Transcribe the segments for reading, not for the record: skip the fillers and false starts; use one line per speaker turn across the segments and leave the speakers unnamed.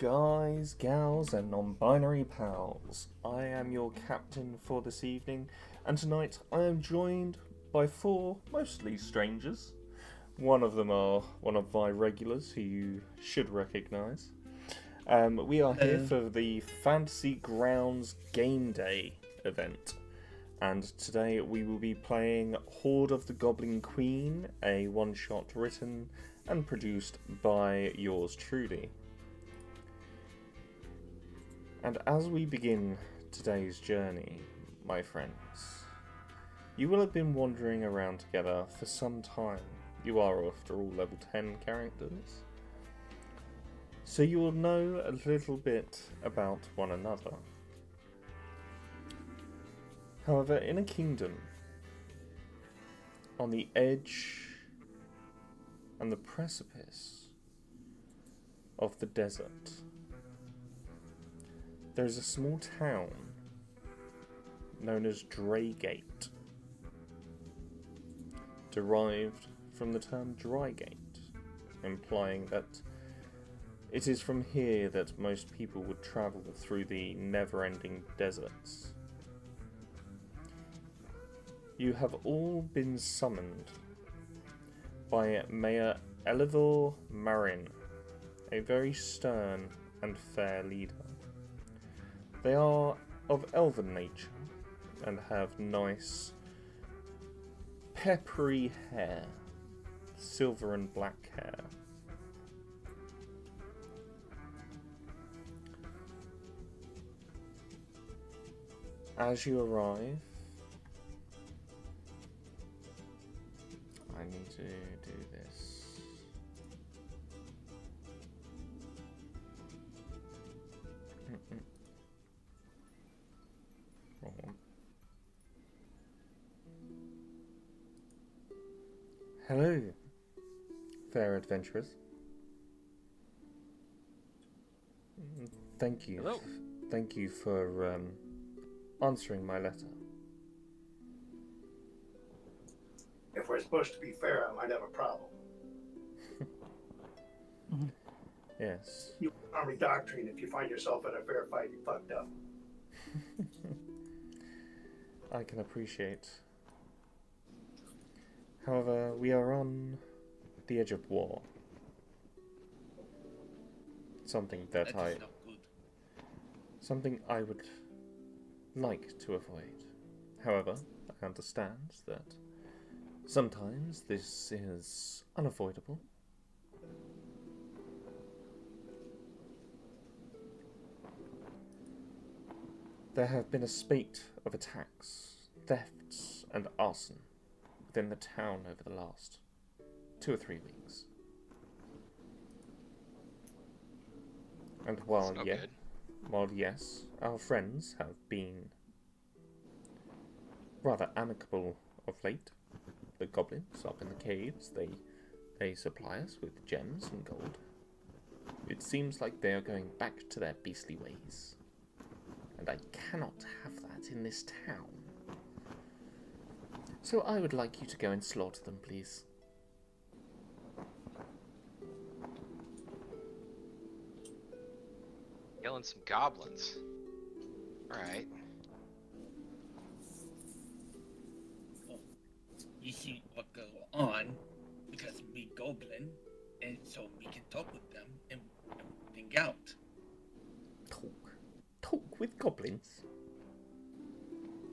guys, gals, and non-binary pals. I am your captain for this evening, and tonight I am joined by four mostly strangers. One of them are one of my regulars who you should recognise. We are here for the Fantasy Grounds Game Day event, and today we will be playing Hoard of the Goblin Queen, a one-shot written and produced by yours truly. And as we begin today's journey, my friends, you will have been wandering around together for some time. You are, after all, level 10 characters, so you will know a little bit about one another. However, in a kingdom on the edge and the precipice of the desert, there is a small town known as Draygate, derived from the term Drygate, implying that it is from here that most people would travel through the never-ending deserts. You have all been summoned by Mayor Elivor Marin, a very stern and fair leader. They are of elven nature and have nice, peppery hair, silver and black hair. As you arrive, I need to do this. Wrong one. Hello, fair adventurers. Thank you.
Hello.
Thank you for answering my letter.
If we're supposed to be fair, I might have a problem.
Yes.
You army doctrine, if you find yourself in a fair fight, you fucked up.
I can appreciate. However, we are on the edge of war. Something that
That
I
is not good.
something I would like to avoid. However, I understand that sometimes this is unavoidable. There have been a spate of attacks, thefts, and arson within the town over the last 2 or 3 weeks. And while yes, our friends have been rather amicable of late, the goblins up in the caves, they supply us with gems and gold. It seems like they are going back to their beastly ways, and I cannot have that in this town. So I would like you to go and slaughter them, please.
Killing some goblins. Alright.
You see what go on because we Goblin, and so we can talk with them and think out.
Talk with goblins?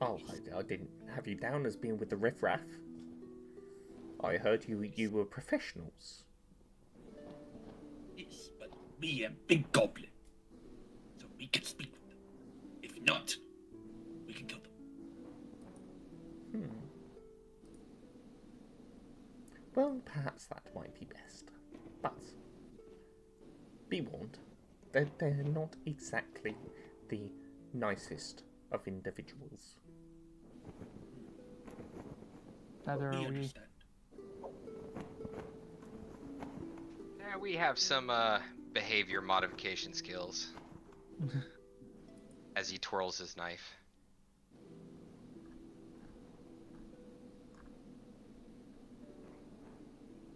Oh, I didn't have you down as being with the riffraff. I heard you were professionals.
Yes, but we are big Goblin, so we can speak with them. If not, we can kill them.
Well, perhaps that might be best. But be warned, they're not exactly the nicest of individuals.
Neither
We
are we.
understand.
Yeah, we have some behavior modification skills. As he twirls his knife.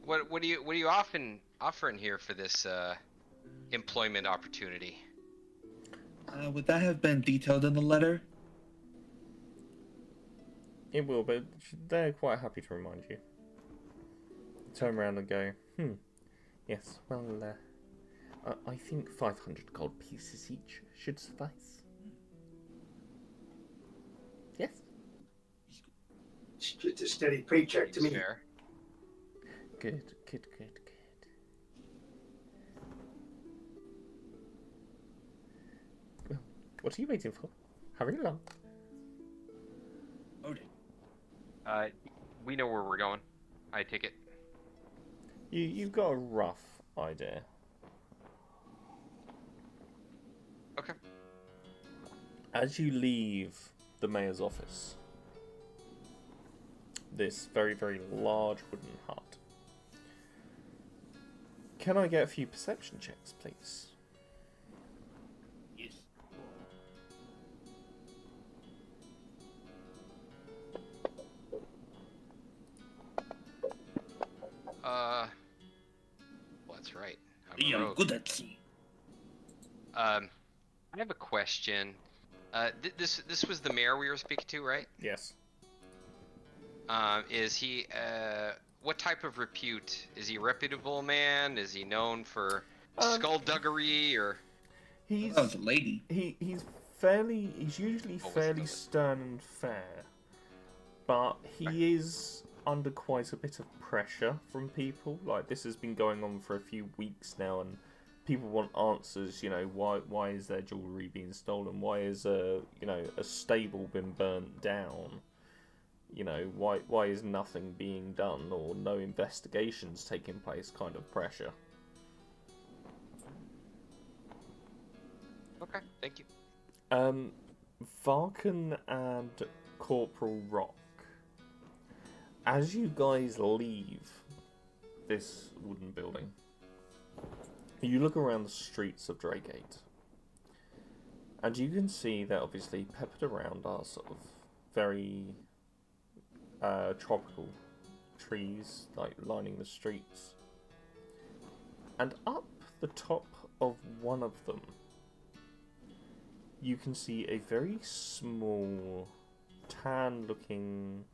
What are you offering here for this employment opportunity.
Would that have been detailed in the letter?
It will, but they're quite happy to remind you. Turn around and go, yes, well, I think 500 gold pieces each should suffice. Yes?
It's just a steady paycheck to
Seems
me.
fair.
Good. Well, what are you waiting for? Hurry along.
Okay.
We know where we're going. I take it.
You've got a rough idea.
Okay.
As you leave the mayor's office, this very, very large wooden hut, can I get a few perception checks, please?
Yes.
Well, that's right.
Yeah, I'm good at sea.
I have a question. This was the mayor we were speaking to, right?
Yes.
Is he what type of repute? Is he a reputable man? Is he known for skullduggery or?
He's
That was a lady.
he's usually
Oh, was it
fairly
Goblin?
stern and fair, but he is under quite a bit of pressure from people. Like, this has been going on for a few weeks now, and people want answers. You know, why is their jewelry being stolen? Why is a stable been burnt down? You know, why is nothing being done or no investigations taking place? Kind of pressure.
Okay, thank you.
Varkan and Corporal Rock, as you guys leave this wooden building, you look around the streets of Draygate, and you can see that obviously peppered around are sort of very tropical trees, like lining the streets. And up the top of one of them, you can see a very small, tan-looking,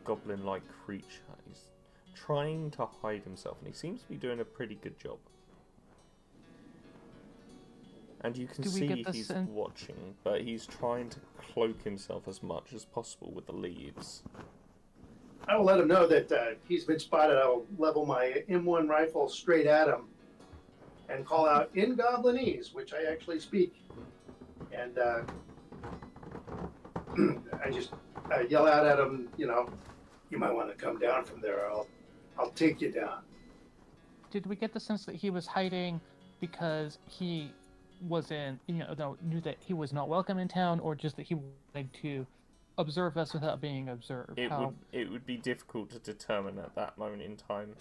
goblin-like creature. He's trying to hide himself, and he seems to be doing a pretty good job. And you can see he's watching, but he's trying to cloak himself as much as possible with the leaves.
I will let him know that he's been spotted. I will level my M1 rifle straight at him and call out in Goblinese, which I actually speak. And I just yell out at him, you might want to come down from there. I'll take you down.
Did we get the sense that he was hiding because he wasn't, knew that he was not welcome in town, or just that he wanted to observe us without being observed?
It would be difficult to determine at that moment in time.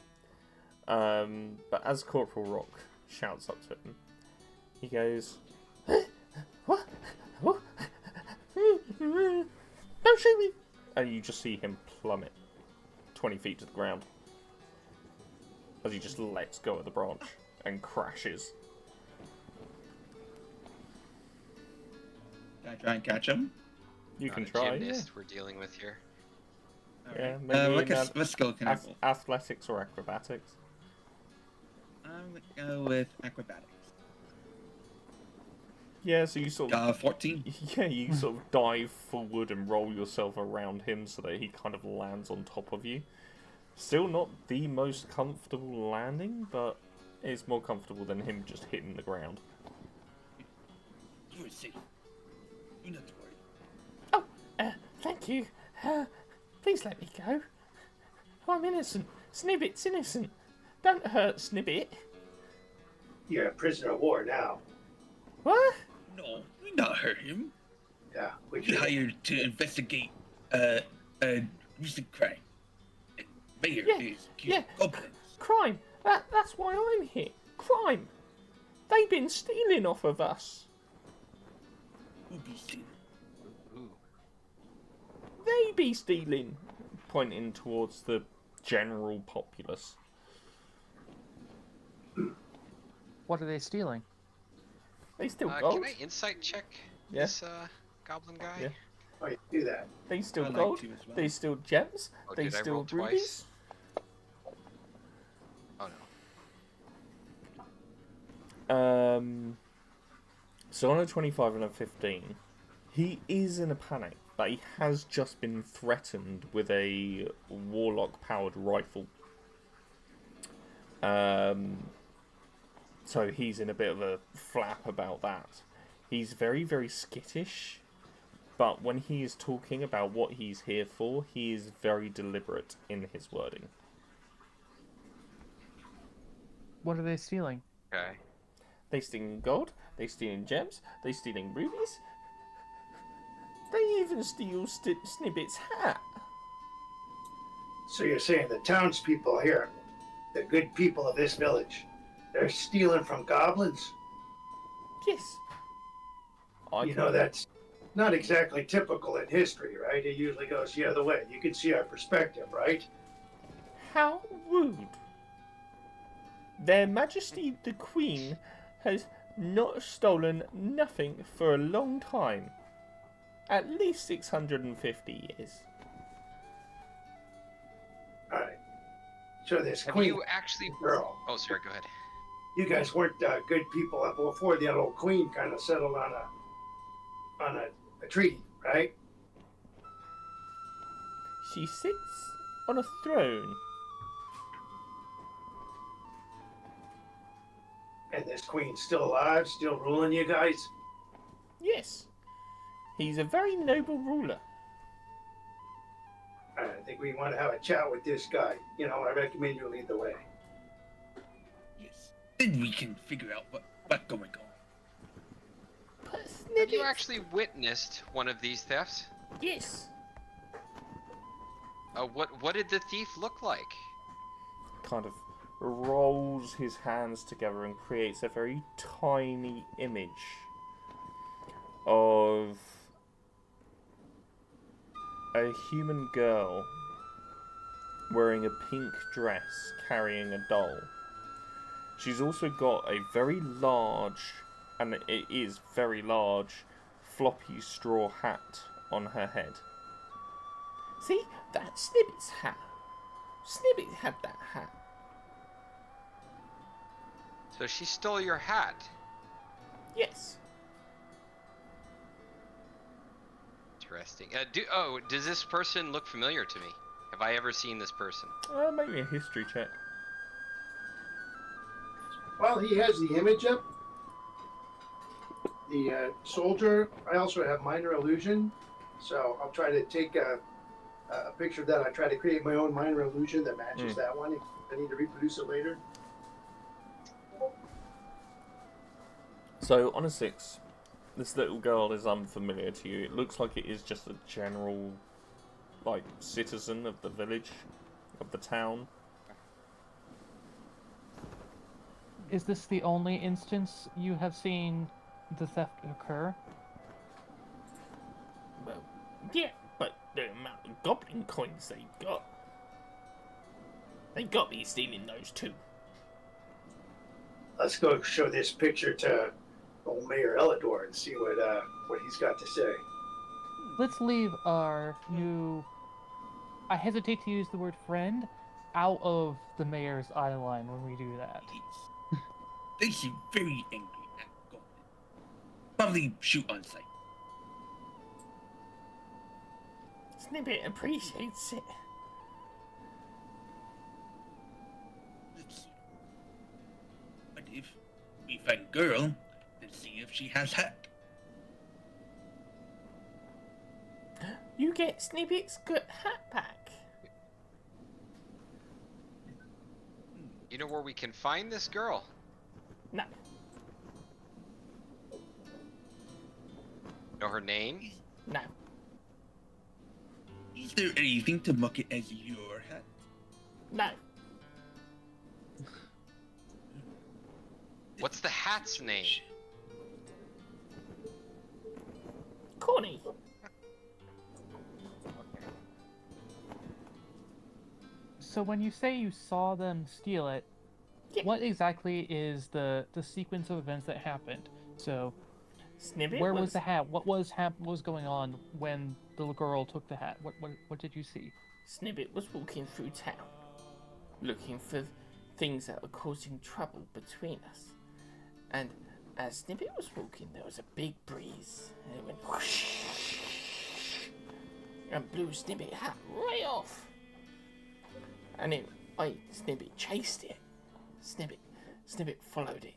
But as Corporal Rock shouts up to him, he goes, "What? What? Don't shoot me!" And you just see him plummet 20 feet to the ground as he just lets go of the branch and crashes.
Can I try and catch him?
You
Not
can
a
try. Yeah.
gymnast we're dealing with here.
Yeah,
What
maybe
skill can I roll?
athletics or acrobatics.
I'm gonna go with acrobatics.
Yeah, so you sort of
14.
Yeah, you sort of dive forward and roll yourself around him so that he kind of lands on top of you. Still not the most comfortable landing, but it's more comfortable than him just hitting the ground.
You are safe. Do not worry.
Oh, thank you. Please let me go. I'm innocent. Snibbit's innocent. Don't hurt Snibbit.
You're a prisoner of war now.
What?
No, we not hurt him.
Yeah, we
We hired to investigate a recent crime. Mayor is accused of goblins.
Crime. That's why I'm here. Crime. They've been stealing off of us.
Who be stealing?
Ooh.
They be stealing. Pointing towards the general populace.
What are they stealing?
They steal
Can
gold.
I insight check
Yeah.
this goblin guy?
Yeah.
Oh, you do that.
They steal
I like
gold.
to as well.
They steal gems.
Oh,
They
did I
steal
roll
rubies.
Oh no.
So on a 25 and a 15, he is in a panic, but he has just been threatened with a warlock-powered rifle. So he's in a bit of a flap about that. He's very, very skittish, but when he is talking about what he's here for, he is very deliberate in his wording.
What are they stealing?
Okay.
They stealing gold, they stealing gems, they stealing rubies. They even steal Snippet's hat.
So you're saying the townspeople here, the good people of this village, they're stealing from goblins?
Yes.
You know, that's not exactly typical in history, right? It usually goes the other way. You can see our perspective, right?
How rude. Their Majesty the Queen has not stolen nothing for a long time. At least 650 years.
All right. So this
Have
queen
you actually?
girl,
Oh, sorry. Go ahead.
you guys weren't good people before the old queen kind of settled on a treaty, right?
She sits on a throne.
And this queen's still alive, still ruling you guys?
Yes. He's a very noble ruler.
I think we want to have a chat with this guy. You know, I recommend you lead the way.
Yes. Then we can figure out what's going on.
But
Have you
Snippet-
actually witnessed one of these thefts?
Yes.
What did the thief look like?
Kind of rolls his hands together and creates a very tiny image of a human girl wearing a pink dress carrying a doll. She's also got a very large, and it is very large, floppy straw hat on her head. See, that's Snippet's hat. Snippet had that hat.
So she stole your hat.
Yes.
Interesting. Does this person look familiar to me? Have I ever seen this person?
Make me a history check.
Well, he has the image up. The soldier, I also have minor illusion. So I'll try to take a picture of that. I try to create my own minor illusion that matches that one. If I need to reproduce it later.
So, on a 6, this little girl is unfamiliar to you. It looks like it is just a general, like, citizen of the village, of the town.
Is this the only instance you have seen the theft occur?
Well, yeah, but the amount of goblin coins they've got to be stealing those too.
Let's go show this picture to old Mayor Elidor and see what he's got to say.
Let's leave our new, I hesitate to use the word friend, out of the mayor's eye line when we do that.
Yes. They seem very angry at Goblin. Probably shoot on sight.
Snippet appreciates it.
Let's see. But if we find girl, then see if she has hat.
You get Snippet's good hat back.
You know where we can find this girl?
No.
Know her name?
No.
Is there anything to mark it as your hat?
No.
What's the hat's name?
Corny.
So when you say you saw them steal it, what exactly is the sequence of events that happened? So,
Snippet
where was the hat? What was going on when the little girl took the hat? What did you see?
Snippet was walking through town, looking for things that were causing trouble between us. And as Snippet was walking, there was a big breeze, and it went whoosh, and blew Snippet hat right off. And Snippet chased it. Snippet followed it,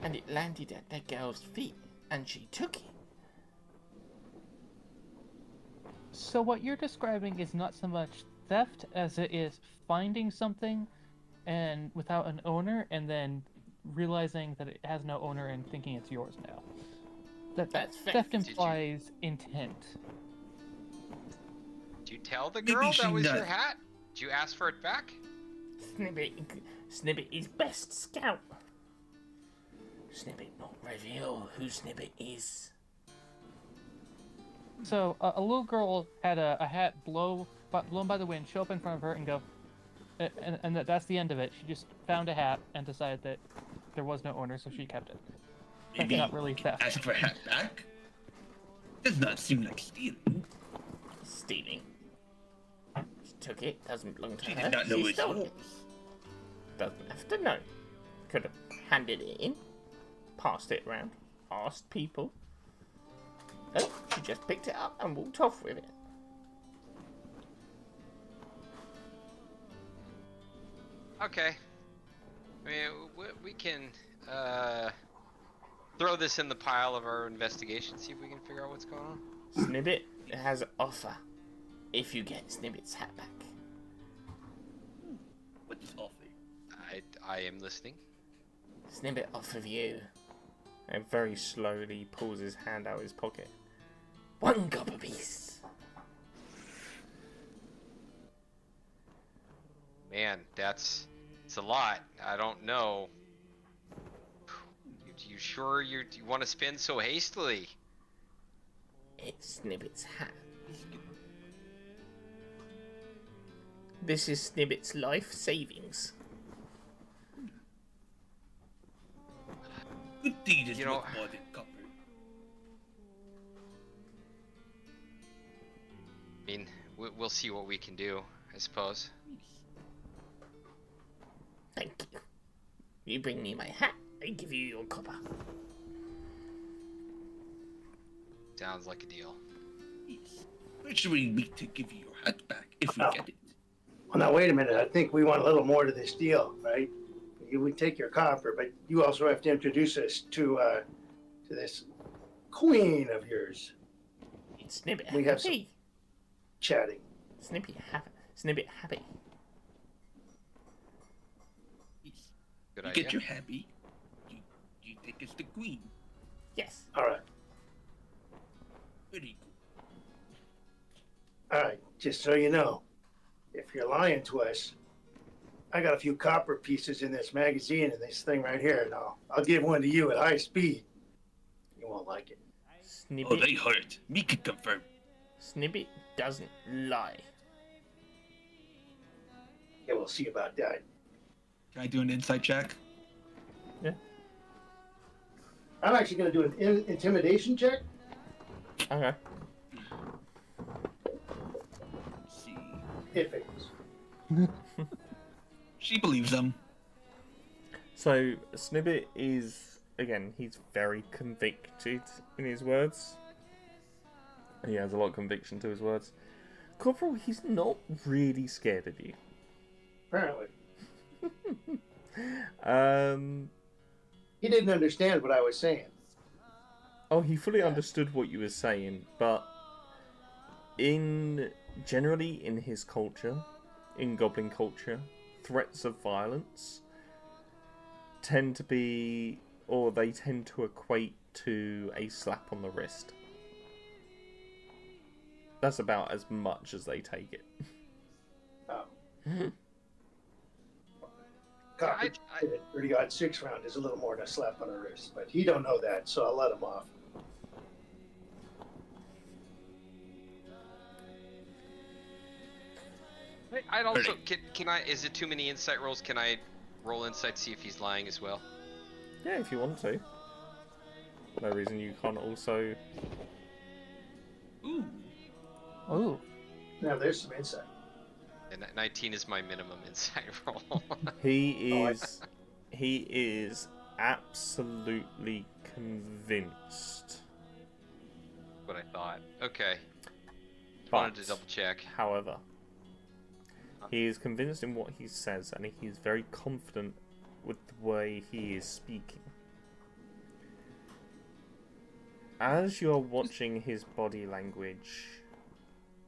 and it landed at that girl's feet, and she took it.
So what you're describing is not so much theft as it is finding something and without an owner and then realizing that it has no owner and thinking it's yours now.
That's
theft implies intent.
Did you tell the
Maybe
girl
she
that was your
does.
hat? Did you ask for it back?
Snippet is best scout. Snippet not reveal who Snippet is.
So a little girl had a hat blown by the wind, show up in front of her and go, and that's the end of it. She just found a hat and decided that there was no owner, so she kept it.
Maybe
That's not really theft.
ask for hat back. Does not seem like stealing.
Stealing. She took it, doesn't belong to
She
her.
did not know
She
it's
stole
yours.
it. Doesn't have to know. Could have handed it in, passed it around, asked people. Oh, she just picked it up and walked off with it.
Okay. I mean, we can throw this in the pile of our investigation, see if we can figure out what's going on.
Snippet has an offer if you get Snippet's hat back.
What is offer?
I am listening.
Snippet offer you
And very slowly pulls his hand out of his pocket.
1 copper piece.
Man, it's a lot. I don't know. You sure you want to spend so hastily?
It's Snippet's hat. This is Snippet's life savings.
Good deed is
You know-
worth more than copper.
I mean, we'll see what we can do, I suppose.
Thank you. You bring me my hat, I give you your copper.
Sounds like a deal.
Where should we meet to give you your hat back if we
Oh.
get it?
Well, now wait a minute. I think we want a little more to this deal, right? You would take your copper, but you also have to introduce us to this queen of yours.
It's Snippet
We have
happy.
Chatting.
Snippet happy. Snippet happy.
Good
You
idea.
get your happy. You take us the queen.
Yes.
All right.
Very good.
All right. Just so you know, if you're lying to us, I got a few copper pieces in this magazine and this thing right here, and I'll give one to you at high speed. You won't like it.
Snippet.
Oh, they hurt. Me can confirm.
Snippet doesn't lie.
Yeah, we'll see about that.
Can I do an insight check?
I'm actually going to do an intimidation check.
Okay.
Let's see.
If it is.
She believes them.
So Snippet is, again, he's very convicted in his words. He has a lot of conviction to his words. Corporal, he's not really scared of you.
Apparently.
He
He didn't understand what I was saying.
Oh, he fully understood what you were saying, but generally in his culture, in Goblin culture, threats of violence tend to be, or they tend to equate to a slap on the wrist. That's about as much as they take it.
Oh. Copper
I-
30-odd 6 round is a little more than a slap on the wrist, but he don't know that, so I'll let him off.
I'd also can I? Is it too many insight rolls? Can I roll insight, see if he's lying as well?
Yeah, if you want to. No reason you can't also.
Ooh.
Oh,
Now there's some insight.
And 19 is my minimum insight roll.
He is absolutely convinced.
What I thought. Okay.
But,
Wanted to double check.
however, he is convinced in what he says, and he is very confident with the way he is speaking. As you're watching his body language,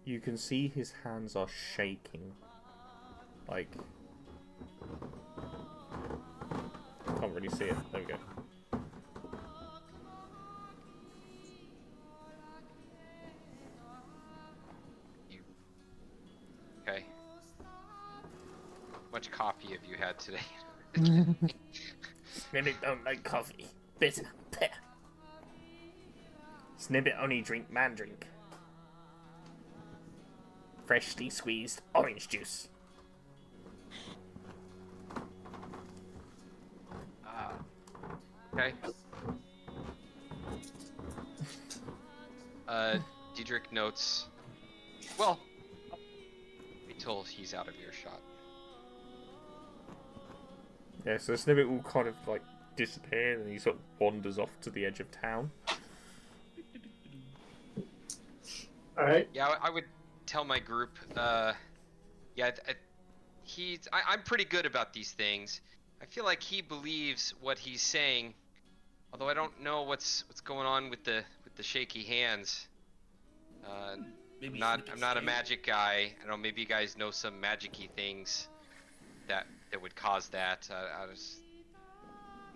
you can see his hands are shaking. Like, can't really see it. There we go.
Okay. How much coffee have you had today?
Snippet don't like coffee. Bitter. Peh. Snippet only drink man drink. Freshly squeezed orange juice.
Okay. Diedrich notes. Well, until he's out of earshot.
Yeah, so Snippet will kind of like disappear, and he sort of wanders off to the edge of town.
All right.
Yeah, I would tell my group. I'm pretty good about these things. I feel like he believes what he's saying, although I don't know what's going on with the shaky hands.
Maybe
I'm not a magic guy. I don't know, maybe you guys know some magic-y things that would cause that. I was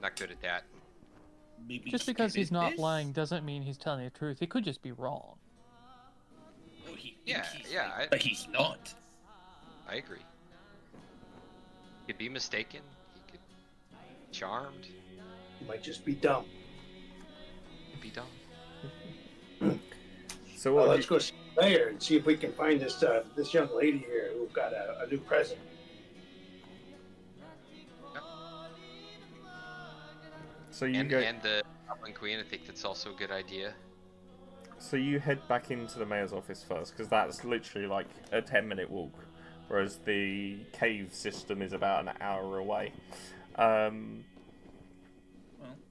not good at that.
Maybe
just because he's
Snippet
not
is?
lying doesn't mean he's telling the truth. He could just be wrong.
Oh, he
Yeah,
thinks he's
yeah,
right, but he's not.
I agree. He could be mistaken. He could be charmed.
You might just be dumb.
He could be dumb.
So
Well,
what?
let's go see the mayor and see if we can find this this young lady here who got a new present.
So you
And
go.
the Goblin Queen. I think that's also a good idea.
So you head back into the mayor's office first, because that's literally like a 10-minute walk, whereas the cave system is about an hour away.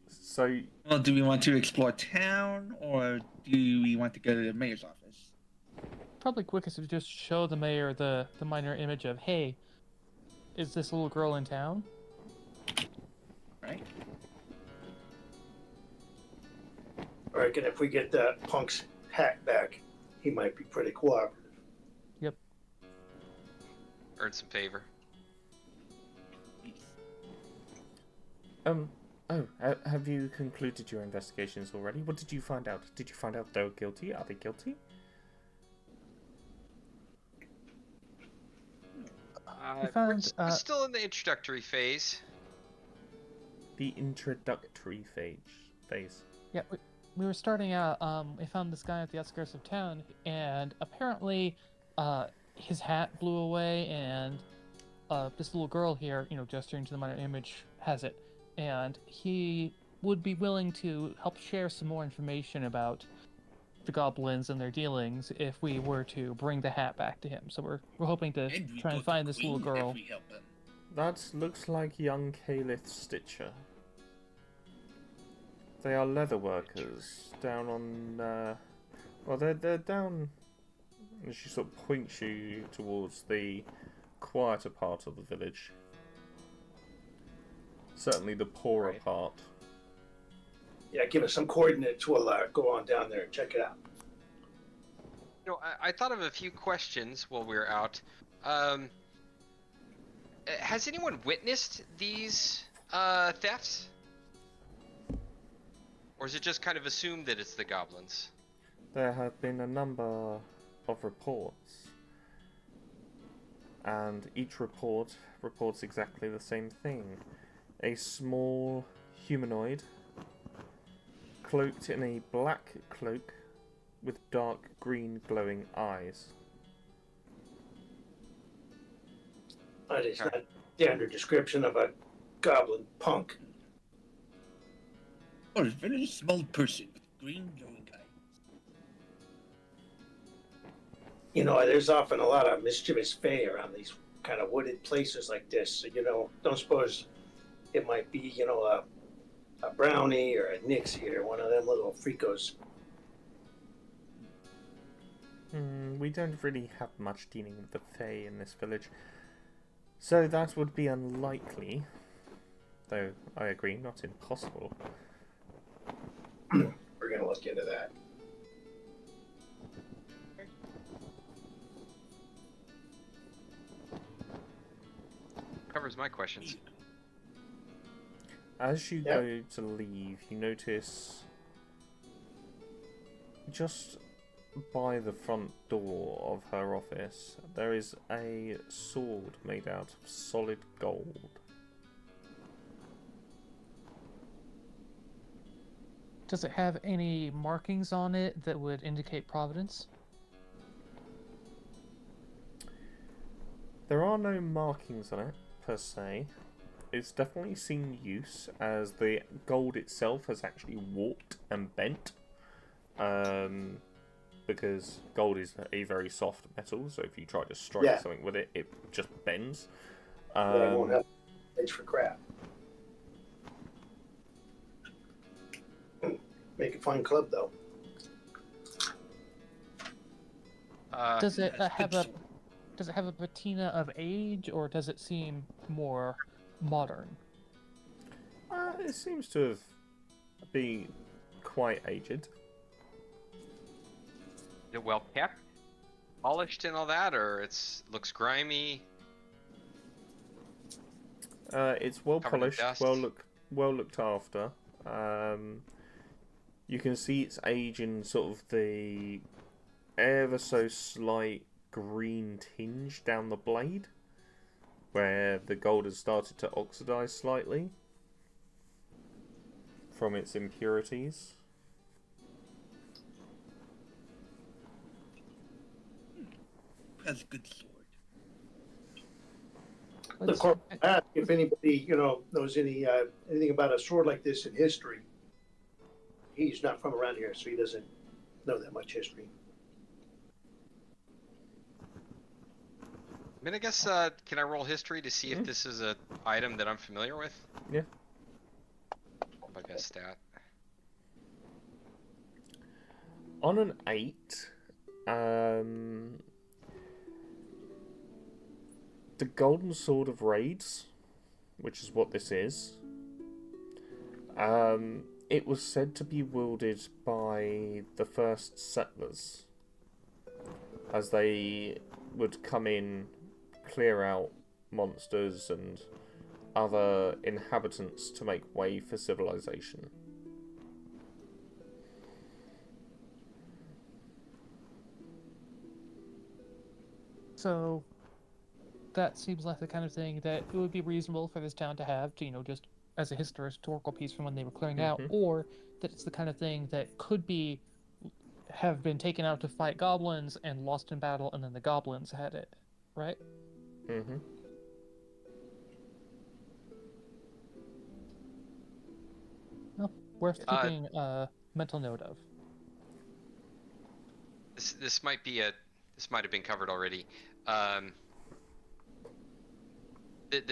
So
Well, do we want to explore town, or do we want to go to the mayor's office?
Probably quickest to just show the mayor the minor image of, hey, is this little girl in town?
Right?
I reckon if we get that punk's hat back, he might be pretty cooperative.
Earn some favor.
have you concluded your investigations already? What did you find out? Did you find out they were guilty? Are they guilty?
found,
We're still in the introductory phase.
The introductory phase.
Yeah, we were starting out. We found this guy at the outskirts of town, and apparently, his hat blew away, and this little girl here, gesturing to the minor image, has it, and he would be willing to help share some more information about the goblins and their dealings if we were to bring the hat back to him. So we're hoping to
And we
try
go
and
to
find this little
Queen
girl.
If we help him.
That looks like young Caliph Stitcher. They are leather workers down on. Well, they're down. And she sort of points you towards the quieter part of the village. Certainly the poorer
Right.
part.
Yeah, give us some coordinates. We'll go on down there and check it out.
I thought of a few questions while we were out. Has anyone witnessed these thefts? Or is it just kind of assumed that it's the goblins?
There have been a number of reports, and each report reports exactly the same thing. A small humanoid, cloaked in a black cloak with dark green glowing eyes.
That is not standard description of a goblin punk.
Or a very small person with green glowing eyes.
You know, there's often a lot of mischievous fae around these kind of wooded places like this. So, you know, don't suppose it might be, you know, a brownie or a nixie or one of them little freakos.
We don't really have much dealing with the Fae in this village, so that would be unlikely. Though, I agree, not impossible.
We're going to look into that.
Covers my questions.
As you
Yep.
go to leave, you notice just by the front door of her office, there is a sword made out of solid gold.
Does it have any markings on it that would indicate providence?
There are no markings on it, per se. It's definitely seen use, as the gold itself has actually warped and bent. Because gold is a very soft metal, so if you try to strike
Yeah.
something with it, it just bends.
I won't have edge for crap. Make a fine club, though.
Does it
Yes,
have
good
a
sword.
does it have a patina of age, or does it seem more modern?
It seems to be quite aged.
Is it well kept, polished, and all that, or looks grimy?
It's well
Covered in
polished,
dust.
well looked after. You can see its age in sort of the ever so slight green tinge down the blade, where the gold has started to oxidize slightly from its impurities.
Has a good sword.
The
Let's-
court asked if anybody, you know, knows anything about a sword like this in history. He's not from around here, so he doesn't know that much history.
I mean, I guess, can I roll history to see if this is a item that I'm familiar with?
Yeah.
Like a stat.
On an 8, the Golden Sword of Raids, which is what this is, it was said to be wielded by the first settlers, as they would come in, clear out monsters and other inhabitants to make way for civilization.
So that seems like the kind of thing that it would be reasonable for this town to have, to, just as a historical piece from when they were clearing out, or that it's the kind of thing that could have been taken out to fight goblins and lost in battle, and then the goblins had it, right?
Mm-hmm.
Well, worth keeping a mental note of.
This might have been covered already. The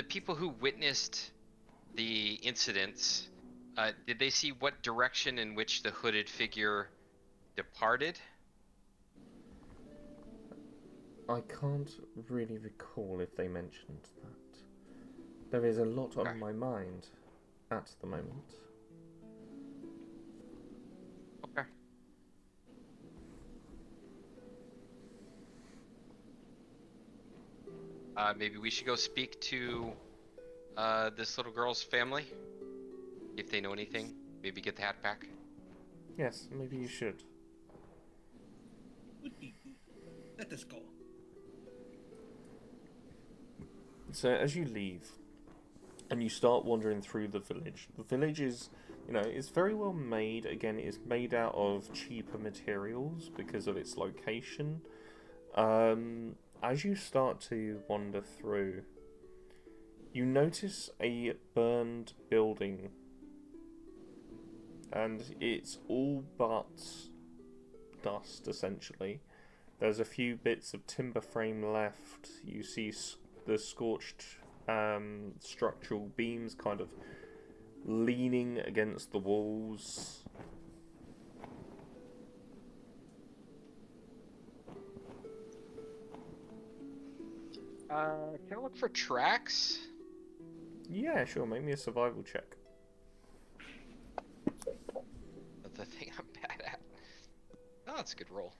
people who witnessed the incidents, did they see what direction in which the hooded figure departed?
I can't really recall if they mentioned that. There is a lot
Okay.
on my mind at the moment.
Okay. Maybe we should go speak to this little girl's family, if they know anything. Maybe get the hat back.
Yes, maybe you should.
Would be good. Let us go.
So as you leave and you start wandering through the village is, it's very well made. Again, it's made out of cheaper materials because of its location. As you start to wander through, You notice a burned building, and it's all but dust, essentially. There's a few bits of timber frame left. You see the scorched structural beams kind of leaning against the walls.
Can I look for tracks?
Yeah, sure, make me a survival check.
That's the thing I'm bad at. Oh, that's a good roll.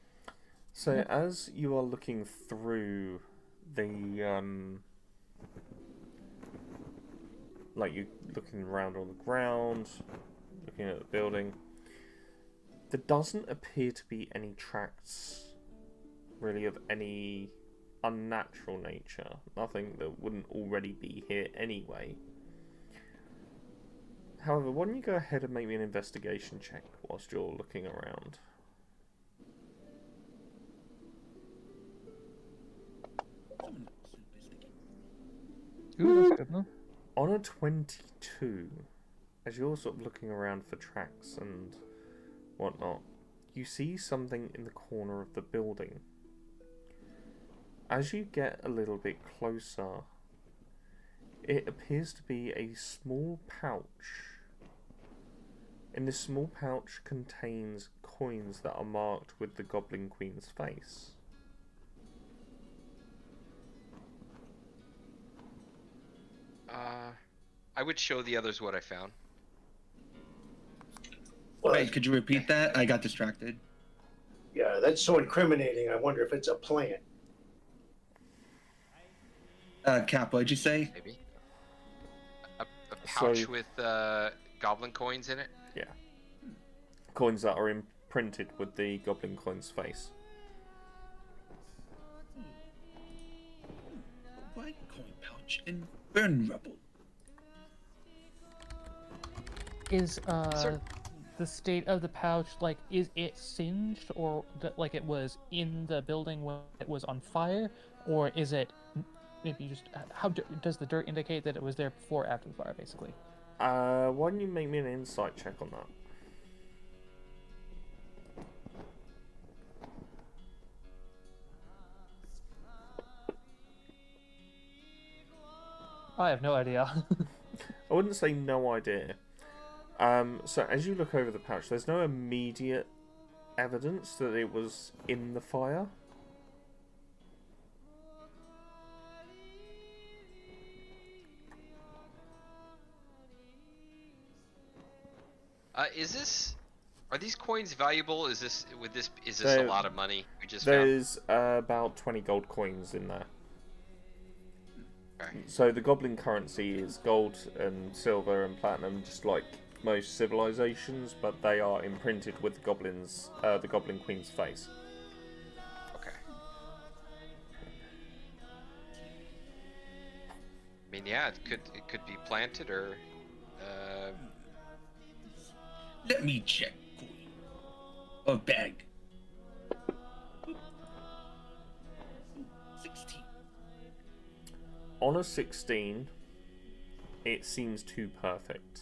So as you are looking through the like you're looking around on the ground, looking at the building, there doesn't appear to be any tracks really of any unnatural nature. Nothing that wouldn't already be here anyway. However, why don't you go ahead and make me an investigation check whilst you're looking around?
Ooh, that's good, no?
On a 22, as you're sort of looking around for tracks and whatnot, you see something in the corner of the building. As you get a little bit closer, it appears to be a small pouch. And this small pouch contains coins that are marked with the Goblin Queen's face.
I would show the others what I found.
Well,
Wait, could you repeat that? I got distracted.
yeah, that's so incriminating. I wonder if it's a plant.
Cap, what'd you say?
Maybe. A pouch
So-
with goblin coins in it.
Yeah. Coins that are imprinted with the Goblin Queen's face.
White coin pouch and burn rubble.
Is
Sir.
the state of the pouch like, is it singed, or like it was in the building when it was on fire, or is it maybe just does the dirt indicate that it was there before or after the fire, basically?
Why don't you make me an insight check on that?
I have no idea.
I wouldn't say no idea. So as you look over the pouch, there's no immediate evidence that it was in the fire.
Are these coins valuable? Is this a
They're-
lot of money we just found?
There's about 20 gold coins in there.
Okay.
So the goblin currency is gold and silver and platinum, just like most civilizations, but they are imprinted with the Goblin Queen's face.
Okay. I mean, yeah, it could be planted or.
Let me check. Or bag. 16.
On a 16, it seems too perfect.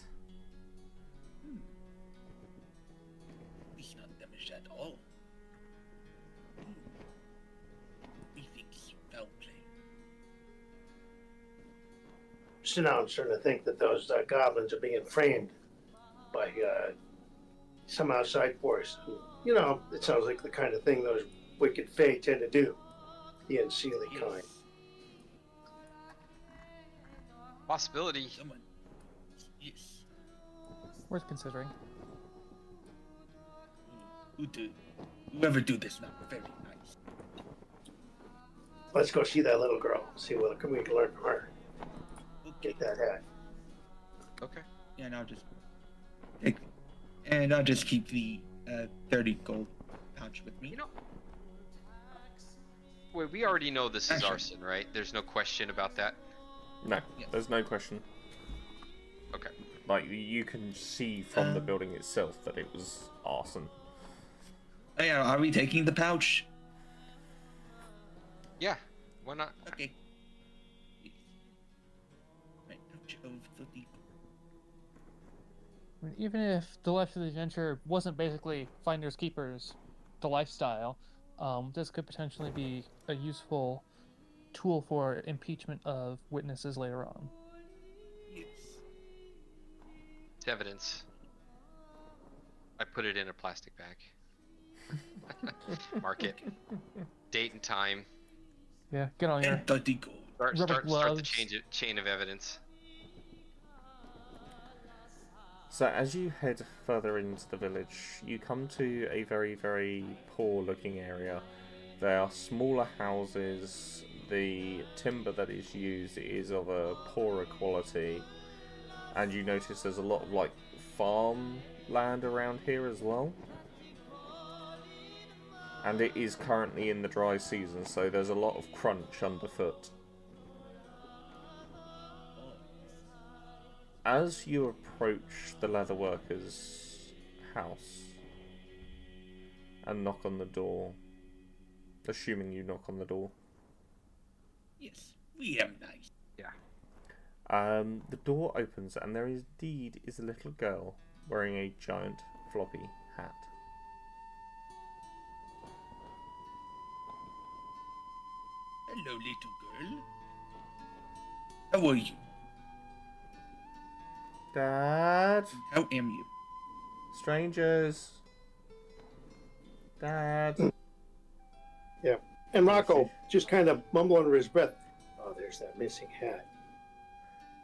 He's not damaged at all. Methinks foul play.
So now I'm starting to think that those goblins are being framed by some outside force. You know, it sounds like the kind of thing those wicked fae tend to do. The unseelie kind.
Possibility.
Someone. Yes.
Worth considering.
Whoever do this now, very nice.
Let's go see that little girl. See what we can learn from her. Get that hat.
Okay.
Yeah, and I'll just keep the 30 gold pouch with me.
You know. Wait, we already know this is
Actually-
arson, right? There's no question about that.
No,
Yeah.
there's no question.
Okay.
Like, you can see from the building itself that it was arson.
Oh, yeah, are we taking the pouch?
Yeah. Why not?
Okay. the deep.
I mean, even if the life of the adventure wasn't basically finders keepers, the lifestyle, this could potentially be a useful tool for impeachment of witnesses later on.
Yes.
It's evidence. I put it in a plastic bag. Mark it. Date and time.
Yeah, get on your
And the gold.
Start the
gloves.
chain of evidence.
So as you head further into the village, you come to a very, very poor looking area. There are smaller houses, the timber that is used is of a poorer quality, and you notice there's a lot of like farm land around here as well. And it is currently in the dry season, so there's a lot of crunch underfoot. As you approach the leatherworker's house and knock on the door, assuming you knock on the door,
Yes, we am nice.
the door opens and there indeed is a little girl wearing a giant floppy hat.
Hello, little girl. How are you?
Dad,
How am you?
strangers. Dad.
Yeah. And Rocco just kind of mumbled under his breath, "Oh, there's that missing hat."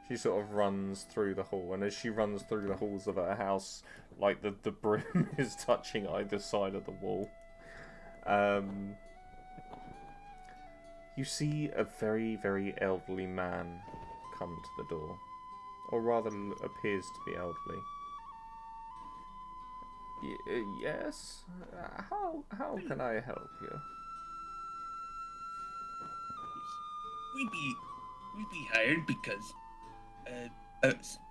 She sort of runs through the hall, and as she runs through the halls of her house, like the broom is touching either side of the wall. You see a very, very elderly man come to the door, or rather appears to be elderly. Yes? How can I help you?
We be hired because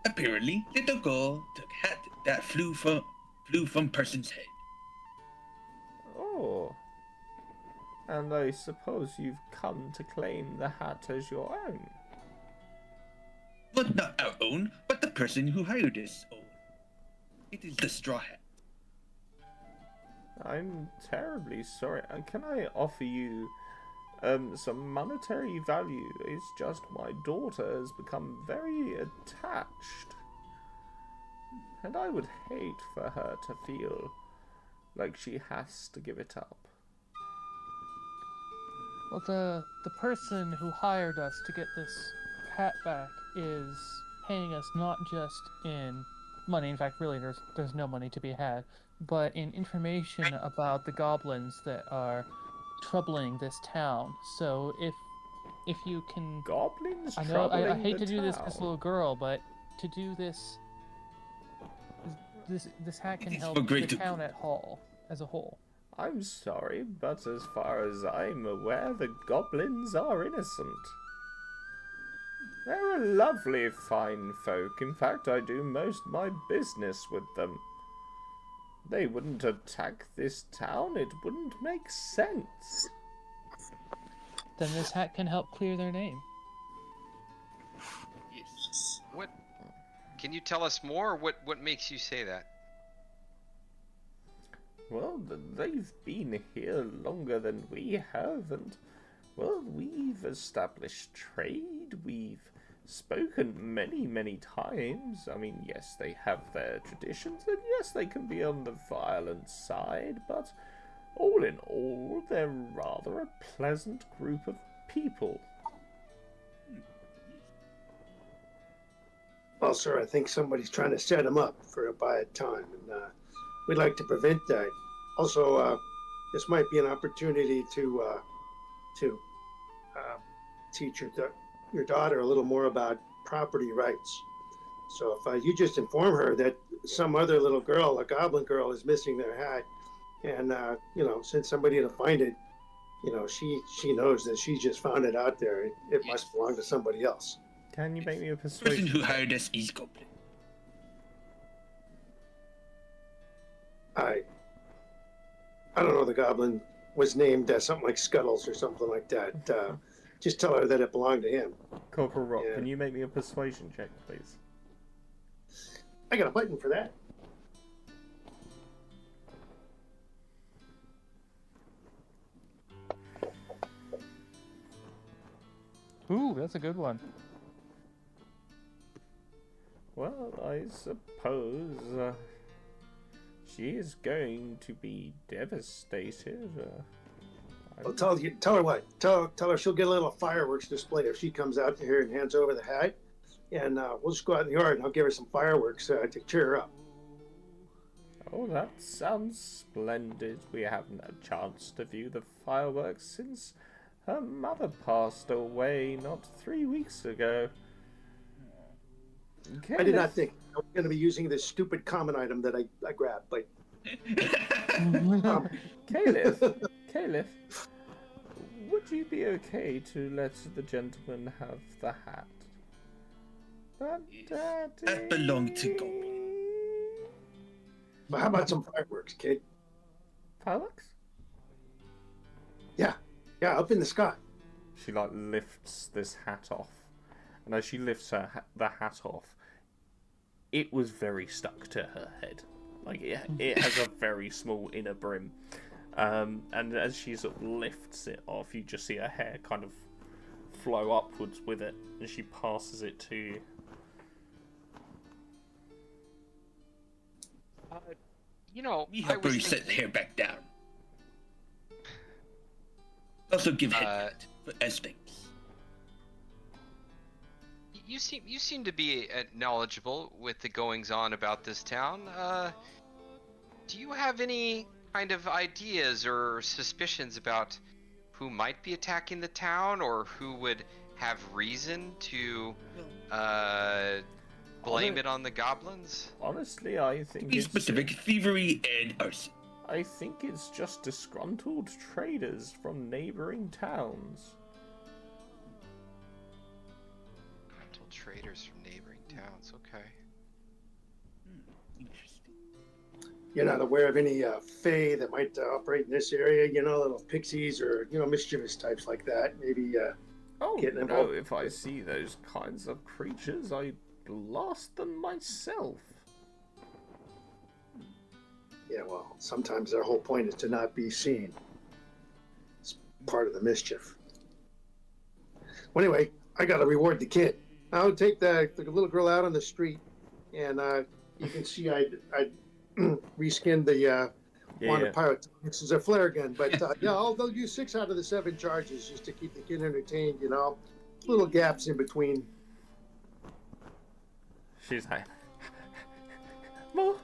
apparently little girl took hat that flew from person's head.
Oh. And I suppose you've come to claim the hat as your own.
But not our own, but the person who hired us own. It is the straw hat.
I'm terribly sorry. Can I offer you some monetary value? It's just my daughter has become very attached. And I would hate for her to feel like she has to give it up.
Well, the person who hired us to get this hat back is paying us not just in money. In fact, really, there's no money to be had, but in information about the goblins that are troubling this town. So if you can,
Goblins
I know I
troubling
hate
the
to do this
town.
this little girl, but to do this, this hat can
It is
help
for
the
greater
town at whole as a whole.
I'm sorry, but as far as I'm aware, the goblins are innocent. They're a lovely, fine folk. In fact, I do most of my business with them. They wouldn't attack this town. It wouldn't make sense.
Then this hat can help clear their name.
Yes.
What? Can you tell us more? What makes you say that?
Well, they've been here longer than we have, and, well, we've established trade. We've spoken many, many times. I mean, yes, they have their traditions, and yes, they can be on the violent side, but all in all, they're rather a pleasant group of people.
Well, sir, I think somebody's trying to set him up for a bad time, and we'd like to prevent that. Also, this might be an opportunity to teach your daughter a little more about property rights. So if you just inform her that some other little girl, a goblin girl, is missing their hat, and send somebody to find it, she knows that she just found it out there. It must belong to somebody else.
Can you make me a
The person
persuasion?
who hired us is Goblin. I
don't know. The goblin was named something like Scuttles or something like that. Just tell her that it belonged to him.
Corporal Rock,
Yeah.
can you make me a persuasion check, please?
I got a button for that.
Ooh, that's a good one.
Well, I suppose she is going to be devastated.
Well, tell her what. Tell her she'll get a little fireworks display if she comes out here and hands over the hat. And we'll just go out in the yard and I'll give her some fireworks to cheer her up.
Oh, that sounds splendid. We haven't had a chance to view the fireworks since her mother passed away not 3 weeks ago. Okay,
I did not think I was going to be using this stupid common item that I grabbed, but
Caliph, would you be okay to let the gentleman have the hat?
That belonged to Goblin.
how about some fireworks, kid?
Fireworks?
Yeah, up in the sky.
She lifts this hat off, and as she lifts the hat off, it was very stuck to her head. It has a very small inner brim, and as she sort of lifts it off, you just see her hair kind of flow upwards with it, and she passes it to you.
We help her set the hair back down. Also give head as thanks.
You seem to be knowledgeable with the goings on about this town. Do you have any kind of ideas or suspicions about who might be attacking the town, or who would have reason to blame it on the goblins?
Honestly, I think
Be specific: thievery and arson.
I think it's just disgruntled traders from neighboring towns.
Disgruntled traders from neighboring towns. Okay.
Interesting.
You're not aware of any fae that might operate in this area? Little pixies or mischievous types like that. Maybe.
Oh
Getting
no!
involved.
If I see those kinds of creatures, I blast them myself.
Yeah, well, sometimes their whole point is to not be seen. It's part of the mischief. Well, anyway, I gotta reward the kid. I'll take the little girl out on the street, and you can see I reskinned the wand of pyrotechnics as a flare gun. But they'll use 6 out of the 7 charges just to keep the kid entertained. Little gaps in between.
She's like,
More.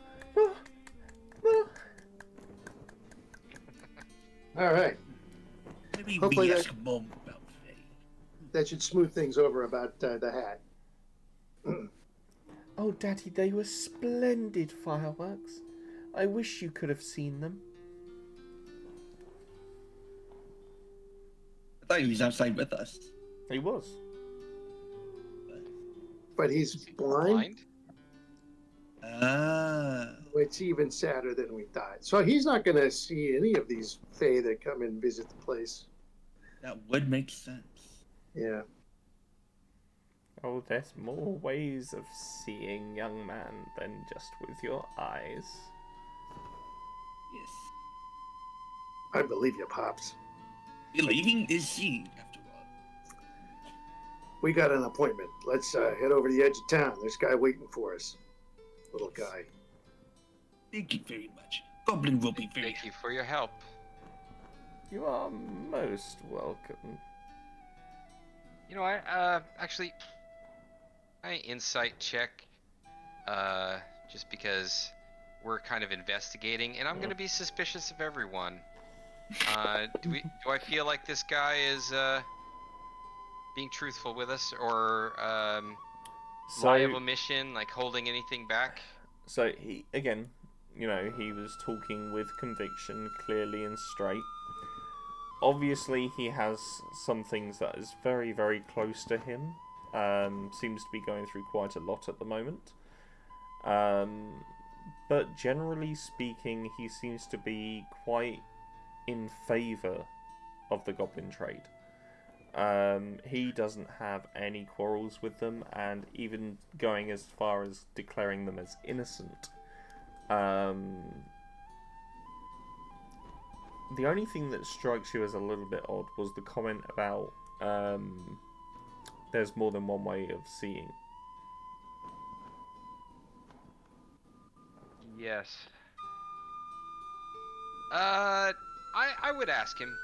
All right,
Maybe
Hopefully
we
that-
ask Mom about Faye.
that should smooth things over about the hat.
Oh, Daddy, they were splendid fireworks. I wish you could have seen them.
I thought he was outside with us.
he was.
But he's blind.
Ah.
It's even sadder than we thought. So he's not going to see any of these fae that come and visit the place.
That would make sense.
Yeah.
Oh, there's more ways of seeing, young man, than just with your eyes.
Yes.
I believe you, Pops.
Believing is seeing, after all.
We got an appointment. Let's head over to the edge of town. There's a guy waiting for us. Little guy.
Thank you very much. Goblin will be very
Thank you for your help.
You are most welcome.
Actually, I insight check, just because we're kind of investigating, and I'm going to be suspicious of everyone. Do I feel like this guy is being truthful with us, or lie of omission, like holding anything back?
So he was talking with conviction, clearly and straight. Obviously, he has some things that is very, very close to him. Seems to be going through quite a lot at the moment. But generally speaking, he seems to be quite in favour of the goblin trade. He doesn't have any quarrels with them, and even going as far as declaring them as innocent. The only thing that strikes you as a little bit odd was the comment about there's more than one way of seeing.
Yes. I would ask him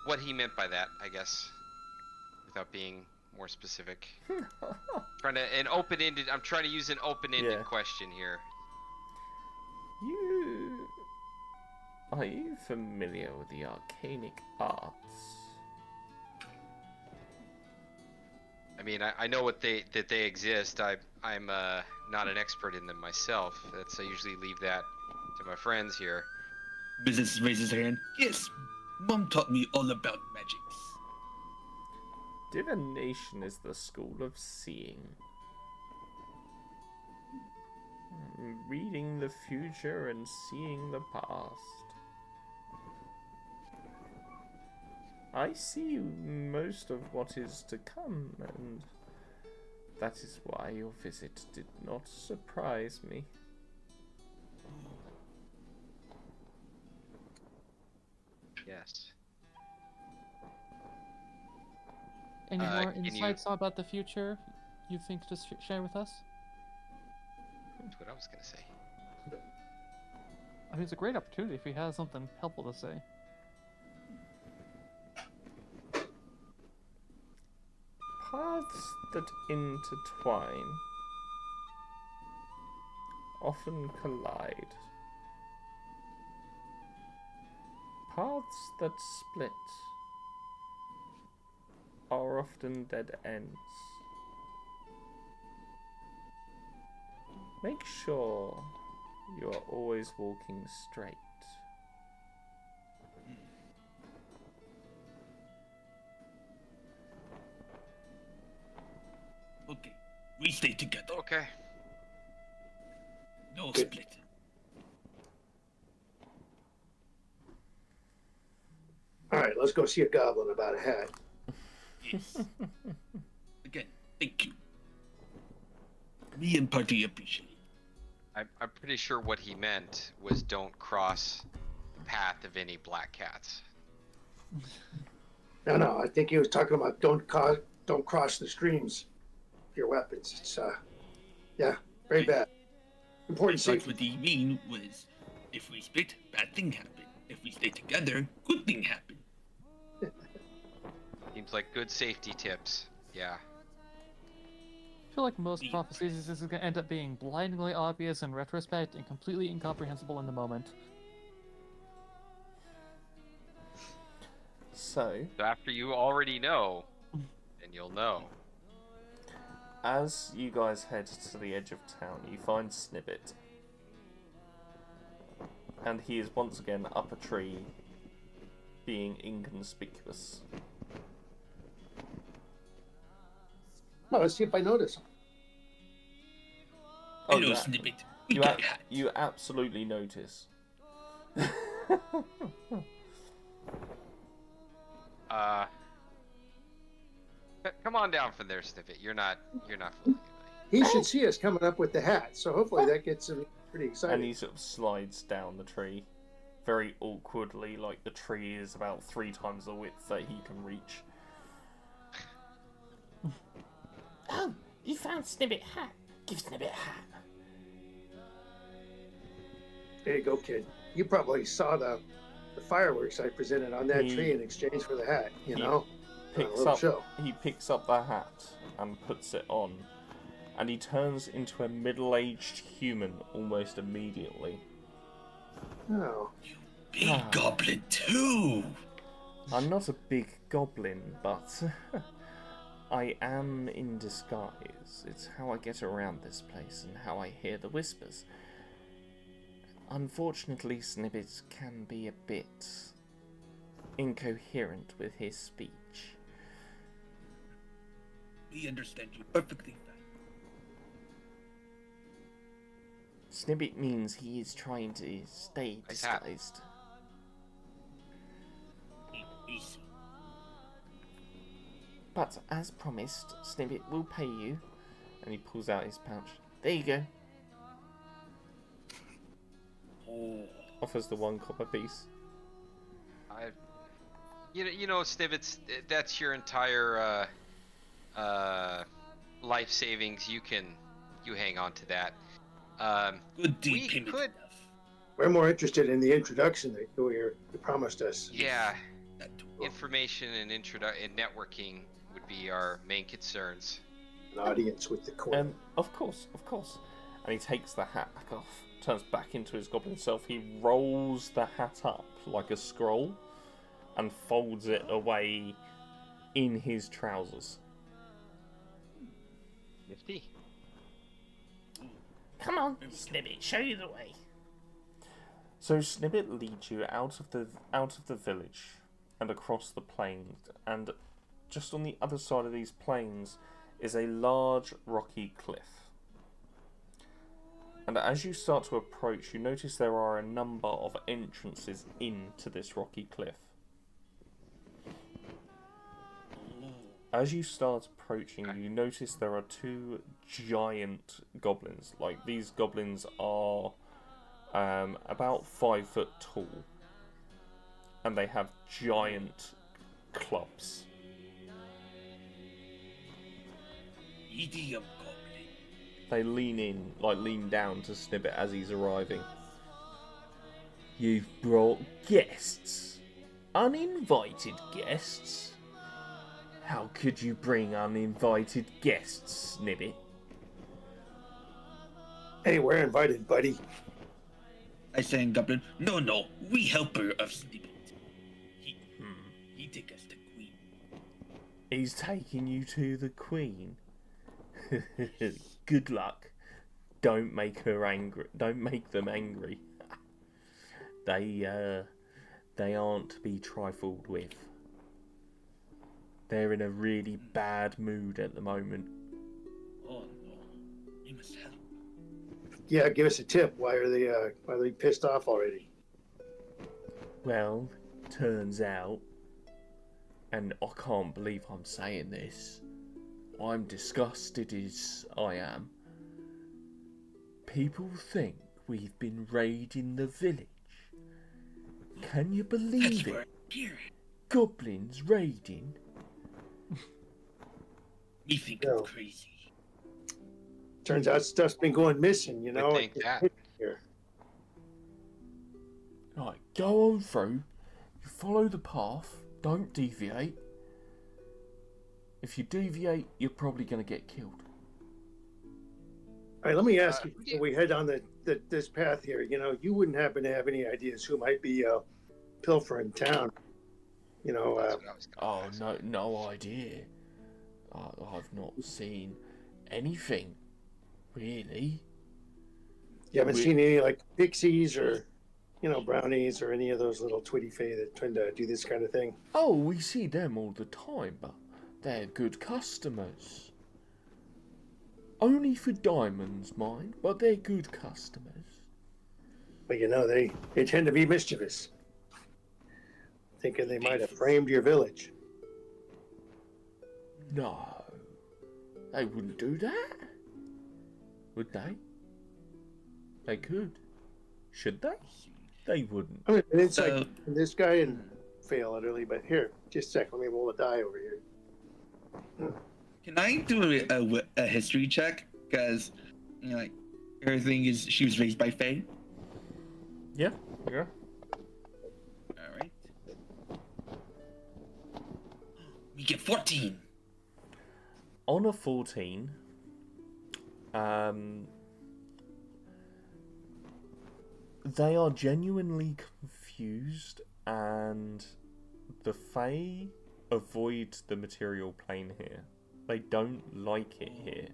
what he meant by that, I guess, without being more specific. I'm trying to use an open-ended question here.
Are you familiar with the arcanic arts?
I mean, I know that they exist. I'm not an expert in them myself. I usually leave that to my friends here.
Business raises her hand. Yes, Mom taught me all about magics.
Divination is the school of seeing. Reading the future and seeing the past. I see most of what is to come, and that is why your visit did not surprise me.
Yes.
Any more
can
insights about the future you think to share with us?
That's what I was gonna say.
I mean, it's a great opportunity if he has something helpful to say.
Paths that intertwine often collide. Paths that split are often dead ends. Make sure you are always walking straight.
Okay, we stay together.
Okay.
No split.
All right, let's go see a goblin about a hat.
Yes. Again, thank you. Me and party appreciate it.
I'm pretty sure what he meant was don't cross the path of any black cats.
No, I think he was talking about don't cross the streams. Your weapons. It's yeah, very bad. Important
That's
safety.
what he mean was, if we split, bad thing happen. If we stay together, good thing happen.
Seems like good safety tips. Yeah.
I feel like most prophecies, this is going to end up being blindingly obvious in retrospect and completely incomprehensible in the moment.
So,
After you already know, then you'll know.
as you guys head to the edge of town, you find Snippet. And he is once again up a tree, being inconspicuous.
Well, let's see if I notice him.
Oh,
Hello,
yeah.
Snippet. We got hat.
You absolutely notice.
Come on down from there, Snippet. You're not fooling anybody.
He should see us coming up with the hat, so hopefully that gets him pretty excited.
And he sort of slides down the tree, very awkwardly, like the tree is about 3 times the width that he can reach.
Oh, you found Snippet hat. Give Snippet hat.
There you go, kid. You probably saw the fireworks I presented on that
He-
tree in exchange for the hat, you know?
Picks
little
up,
show.
he picks up the hat and puts it on, and he turns into a middle-aged human almost immediately.
Oh,
Big goblin too.
I'm not a big goblin, but I am in disguise. It's how I get around this place and how I hear the whispers. Unfortunately, Snippet can be a bit incoherent with his speech.
We understand you perfectly fine.
Snippet means he is trying to stay
Nice hat.
disguised.
But as promised, Snippet will pay you. And he pulls out his pouch. There you go.
Oh,
Offers the 1 copper piece.
You know, Snippets, that's your entire life savings. You hang on to that.
good deed
We
payment
could-
enough.
We're more interested in the introduction that you promised us.
Yeah,
Not too wrong.
information and and networking would be our main concerns.
An audience with the coin.
Of course. And he takes the hat back off, turns back into his goblin self. He rolls the hat up like a scroll and folds it away in his trousers.
Nifty.
Come on, Snippet, show you the way.
So Snippet leads you out of the village and across the plains, and just on the other side of these plains is a large rocky cliff. And as you start to approach, you notice there are a number of entrances into this rocky cliff. As you start approaching, you notice there are 2 giant goblins. Like, these goblins are about 5 foot tall, and they have giant clubs.
Medium goblin.
They lean down to Snippet as he's arriving. You've brought guests? Uninvited guests? How could you bring uninvited guests, Snippet?
Hey, we're invited, buddy.
I say in Goblin, no, we helper of Snippet. He take us to Queen.
He's taking you to the Queen. Good luck. Don't make her angry. Don't make them angry. They aren't to be trifled with. They're in a really bad mood at the moment.
Oh no, we must help.
Yeah, give us a tip. Why are they pissed off already?
Well, turns out, and I can't believe I'm saying this, I'm disgusted as I am. People think we've been raiding the village. Can you
That's
believe
what
it?
I'm hearing.
Goblins raiding?
Me think
No.
I'm crazy.
Turns out stuff's been going missing, you know.
think that.
Here.
Right, go on through. You follow the path. Don't deviate. If you deviate, you're probably going to get killed.
All right, let me ask you,
yeah.
before we head on this path here, you know, you wouldn't happen to have any ideas who might be pilfering town? You know,
That's what I was gonna
Oh,
ask.
no idea. I've not seen anything, really.
you haven't
we-
seen any like pixies or, you know, brownies or any of those little twitty fay that tend to do this kind of thing?
Oh, we see them all the time, but they're good customers. Only for diamonds, mind, but they're good customers.
But you know, they tend to be mischievous, thinking they might have framed your village.
No, they wouldn't do that. Would they? They could. Should they? They wouldn't.
I mean, it's
So-
like this guy and fail utterly, but here, just a sec, let me roll a die over here.
Can I do a history check? Because, you know, like, everything is, she was raised by Fae.
Yeah.
Alright. We get 14.
On a 14, they are genuinely confused, and the Fae avoid the material plane here. They don't like it here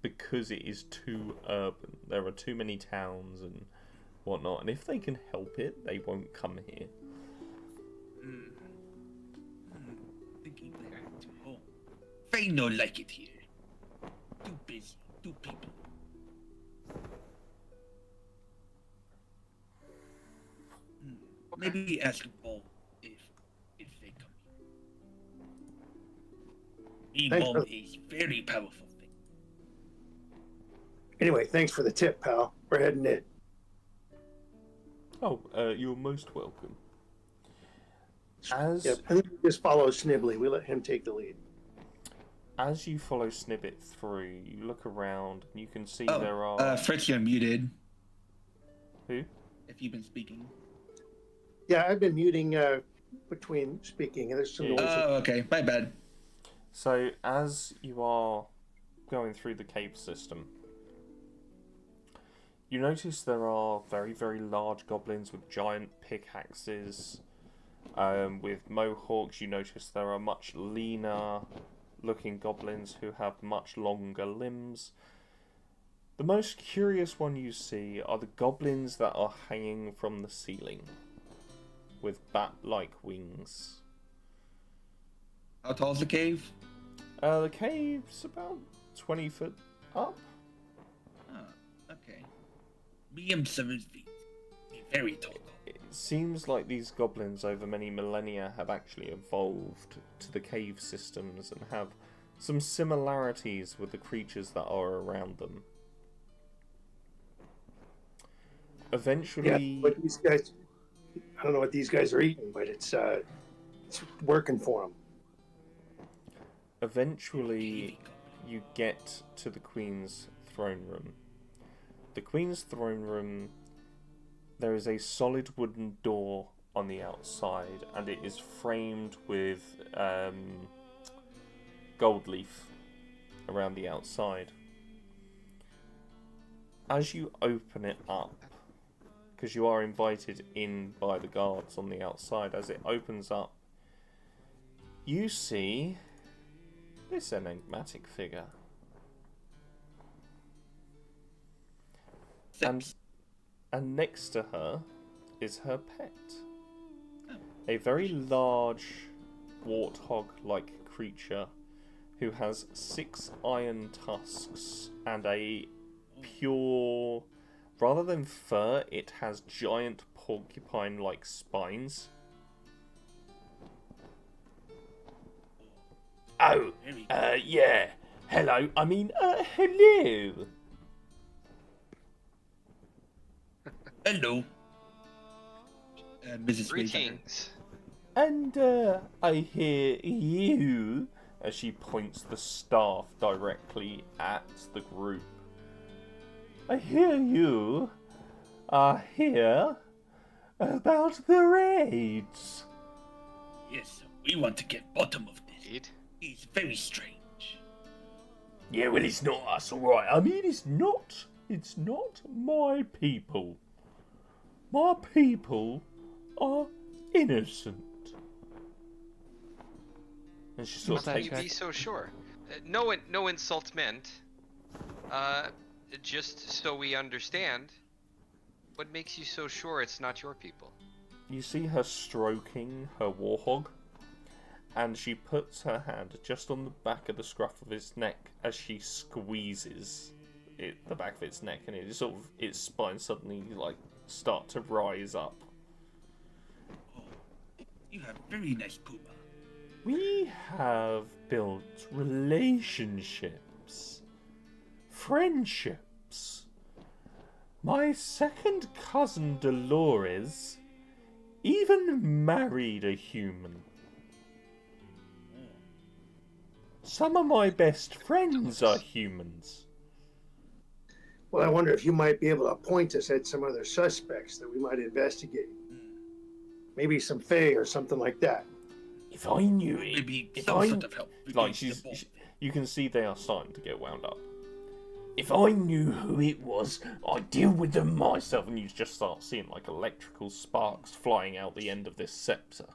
because it is too urban. There are too many towns and whatnot, and if they can help it, they won't come here.
Thinking back to home. Fae no like it here. Too busy. Too people. Maybe ask Paul if they come here. Me
Thanks
mom
for-
is very powerful thing.
Anyway, thanks for the tip, pal. We're heading in.
Oh, you're most welcome. As
Yep, and we just follow Snibbly. We let him take the lead.
as you follow Snippet through, you look around and you can see there are
Fritz, you're muted
who?
if you've been speaking.
Yeah, I've been muting between speaking. There's some noise.
Oh, okay. My bad.
So as you are going through the cave system, you notice there are very, very large goblins with giant pickaxes. With mohawks, you notice there are much leaner looking goblins who have much longer limbs. The most curious one you see are the goblins that are hanging from the ceiling with bat-like wings.
How tall is the cave?
The cave's about 20 foot up.
Oh, okay. Me am 7 feet. A very tall.
It seems like these goblins over many millennia have actually evolved to the cave systems and have some similarities with the creatures that are around them. Eventually,
Yeah, but these guys, I don't know what these guys are eating, but it's working for them.
eventually you get to the Queen's throne room. The Queen's throne room, there is a solid wooden door on the outside, and it is framed with gold leaf around the outside. As you open it up, because you are invited in by the guards on the outside, as it opens up, you see this enigmatic figure. And next to her is her pet. A very large warthog-like creature who has 6 iron tusks and a pure... Rather than fur, it has giant porcupine-like spines. Oh, yeah. Hello. I mean, hello.
Hello. Mrs. Waiter.
Greetings.
And, I hear you, as she points the staff directly at the group. I hear you are here about the raids.
Yes, we want to get bottom of this.
Indeed.
It's very strange.
Yeah, well, it's not us, alright. I mean, it's not my people. My people are innocent. And she sort of
How can you
takes...
be so sure? No insult meant. Just so we understand, what makes you so sure it's not your people?
You see her stroking her warhog, and she puts her hand just on the back of the scruff of its neck as she squeezes the back of its neck, and it sort of, its spine suddenly like start to rise up.
Oh, you have very nice puma.
We have built relationships, friendships. My second cousin Dolores even married a human. Some of my best friends are humans.
Well, I wonder if you might be able to point us at some other suspects that we might investigate. Maybe some Fae or something like that.
If I knew it,
Maybe
if
some
I
sort of help.
like,
against the bomb.
you can see they are starting to get wound up. If I knew who it was, I'd deal with them myself. And you just start seeing like electrical sparks flying out the end of this scepter.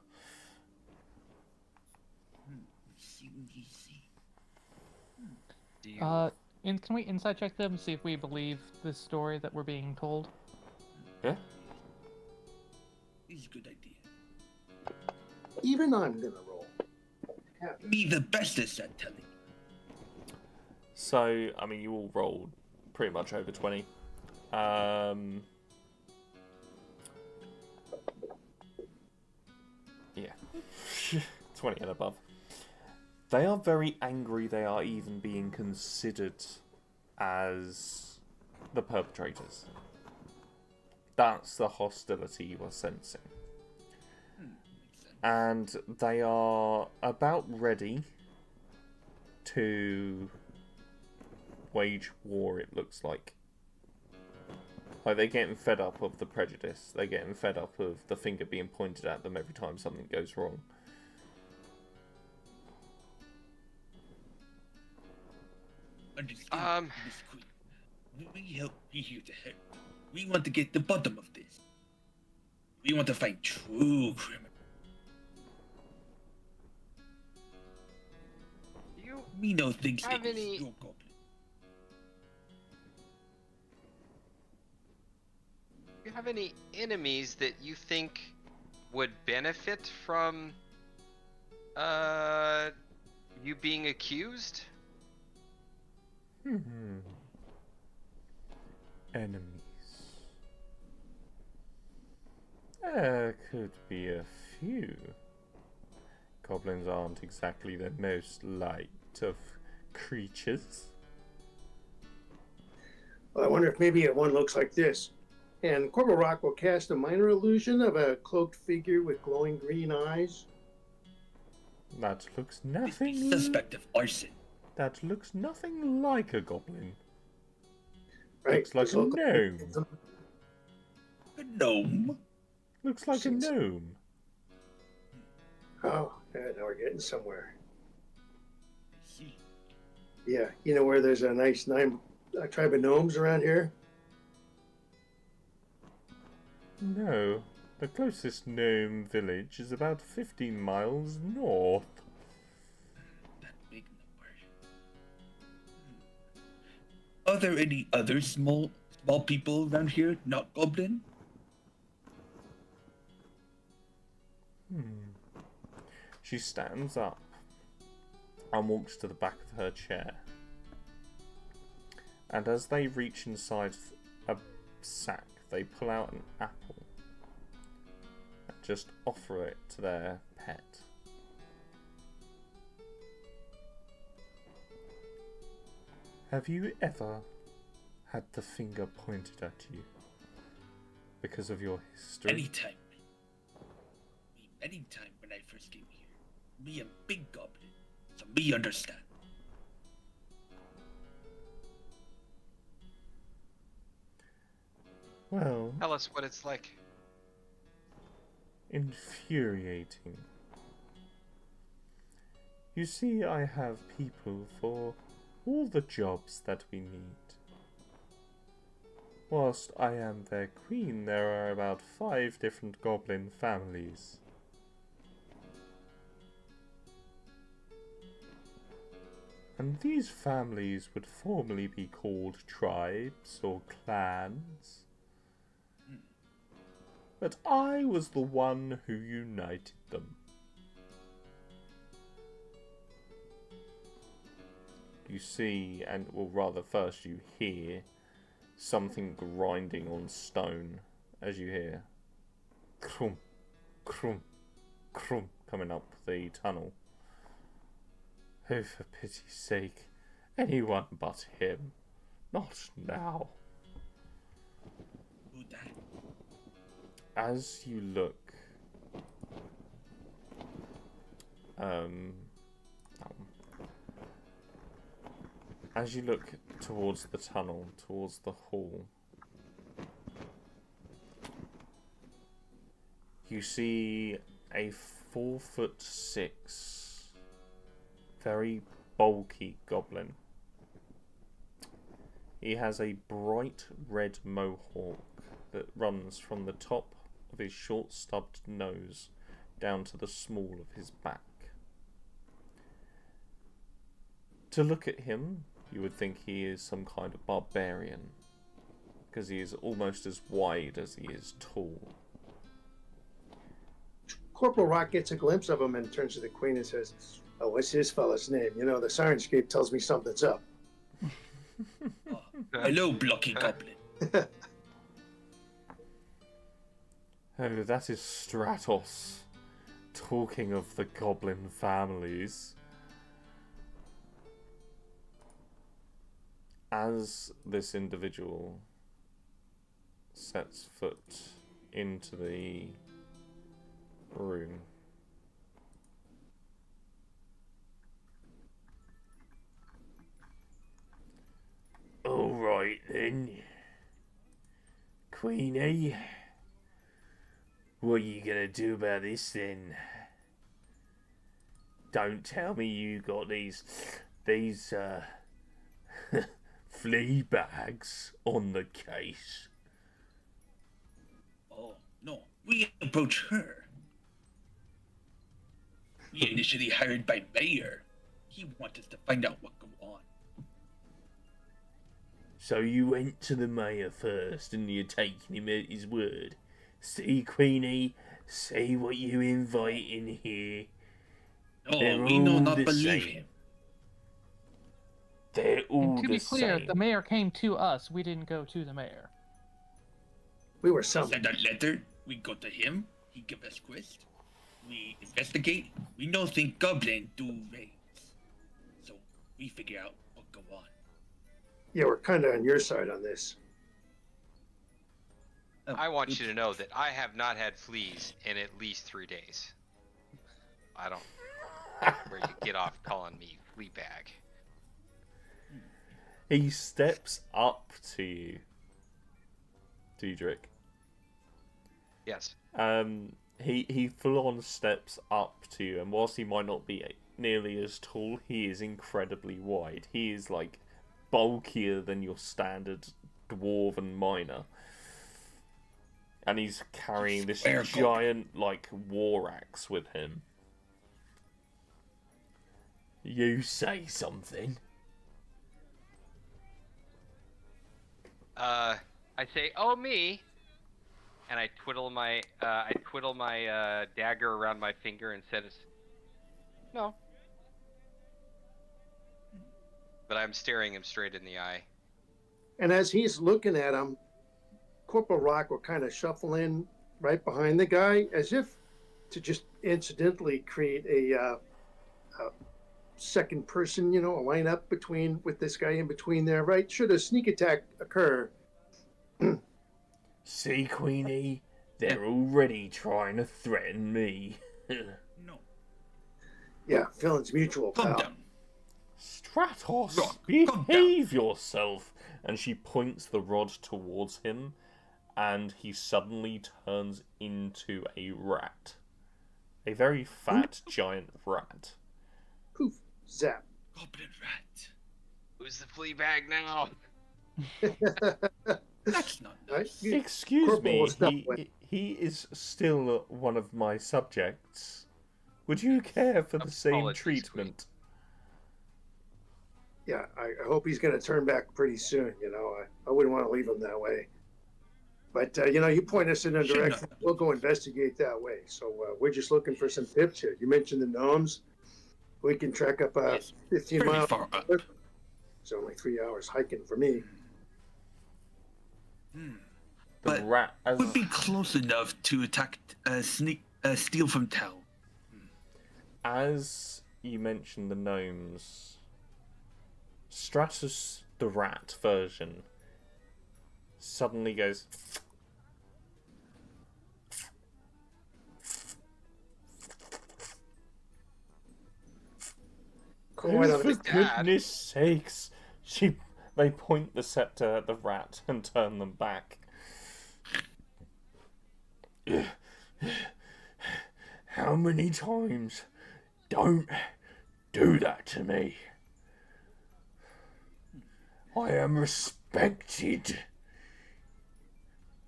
Do you...
Can we inside check them, see if we believe this story that we're being told?
Yeah.
This is a good idea.
Even I'm gonna roll.
Be the bestest at telling.
So, I mean, you all rolled pretty much over 20. Yeah. 20 and above. They are very angry they are even being considered as the perpetrators. That's the hostility you are sensing.
Makes sense.
And they are about ready to wage war, it looks like. Like, they're getting fed up of the prejudice. They're getting fed up of the finger being pointed at them every time something goes wrong.
Understand, Miss Queen. We here to help. We want to get the bottom of this. We want to find true criminals.
You
We know things
Have
like
any-
your goblin.
you have any enemies that you think would benefit from you being accused?
Enemies. There could be a few. Goblins aren't exactly the most liked of creatures.
Well, I wonder if maybe one looks like this. And Corporal Rock will cast a minor illusion of a cloaked figure with glowing green eyes.
That looks
This be
nothing.
suspect of arson.
That looks nothing like a goblin.
Right?
Looks like
This
a
local-
gnome.
A gnome.
Looks like a gnome.
Oh, yeah, now we're getting somewhere.
I see.
Yeah, you know where there's a nice tribe of gnomes around here?
No, the closest gnome village is about 15 miles north.
That big number. Are there any other small people around here not goblin?
She stands up and walks to the back of her chair. And as they reach inside a sack, they pull out an apple and just offer it to their pet. Have you ever had the finger pointed at you because of your history?
Anytime when I first came here. Me a big goblin, so me understand.
Well,
Tell us what it's like.
infuriating. You see, I have people for all the jobs that we need. Whilst I am their queen, there are about 5 different goblin families. And these families would formerly be called tribes or clans. But I was the one who united them. You see, and well, rather first you hear something grinding on stone as you hear crum, crum, crum coming up the tunnel. Oh, for pity's sake, anyone but him. Not now.
Who that?
As you look, as you look towards the tunnel, towards the hall, you see a 4'6", very bulky goblin. He has a bright red mohawk that runs from the top of his short stubbed nose down to the small of his back. To look at him, you would think he is some kind of barbarian, because he is almost as wide as he is tall.
Corporal Rock gets a glimpse of him and turns to the Queen and says, "Oh, what's his fella's name? You know, the Sirenscape tells me something's up."
Hello, blocky goblin.
Oh, that is Stratos. Talking of the goblin families. as this individual sets foot into the room, all right then, Queenie, what are you gonna do about this then? Don't tell me you got these flea bags on the case.
Oh, no. We approach her. We initially hired by Mayor. He wanted us to find out what go on.
So you went to the mayor first and you're taking him at his word. See, Queenie, see what you invite in here.
No,
They're
we know
all
not
the
believe
same.
him.
They're all
And to
the
be clear,
same.
the mayor came to us. We didn't go to the mayor.
We were
He
summoned.
send a letter. We go to him. He give us quest. We investigate. We know think Goblin do raids. So we figure out what go on.
Yeah, we're kind of on your side on this.
Oh,
I want you to know that I have not had fleas in at least 3 days. I don't where you get off calling me flea bag.
He steps up to you, Diedrich.
Yes.
He full on steps up to you, and whilst he might not be nearly as tall, he is incredibly wide. He is like bulkier than your standard dwarven miner, and he's carrying this
Square
giant like war axe with him. You say something.
I say, "Oh me," and I twiddle my dagger around my finger and says, "No." But I'm staring him straight in the eye.
And as he's looking at him, Corporal Rock will kind of shuffle in right behind the guy, as if to just incidentally create a second person, a lineup with this guy in between there, right? Should a sneak attack occur?
See, Queenie, they're already trying to threaten me.
No.
Yeah, feelings mutual,
Calm
pal.
down.
Stratos,
Rock, calm
behave yourself! And she points the rod towards him, and he suddenly turns into a rat. A very fat, giant rat.
Poof, zap.
Goblin rat.
Who's the flea bag now?
That's not
Right?
nice.
Excuse
Corporal
me,
will stop with-
he is still one of my subjects. Would you care for the same
Apologies,
treatment?
Yeah, I hope he's going to turn back pretty soon. I wouldn't want to leave him that way. But, you point us in a
Should
direction,
not.
we'll go investigate that way. So we're just looking for some tips here. You mentioned the gnomes. We can track up
Yes,
15
Pretty
miles.
far up.
It's only 3 hours hiking for me.
The
But
rat, as
would be close enough to attack, steal from town.
as you mentioned the gnomes, Stratus the rat version suddenly goes.
Cool, why
Oh,
not?
for
Dad.
goodness sakes! They point the scepter at the rat and turn them back. How many times? Don't do that to me. I am respected.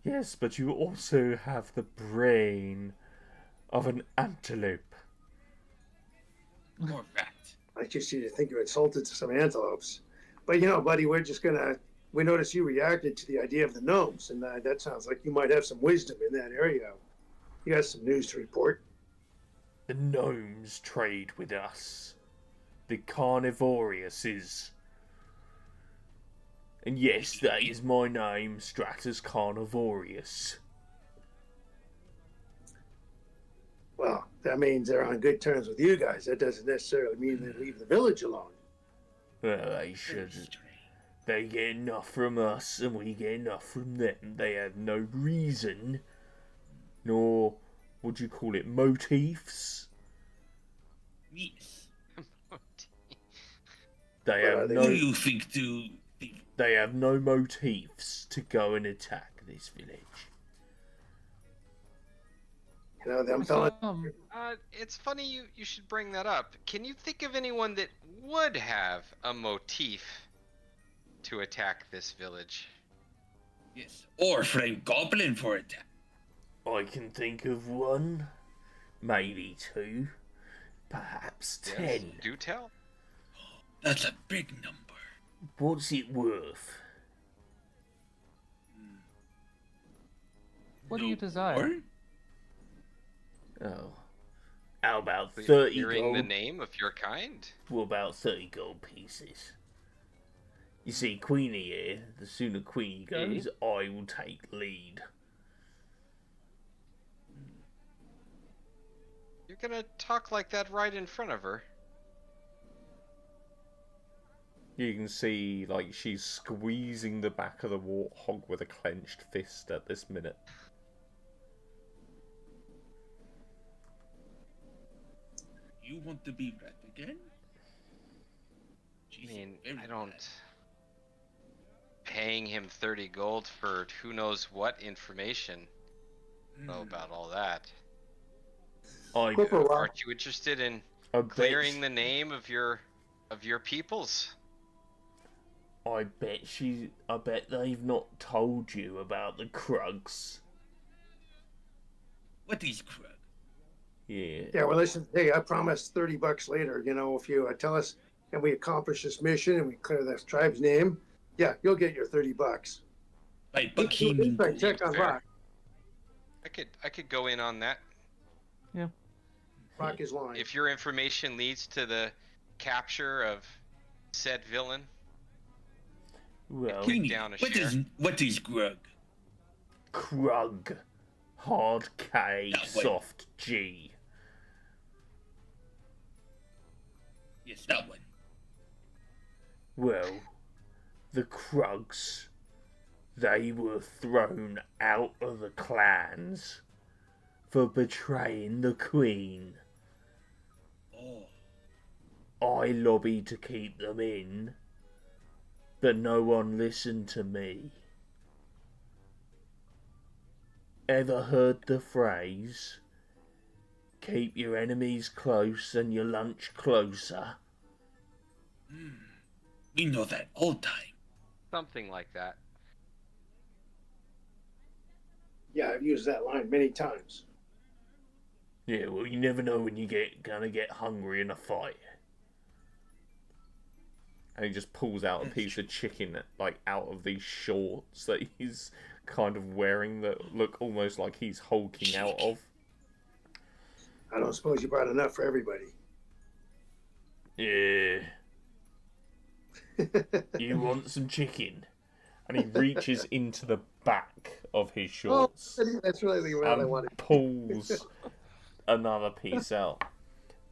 Yes, but you also have the brain of an antelope.
Or rat.
I just need to think you insulted some antelopes. But, buddy, we noticed you reacted to the idea of the gnomes, and that sounds like you might have some wisdom in that area. You got some news to report?
The gnomes trade with us. The carnivoriuses. And yes, that is my name, Stratus Carnivorius.
Well, that means they're on good terms with you guys. That doesn't necessarily mean they leave the village alone.
Well, they should.
Very strange.
They get enough from us and we get enough from them. They have no reason, nor, would you call it, motifs?
Yes.
They
But are
have
they-
Who do
no...
you think to...
They have no motifs to go and attack this village.
You know, them
So,
fellas.
It's funny you should bring that up. Can you think of anyone that would have a motif to attack this village?
Yes. Or frame Goblin for attack.
I can think of one, maybe two, perhaps 10.
Yes, do tell.
That's a big number.
What's it worth?
what do you desire?
Or?
Oh, how about
Cle-
30
Clearing
gold?
the name of your kind?
Well, about 30 gold pieces. You see, Queenie here, the sooner Queenie goes, I will take lead.
You're gonna talk like that right in front of her.
You can see, like, she's squeezing the back of the warthog with a clenched fist at this minute.
You want to be red again?
I
Jeez,
mean,
very
I don't...
bad.
Paying him 30 gold for who knows what information. Know about all that.
Corporal Rock,
Aren't you interested in
I bet
clearing the name of your peoples?
I bet they've not told you about the Krugs.
What is Krug?
Yeah.
yeah, well, listen, hey, I promise $30 later, you know, if you tell us and we accomplish this mission and we clear this tribe's name, yeah, you'll get your $30.
By
You
Bucky
do insight
Minko.
check on
Fair.
Rock.
I could go in on that.
Rock is lying.
If your information leads to the capture of said villain,
Well,
Kick
Queenie,
down a
what is Grug?
Krug. Hard K,
That way.
soft G.
Yes, that one.
Well, the Krugs, they were thrown out of the clans for betraying the Queen.
Oh,
I lobbied to keep them in, but no one listened to me. Ever heard the phrase, keep your enemies close and your lunch closer?
we know that all time.
something like that.
Yeah, I've used that line many times.
Yeah, well, you never know when you gonna get hungry in a fight. And he just pulls out a piece of chicken, like, out of these shorts that he's kind of wearing that look almost like he's hulking out of.
I don't suppose you brought enough for everybody.
Yeah. You want some chicken? And he reaches into the back of his shorts
That's really what I
and
wanted.
pulls another piece out.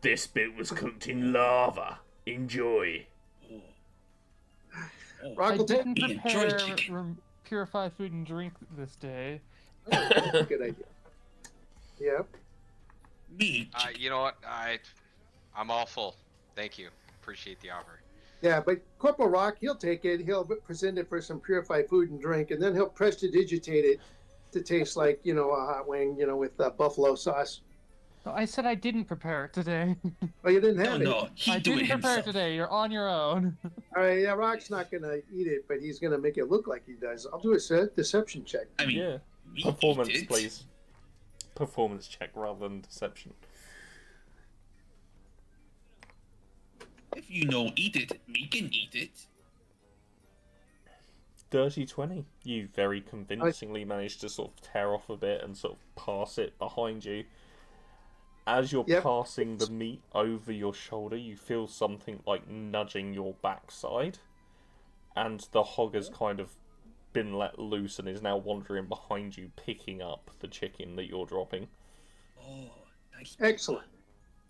This bit was cooked in lava. Enjoy.
Oh,
Rock
I
will take
didn't
we enjoy
prepare
chicken.
purify food and drink this day.
That's a good idea. Yep.
me.
You know what? I'm all full. Thank you. Appreciate the offer.
Yeah, but Corporal Rock, he'll take it. He'll present it for some purified food and drink, and then he'll prestidigitate it to taste like, you know, a hot wing, you know, with buffalo sauce.
No, I said I didn't prepare it today.
Oh, you didn't
No,
have it?
no, he
I
do it
didn't prepare
himself.
it today. You're on your own.
All right, yeah, Rock's not going to eat it, but he's going to make it look like he does. I'll do a deception check.
I mean,
Yeah.
we
Performance,
eat it.
please. Performance check rather than deception.
If you don't eat it, we can eat it.
Dirty 20. You very convincingly managed to sort of tear off a bit and sort of pass it behind you. As you're
Yep.
passing the meat over your shoulder, you feel something like nudging your backside. And the hog has kind of been let loose and is now wandering behind you, picking up the chicken that you're dropping.
Oh, nice.
Excellent.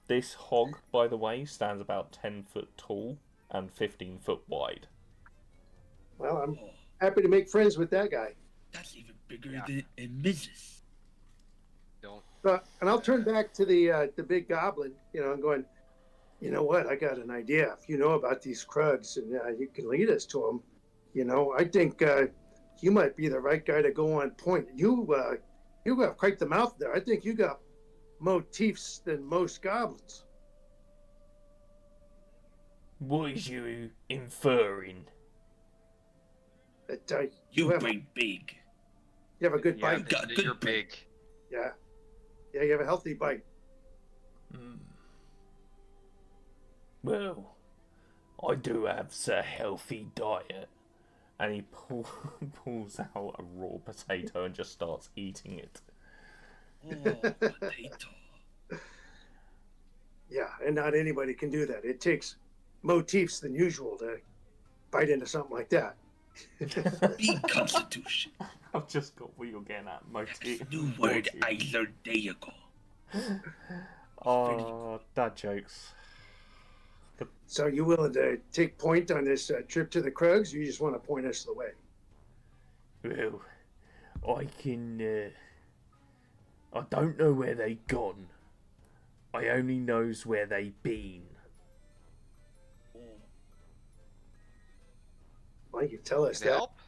This hog, by the way, stands about 10 foot tall and 15 foot wide.
Well, I'm
Oh,
happy to make friends with that guy.
that's even bigger
Yeah.
than a Mrs.
Don't.
And I'll turn back to the big goblin. I'm going. You know what? I got an idea. If you know about these Krugs and you can lead us to them, I think you might be the right guy to go on point. You have quite the mouth there. I think you got motifs than most goblins.
What is you inferring?
That
You
have
brain big.
you have a good
Yeah,
bite.
got
you're
good brain.
big.
Yeah, you have a healthy bite.
Well, I do have a healthy diet. And he pulls out a raw potato and just starts eating it.
Oh, potato.
Yeah, and not anybody can do that. It takes motifs than usual to bite into something like that.
Big constitution.
I've just got what you're getting at, motif.
New word I learned day ago.
Oh, dad jokes.
So you willing to take point on this trip to the Krugs? Or you just want to point us the way?
Well, I can. I don't know where they gone. I only knows where they been.
Well, you tell us
Can
that.
help?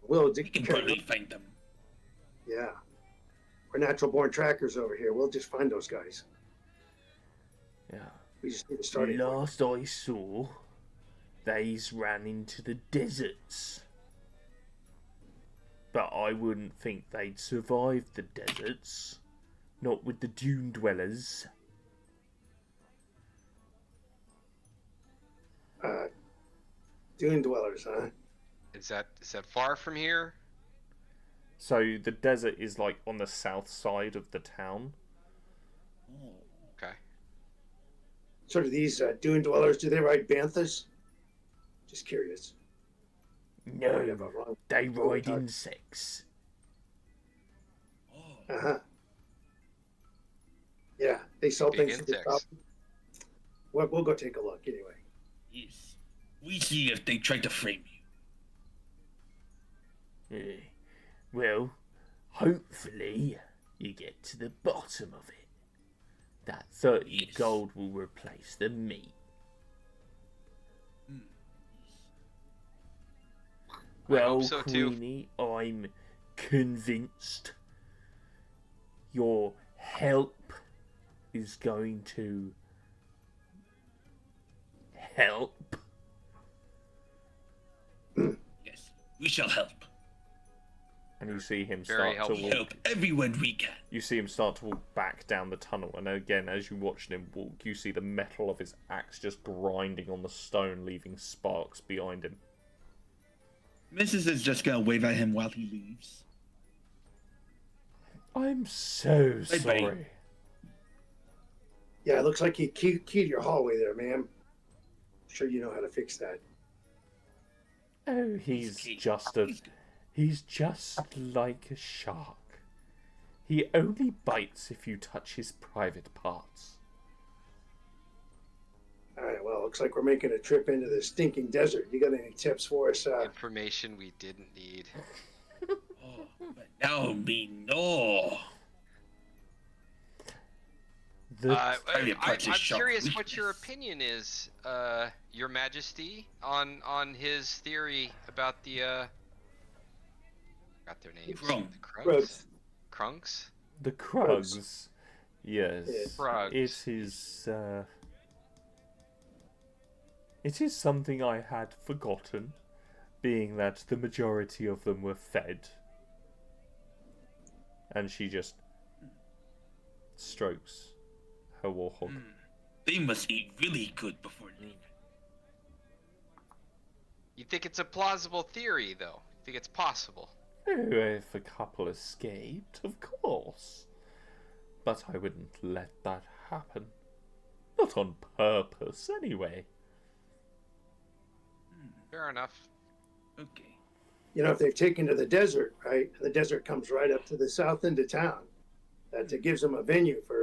We'll
We can
take care of
probably
it.
find them.
Yeah. We're natural born trackers over here. We'll just find those guys.
Yeah.
We just need to start it.
Last I saw, they's ran into the deserts. But I wouldn't think they'd survived the deserts. Not with the dune dwellers.
Dune dwellers, huh?
Is that far from here?
So the desert is like on the south side of the town.
Oh,
Okay.
Sort of these Dune dwellers, do they ride banthas? Just curious.
No,
Yeah, but wrong.
they ride insects.
oh.
Uh-huh. Yeah, they sell
Big
things to the
insects.
top. We'll go take a look anyway.
Yes. We see if they try to frame you.
Well, hopefully you get to the bottom of it. That 30
Yes.
gold will replace the meat. Well,
hope so too.
Queenie, I'm convinced your help is going to help.
Yes, we shall help.
And you see him
Very
start to
helpful.
walk.
Help everyone we can.
You see him start to walk back down the tunnel, and again, as you watch him walk, you see the metal of his axe just grinding on the stone, leaving sparks behind him.
Mrs. is just gonna wave at him while he leaves.
I'm so
Hey, buddy.
sorry.
Yeah, it looks like you keyed your hallway there, ma'am. Sure you know how to fix that.
Oh, he's
key.
just
He's good.
he's just like a shark. He only bites if you touch his private parts.
All right, well, looks like we're making a trip into the stinking desert. You got any tips for us?
Information we didn't need.
Oh, but now we know.
The
Private parts
I'm
is shark
curious what your
weakness.
opinion is, Your Majesty, on his theory about the got their names.
Krung.
The Krugs?
Krugs.
Krunks?
the Krugs. Yes.
Yes.
Krugs.
It is something I had forgotten, being that the majority of them were fed. And she just strokes her warhog.
They must eat really good before leaving.
You think it's a plausible theory, though? You think it's possible?
Oh, if a couple escaped, of course. But I wouldn't let that happen. Not on purpose, anyway.
Fair enough.
Okay.
If they've taken to the desert, right? And the desert comes right up to the south end of town. That gives them a venue for,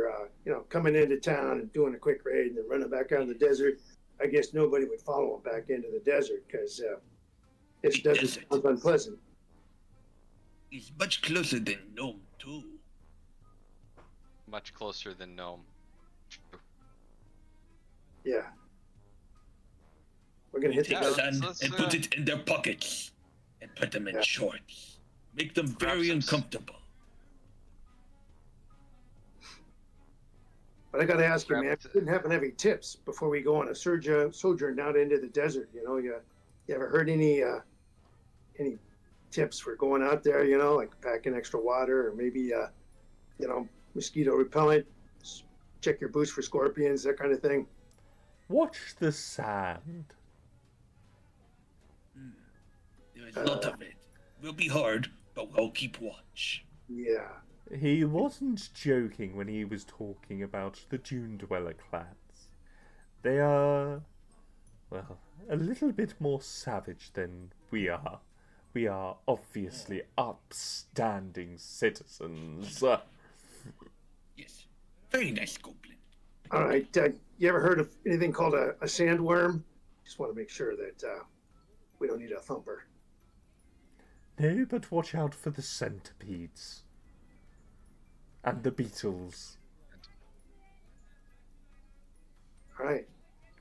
coming into town and doing a quick raid and then running back out in the desert. I guess nobody would follow them back into the desert because This desert
desert.
sounds unpleasant.
It's much closer than Nome, too.
Much closer than Gnome.
Yeah. We're gonna hit the
Take
Yeah,
desert.
sand
let's,
and put it in their pockets. And put them in
Yeah.
shorts. Make them
Grab
very
some
uncomfortable.
But I gotta ask you,
Grab
man,
it.
you didn't happen to have any tips before we go on a sojourn down into the desert? You know, you ever heard any tips for going out there? You know, like packing extra water, or maybe you know, mosquito repellent. Check your boots for scorpions, that kind of thing.
Watch the sand.
There's a lot of it. Will be hard, but we'll keep watch.
Yeah.
He wasn't joking when he was talking about the Dune Dweller clans. They are, well, a little bit more savage than we are. We are obviously upstanding citizens.
Yes. Very nice, Goblin.
All right. You ever heard of anything called a sandworm? Just want to make sure that we don't need a thumper.
No, but watch out for the centipedes. And the beetles.
All right.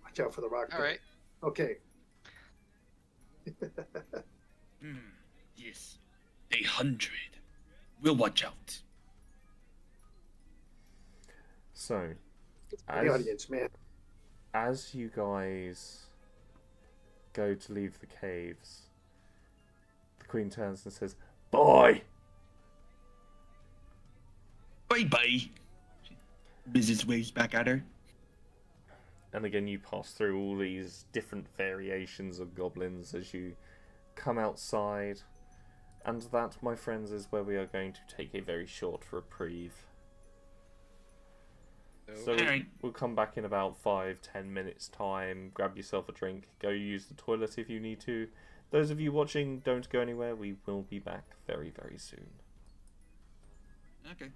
Watch out for the rock.
All right.
Okay.
Yes. 100. We'll watch out.
So,
The audience, man.
as you guys go to leave the caves, the Queen turns and says, "Boy!"
Bye-bye. Mrs. waves back at her.
And again, you pass through all these different variations of goblins as you come outside. And that, my friends, is where we are going to take a very short reprieve. So
Alright.
we'll come back in about 5-10 minutes time. Grab yourself a drink. Go use the toilet if you need to. Those of you watching, don't go anywhere. We will be back very, very soon.
Okay.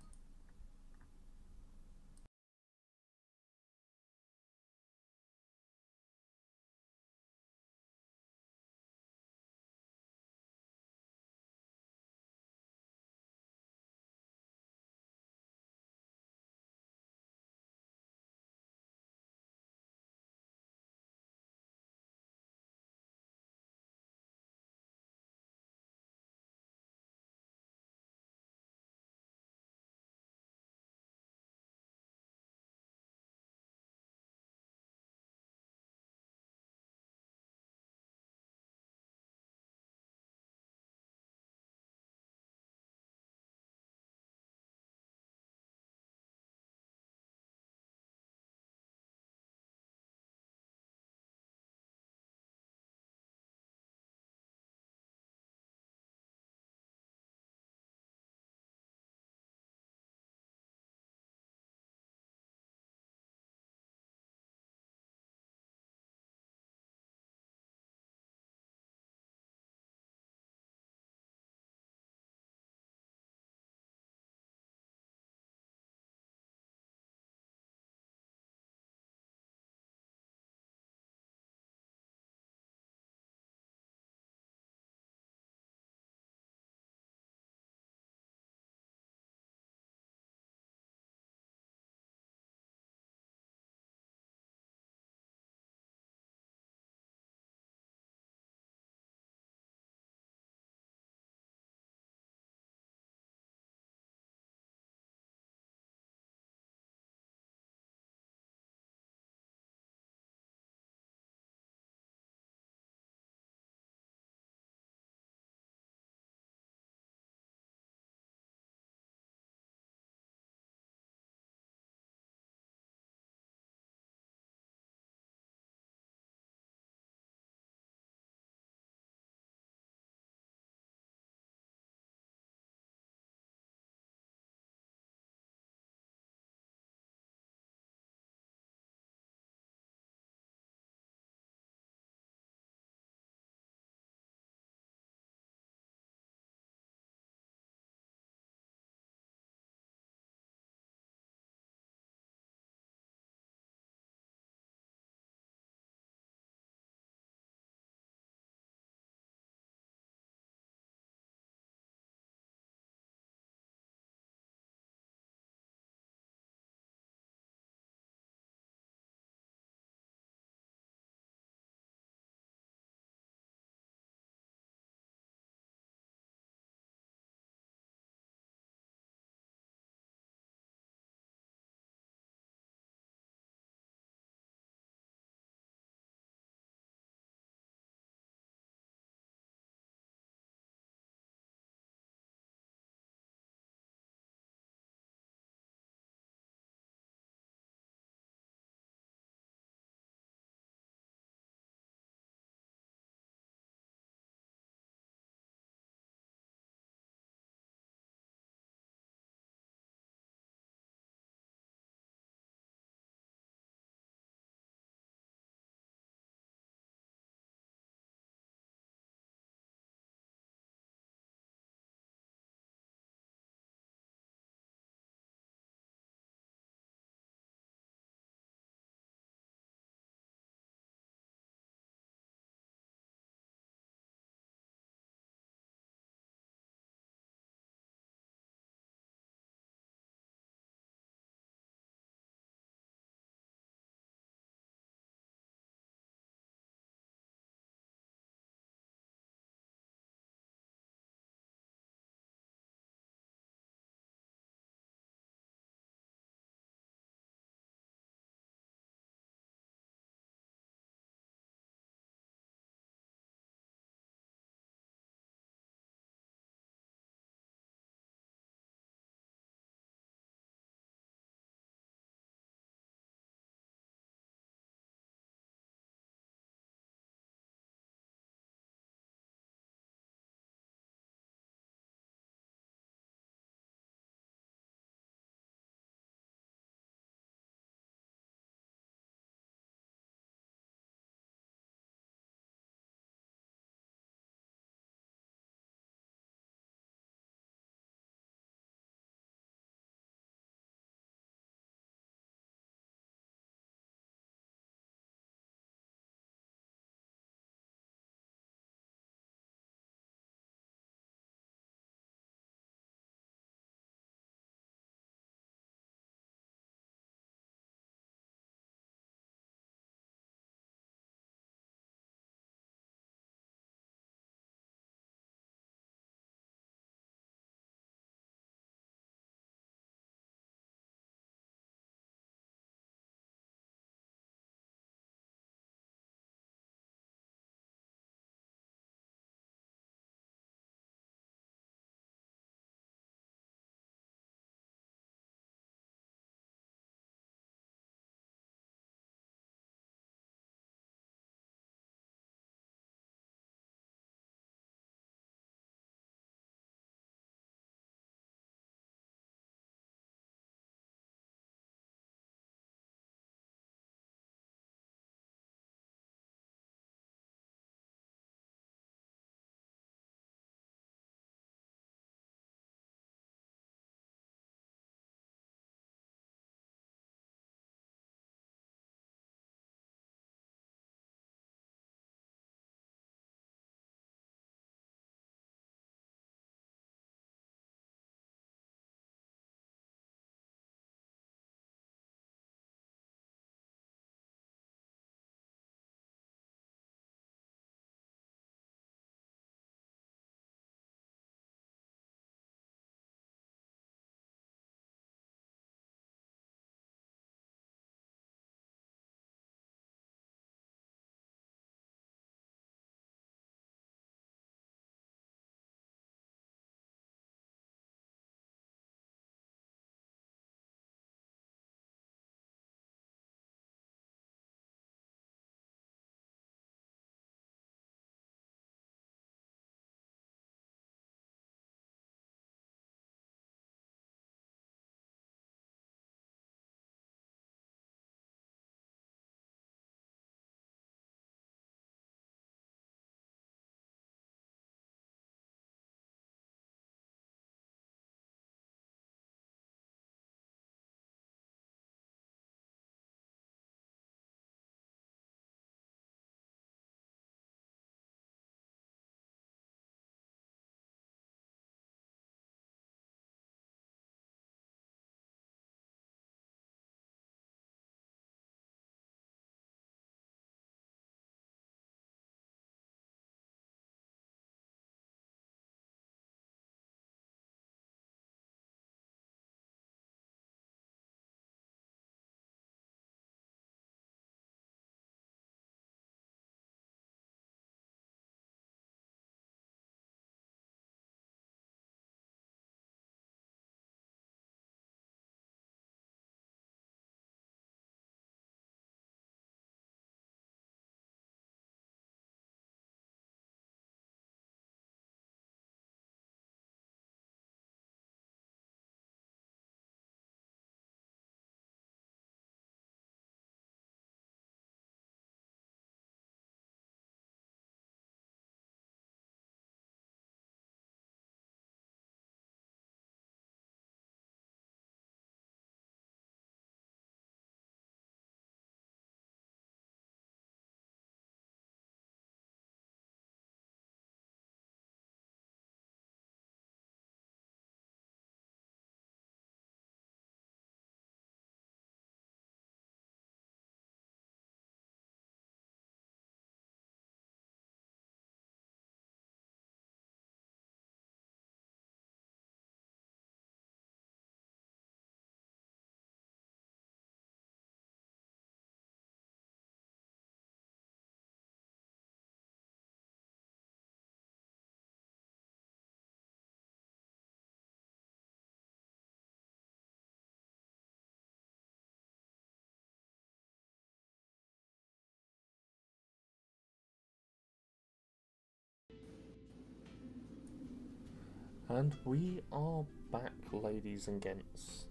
And we are back, ladies and gents.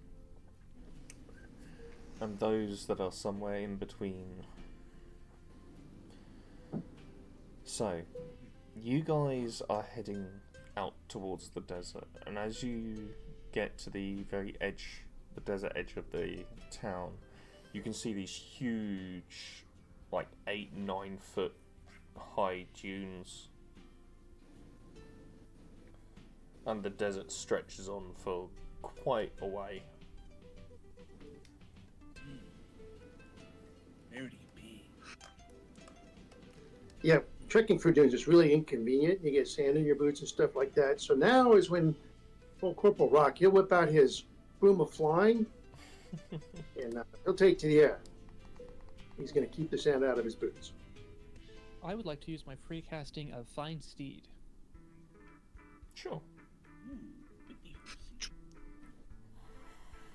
And those that are somewhere in between. So, you guys are heading out towards the desert, and as you get to the very edge, the desert edge of the town, you can see these huge, like 8-9 foot high dunes. And the desert stretches on for quite a way.
Very big.
Yeah, trekking through dunes is really inconvenient. You get sand in your boots and stuff like that. So now is when old Corporal Rock, he'll whip out his broom of flying and he'll take to the air. He's going to keep the sand out of his boots.
I would like to use my free casting of Find Steed.
Sure.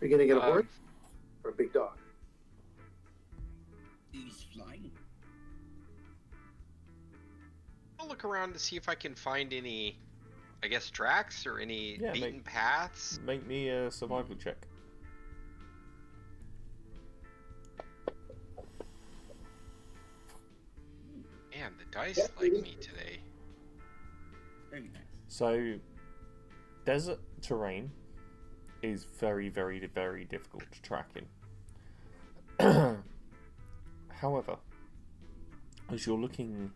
Are you going to get a horse or a big dog?
He's flying.
I'll look around to see if I can find any, I guess, tracks or any beaten paths.
Make me a survival check.
Man, the dice like me today.
Very nice.
So, desert terrain is very, very, very difficult to track in. However, as you're looking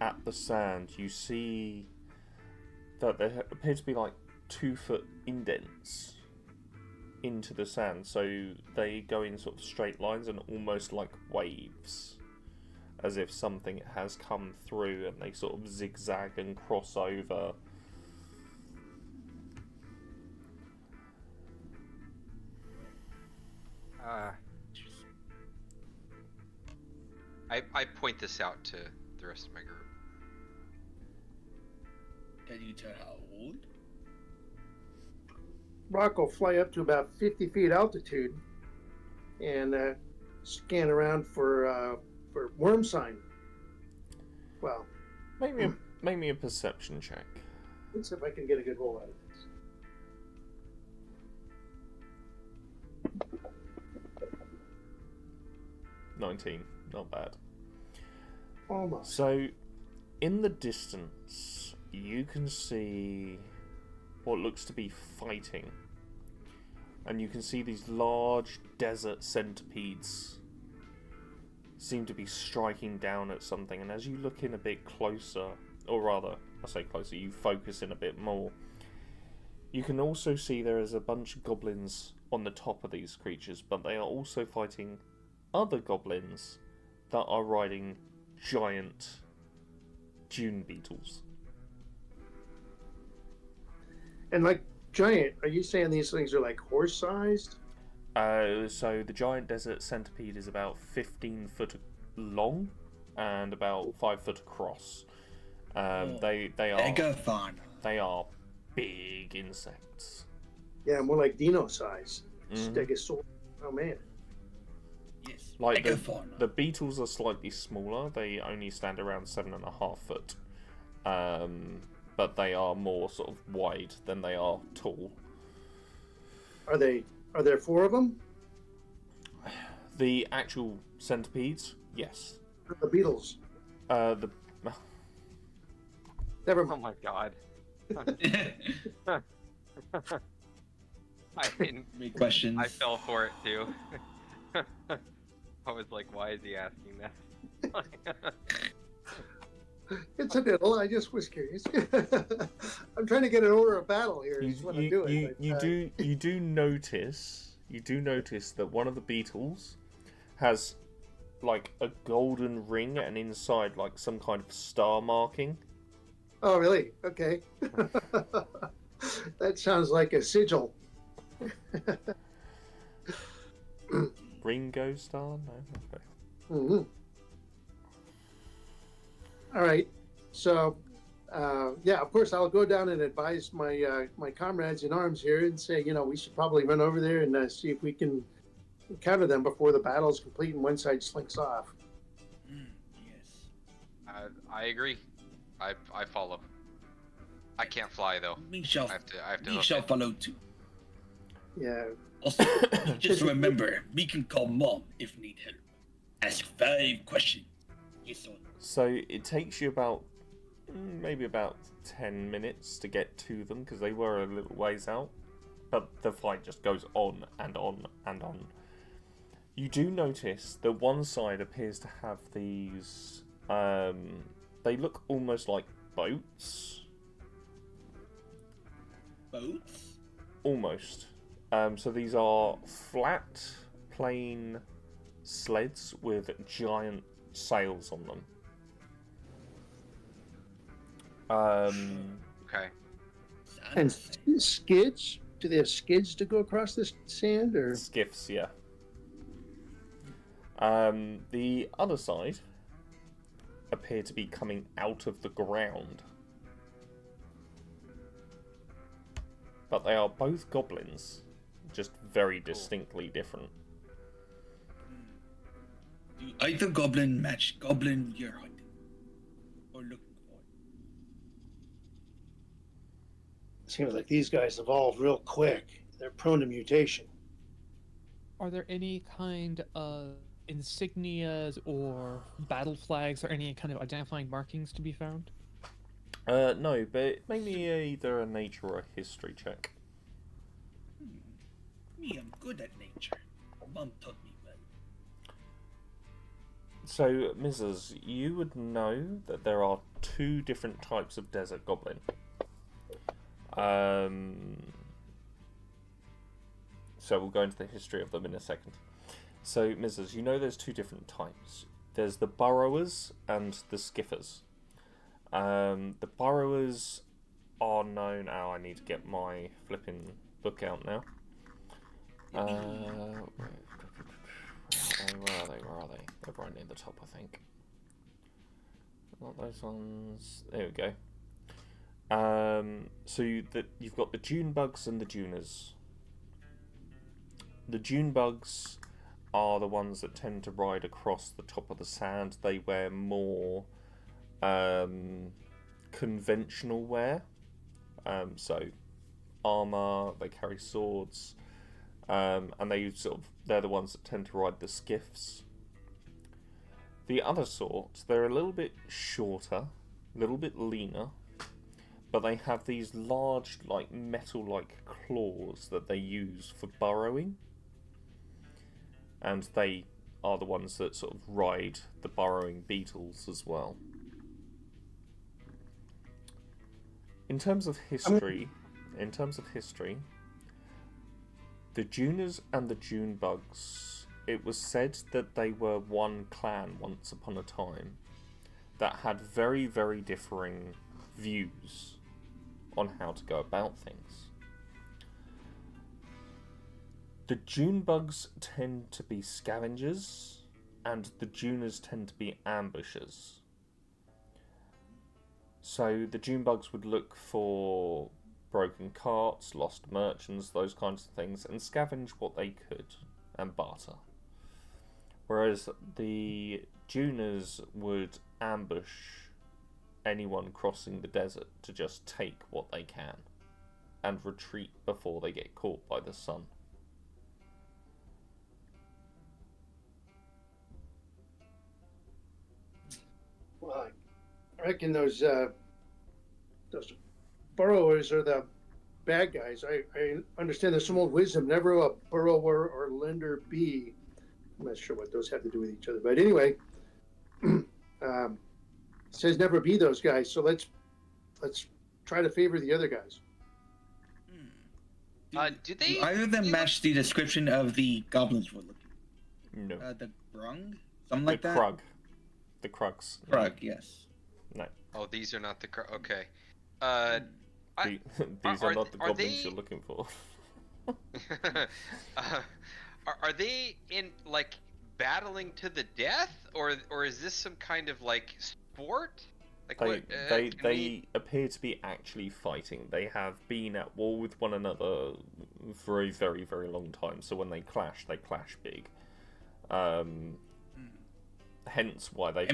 at the sand, you see that there appear to be like 2-foot indents into the sand, so they go in sort of straight lines and almost like waves, as if something has come through, and they sort of zigzag and cross over.
I point this out to the rest of my group.
Can you tell how old?
Rock will fly up to about 50 feet altitude and scan around for worm sign. Well,
Make me a perception check.
let's see if I can get a good roll out of this.
$19, not bad.
Almost.
So, in the distance, you can see what looks to be fighting. And you can see these large desert centipedes seem to be striking down at something. And as you look in a bit closer, or rather, I say closer, you focus in a bit more, you can also see there is a bunch of goblins on the top of these creatures, but they are also fighting other goblins that are riding giant dune beetles.
And like giant, are you saying these things are like horse-sized?
So the giant desert centipede is about 15 foot long and about 5 foot across. They are
Megafauna.
they are big insects.
Yeah, more like dino size.
Mhm.
Stegosaurus. Oh man.
Yes.
Like
Megafauna.
the beetles are slightly smaller. They only stand around 7.5 foot. But they are more sort of wide than they are tall.
Are there 4 of them?
The actual centipedes, yes.
The beetles.
The
Never
Oh
mind.
my god. I didn't.
Make questions.
I fell for it too. I was like, why is he asking that?
It's a diddle. I just was curious. I'm trying to get an order of battle here. Is what I'm doing.
You do notice that one of the beetles has like a golden ring and inside like some kind of star marking.
Oh, really? Okay. That sounds like a sigil.
Ringo star? No. Okay.
Mm-hmm. All right. So, yeah, of course, I'll go down and advise my comrades in arms here and say, we should probably run over there and see if we can counter them before the battle is complete and one side slinks off.
Yes.
I agree. I follow. I can't fly though.
We shall,
I have to
we
hook
shall
it.
follow too.
Yeah.
Also, just remember, we can call Mom if need help. Ask 5 questions. Yes or no.
So it takes you about maybe about 10 minutes to get to them because they were a little ways out, but the fight just goes on and on and on. You do notice that one side appears to have these they look almost like boats.
Boats?
Almost. So these are flat, plain sleds with giant sails on them.
Okay.
And skids? Do they have skids to go across this sand, or?
Skiffs, yeah. The other side appear to be coming out of the ground. But they are both goblins, just very distinctly different.
Do either goblin match goblin you're hunting? Or looking for?
Seems like these guys evolved real quick. They're prone to mutation.
Are there any kind of insignias or battle flags or any kind of identifying markings to be found?
No, but mainly either a nature or a history check.
Me, I'm good at nature. Mom taught me well.
So, Mrs., you would know that there are 2 different types of desert goblin. So we'll go into the history of them in a second. So, Mrs., you know there's 2 different types. There's the burrowers and the skiffers. The burrowers are known... Oh, I need to get my flipping book out now. Where are they? They're right near the top, I think. Not those ones. There we go. So you've got the June bugs and the Juners. The June bugs are the ones that tend to ride across the top of the sand. They wear more conventional wear. So armor, they carry swords, and they're the ones that tend to ride the skiffs. The other sort, they're a little bit shorter, a little bit leaner, but they have these large, like metal-like claws that they use for burrowing, and they are the ones that sort of ride the burrowing beetles as well. In terms of history, the Juners and the June bugs, it was said that they were one clan once upon a time that had very, very differing views on how to go about things. The June bugs tend to be scavengers, and the Juners tend to be ambushers. So the June bugs would look for broken carts, lost merchants, those kinds of things, and scavenge what they could and barter. Whereas the Juners would ambush anyone crossing the desert to just take what they can and retreat before they get caught by the sun.
Well, I reckon those burrowers are the bad guys. I understand there's some old wisdom. Never a burrower or lender be. I'm not sure what those have to do with each other. But anyway, says never be those guys. So let's try to favor the other guys.
Do they?
Do either of them match the description of the goblins we're looking at?
No.
The Grung? Something like that?
Krug. The Krugs.
Krug, yes.
No.
Oh, these are not the. Okay.
These are not the goblins you're looking for.
Are they in like battling to the death, or is this some kind of like sport? Like
they appear to be actually fighting. They have been at war with one another for a very, very long time. So when they clash big. Hence why they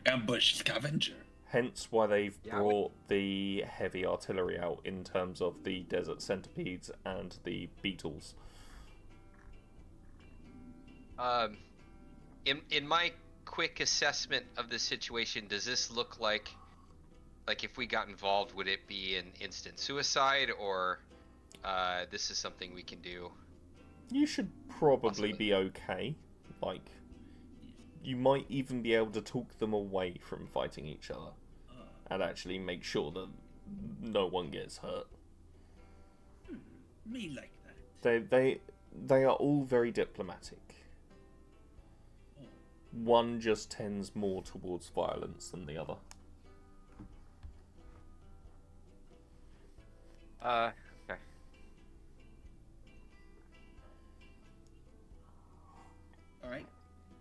Ambush scavenger.
Hence why they've
Yeah,
brought the heavy artillery out in terms of the desert centipedes and the beetles.
In my quick assessment of the situation, does this look like if we got involved, would it be an instant suicide, or this is something we can do?
You should probably
Possibly.
be okay. Like, you might even be able to talk them away from fighting each other, and actually make sure that no one gets hurt.
Me like that.
They are all very diplomatic. One just tends more towards violence than the other.
Okay.
All right.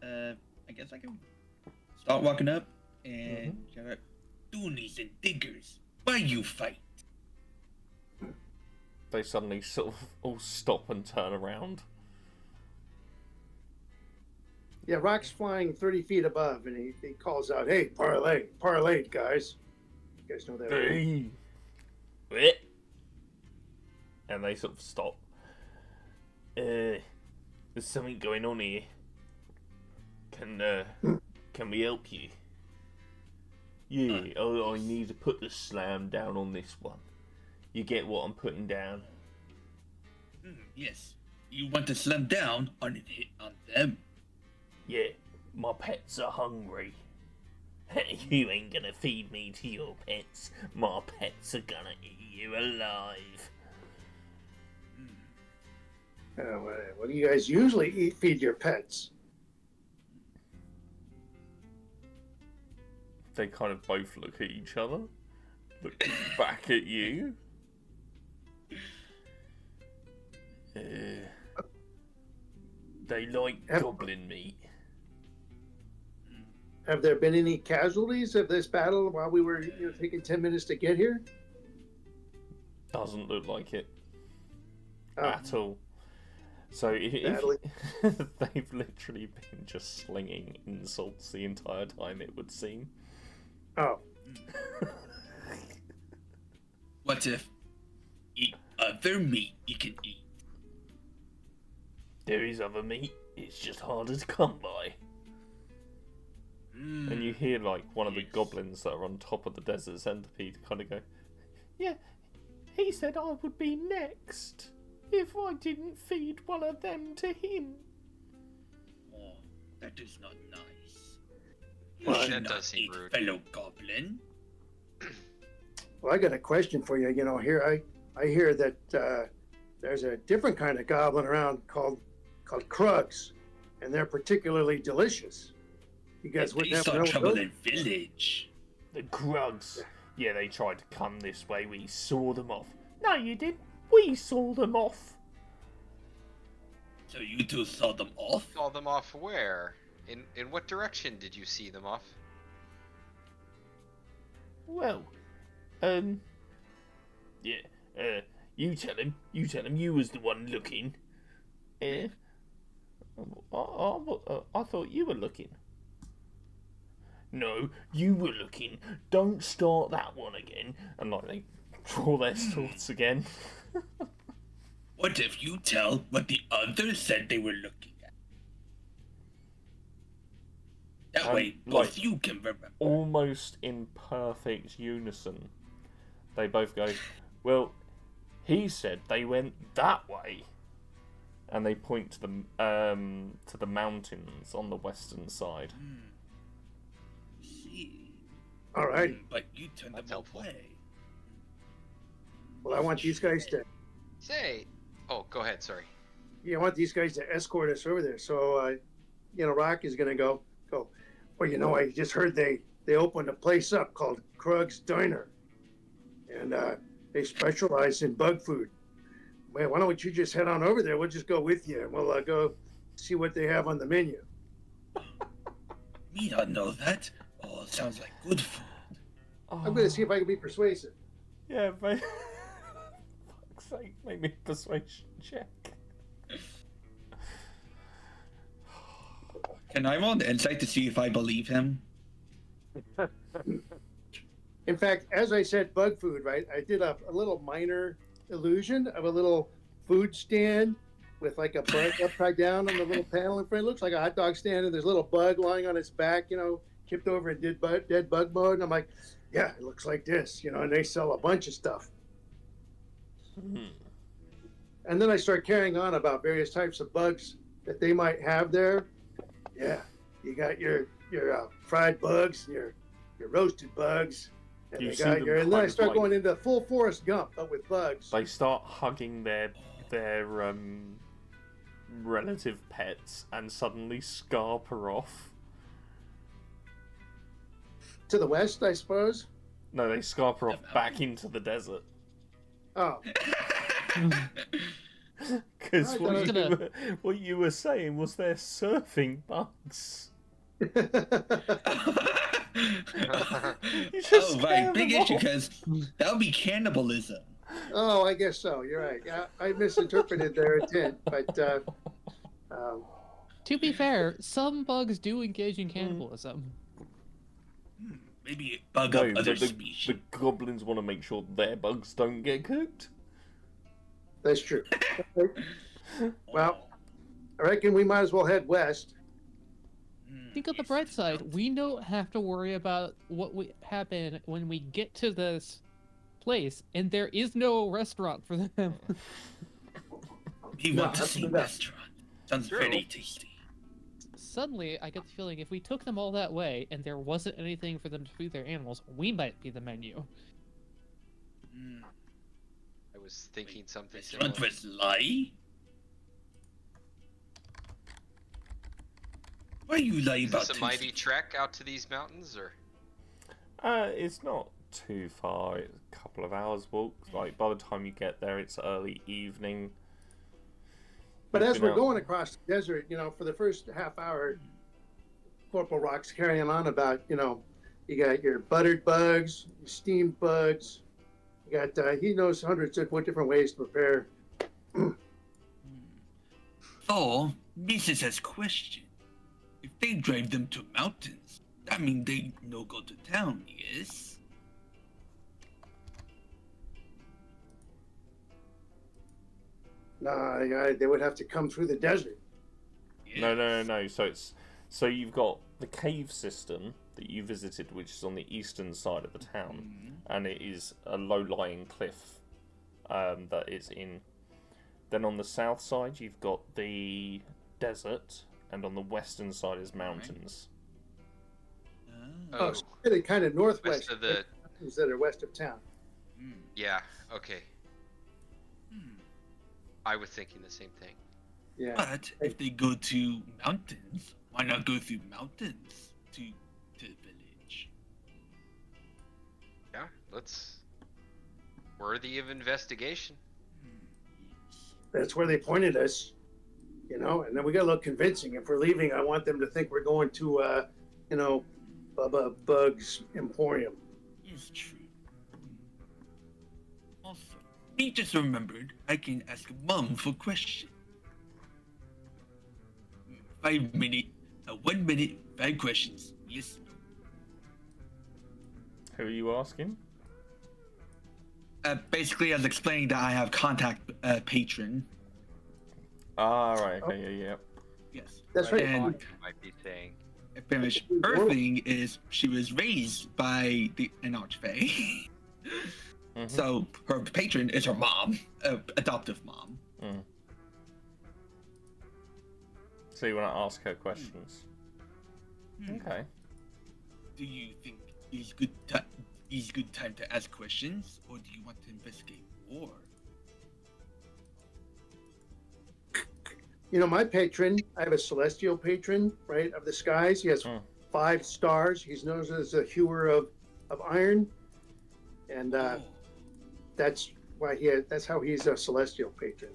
I guess I can start walking up and shout out, Doonies and diggers, why you fight?
They suddenly sort of all stop and turn around.
Yeah, Rock's flying 30 feet above, and he calls out, "Hey, parlay, guys." You guys know that, right?
Hey. Wait. And they sort of stop. There's something going on here. Can we help you? Yeah, I need to put the slam down on this one. You get what I'm putting down?
Yes. You want to slam down on them?
Yeah, my pets are hungry. You ain't gonna feed me to your pets. My pets are gonna eat you alive.
What do you guys usually feed your pets?
They kind of both look at each other, look back at you. They like goblin meat.
Have there been any casualties of this battle while we were taking 10 minutes to get here?
Doesn't look like it
Oh,
at all. So
Badly.
they've literally been just slinging insults the entire time, it would seem.
oh.
What if eat other meat you can eat?
There is other meat, it's just harder to come by. And you hear like one of the goblins that are on top of the desert centipede kind of go, "Yeah, he said I would be next if I didn't feed one of them to him."
Oh, that is not nice. You
Well,
should
that
not
does seem
eat
rude.
fellow goblin.
Well, I got a question for you. Here I hear that there's a different kind of goblin around called Krugs, and they're particularly delicious. You guys
At
wouldn't
least
have
on
no
trouble
those?
in village.
The Krugs. Yeah, they tried to come this way, we saw them off. No, you didn't. We saw them off.
So you two saw them off?
Saw them off where? In what direction did you see them off?
Well, yeah, you tell him you was the one looking. I thought you were looking. No, you were looking. Don't start that one again. And like they draw their swords again.
What if you tell what the others said they were looking at? That way, both you can remember.
Almost in perfect unison, they both go, "Well, he said they went that way," and they point to the mountains on the western side.
See.
All right.
But you turned
That's
them
helpful.
away.
Well, I want these guys to.
Say. Oh, go ahead. Sorry.
Yeah, I want these guys to escort us over there. So, Rock is gonna go. Well, I just heard they opened a place up called Krug's Diner, and they specialize in bug food. Well, why don't you just head on over there? We'll just go with you, and we'll go see what they have on the menu.
Me not know that. Oh, sounds like good food.
I'm gonna see if I can be persuasive.
Yeah, but fuck's sake, make me a persuasion check.
Can I roll the insight to see if I believe him?
In fact, as I said, bug food, right? I did a little minor illusion of a little food stand with like a bug upside down on the little panel in front. It looks like a hot dog stand, and there's a little bug lying on its back, tipped over in dead bug mode. And I'm like, yeah, it looks like this, and they sell a bunch of stuff. And then I start carrying on about various types of bugs that they might have there. Yeah, you got your fried bugs, your roasted bugs. And,
You
they
see
got
them
and then
kind
I
of
start
like-
going into full Forrest Gump, but with bugs.
They start hugging their relative pets and suddenly scarper off.
To the west, I suppose.
No, they scarper off back into the desert.
Oh,
Because
Right,
what you were saying was they're surfing bugs. You just
Oh,
scare
right. Big
them
issue
off.
because that would be cannibalism.
oh, I guess so. You're right. Yeah, I misinterpreted their intent, but
To be fair, some bugs do engage in cannibalism.
Maybe bug
No,
up
but
other
the
species.
goblins want to make sure their bugs don't get cooked.
that's true. Well, I reckon we might as well head west.
Think of the bright side. We don't have to worry about what would happen when we get to this place, and there is no restaurant for them.
We
No,
want to
that's
see
enough.
restaurant. Sounds
True.
very tasty.
Suddenly, I get the feeling if we took them all that way, and there wasn't anything for them to feed their animals, we might be the menu.
I was thinking something
Restaurant
similar.
was lie? Why you lie
Is
about
this a
two
mighty
things?
trek out to these mountains, or?
It's not too far. It's a couple of hours walk. Like by the time you get there, it's early evening.
But
You've
as
been
we're
out-
going across the desert, for the first half hour, Corporal Rock's carrying on about, you got your buttered bugs, your steamed bugs. You got, he knows hundreds of different ways to prepare.
So, Mrs. has question. If they drive them to mountains, that means they no go to town, yes?
Nah, they would have to come through the desert.
No. So you've got the cave system that you visited, which is on the eastern side of the town, and it is a low-lying cliff that is in. Then on the south side, you've got the desert, and on the western side is mountains.
Oh, so really kind of northwest.
West of the.
Mountains that are west of town.
Yeah. Okay. I was thinking the same thing.
Yeah.
But if they go to mountains, why not go through mountains to the village?
Yeah. Let's. Worthy of investigation.
That's where they pointed us, and then we got a little convincing. If we're leaving, I want them to think we're going to, Bubba Bug's Emporium.
It's true. Also, me just remembered I can ask Mom for question. 5 minute, 1 minute, 5 questions. Yes.
Who are you asking?
Basically, I was explaining that I have contact patron.
Ah, right. Okay. Yeah.
Yes.
That's right.
And
You might be saying.
pretty much her thing is she was raised by an archfey. So her patron is her mom, adoptive mom.
So you want to ask her questions? Okay.
Do you think is good time to ask questions, or do you want to investigate more?
My patron, I have a celestial patron, right, of the skies. He has 5 stars. He's known as a hewer of iron. And that's why that's how he's a celestial patron.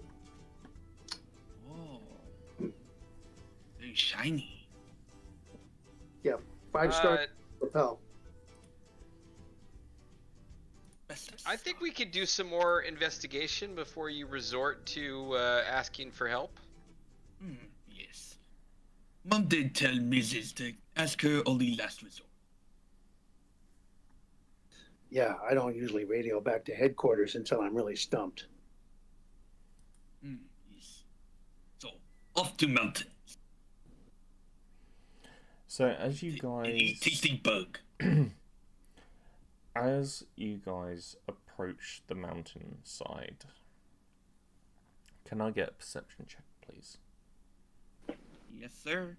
Oh, very shiny.
Yeah, 5 stars propel.
I think we could do some more investigation before you resort to asking for help.
Yes. Mom did tell Mrs. to ask her only last resort.
Yeah, I don't usually radio back to headquarters until I'm really stumped.
Yes. So, off to mountain.
So as you
Any
guys
tasty bug.
as you guys approach the mountainside, can I get a perception check, please?
Yes, sir.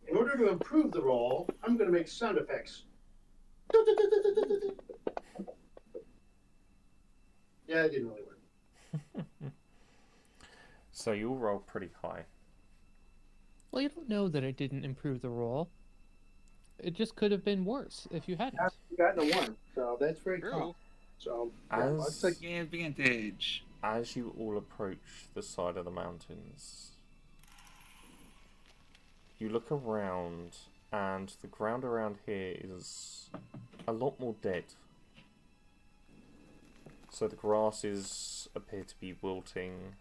In order to improve the roll, I'm going to make sound effects. Yeah, it didn't really work.
So you'll roll pretty high.
Well, you don't know that it didn't improve the roll. It just could have been worse if you hadn't.
I've gotten a 1, so that's very
True.
cool. So, yeah,
As
let's take
Yeah, advantage.
as you all approach the side of the mountains, you look around, and the ground around here is a lot more dead. So the grasses appear to be wilting,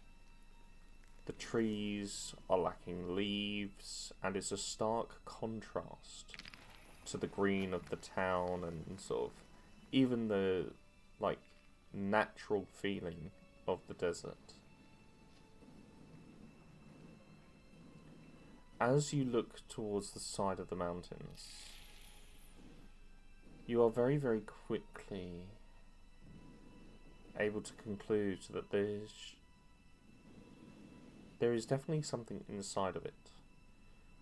the trees are lacking leaves, and it's a stark contrast to the green of the town and sort of even the like natural feeling of the desert. As you look towards the side of the mountains, you are very, very quickly able to conclude that there is definitely something inside of it,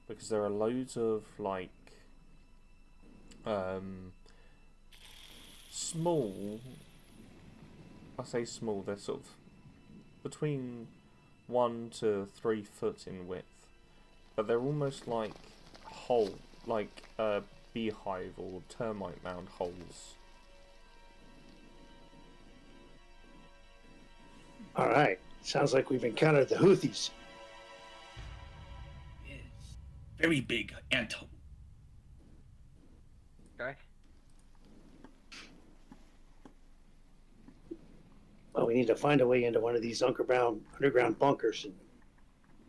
because there are loads of like small, I say small, they're sort of between 1 to 3 foot in width, but they're almost like beehive or termite mound holes.
All right. Sounds like we've encountered the Houthis.
Yes. Very big anthole.
Okay.
Well, we need to find a way into one of these underground bunkers and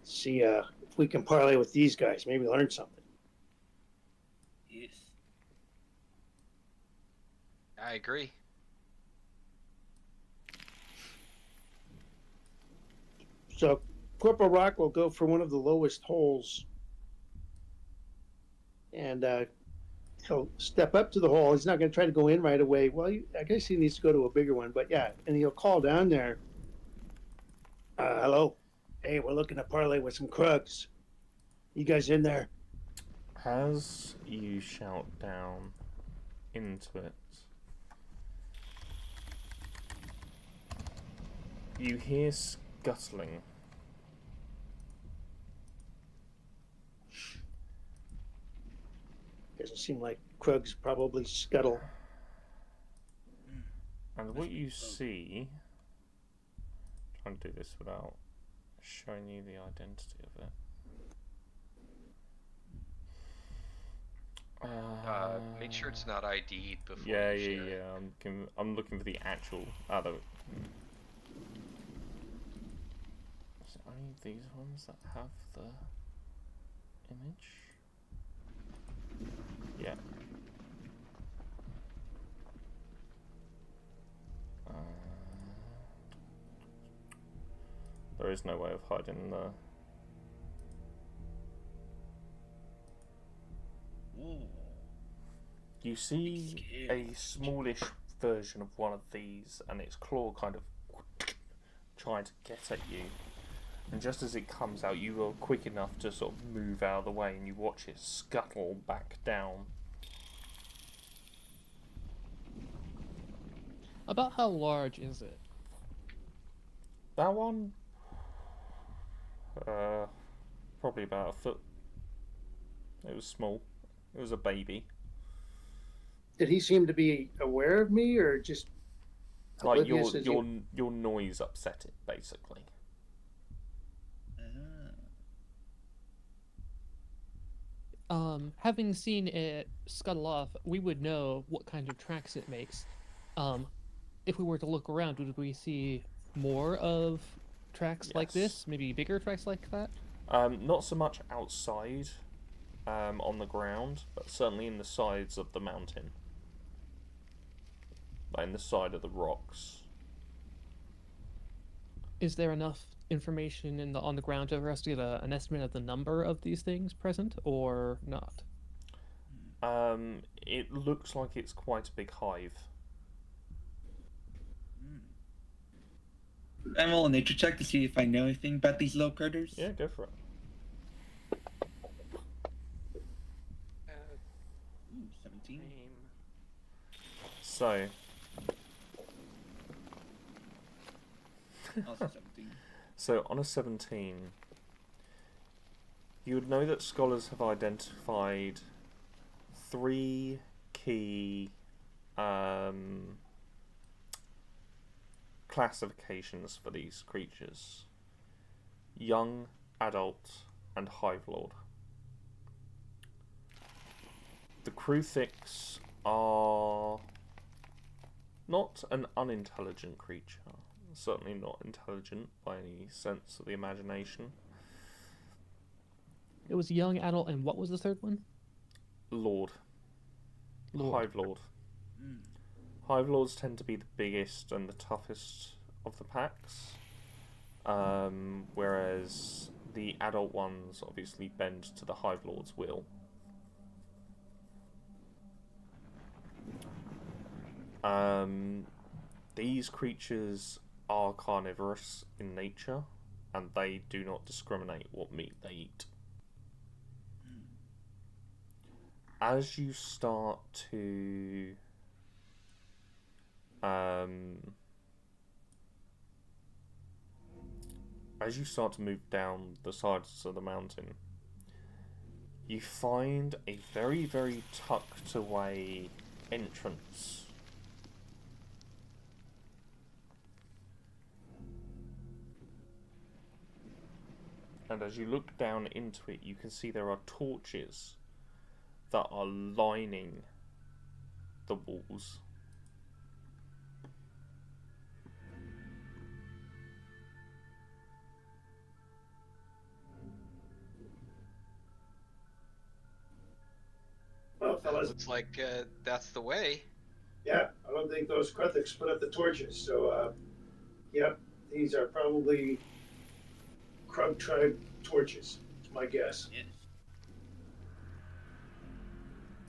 see if we can parlay with these guys. Maybe learn something.
Yes.
I agree.
So Corporal Rock will go for one of the lowest holes, and he'll step up to the hole. He's not going to try to go in right away. Well, I guess he needs to go to a bigger one, but yeah, and he'll call down there. Hello. Hey, we're looking to parlay with some Krugs. You guys in there?
As you shout down into it, you hear scuttling.
Doesn't seem like Krugs probably scuttle.
And what you see, trying to do this without showing you the identity of it.
Make sure it's not ID'd before
Yeah,
you
yeah,
share it.
yeah. I'm looking for the actual other. Is it only these ones that have the image? Yeah. There is no way of hiding the.
Ooh.
You see a smallish version of one of these, and its claw kind of trying to get at you. And just as it comes out, you are quick enough to sort of move out of the way, and you watch it scuttle back down.
About how large is it?
That one, probably about a foot. It was small. It was a baby.
Did he seem to be aware of me, or just
Like
oblivious as
your noise upset it, basically.
Having seen it scuttle off, we would know what kind of tracks it makes. If we were to look around, would we see more of tracks like
Yes.
this? Maybe bigger tracks like that?
Not so much outside. on the ground, but certainly in the sides of the mountain. Like in the side of the rocks.
Is there enough information on the ground for us to get an estimate of the number of these things present, or not?
It looks like it's quite a big hive.
I'm roll a nature check to see if I know anything about these little critters.
Yeah, go for it.
Ooh, 17.
So,
Also 17.
so on a 17, you would know that scholars have identified 3 key classifications for these creatures: young, adult, and hive lord. The Kruthiks are not an unintelligent creature, certainly not intelligent by any sense of the imagination.
It was young, adult, and what was the third one?
Lord. Hive Lord.
Mm.
Hive Lords tend to be the biggest and the toughest of the packs, whereas the adult ones obviously bend to the Hive Lord's will. These creatures are carnivorous in nature, and they do not discriminate what meat they eat. As you start to move down the sides of the mountain, you find a very, very tucked away entrance. And as you look down into it, you can see there are torches that are lining the walls.
Well, fellas,
Looks like that's the way.
yeah, I don't think those Kruthiks put up the torches. So, yep, these are probably Krug tribe torches. It's my guess.
Yes.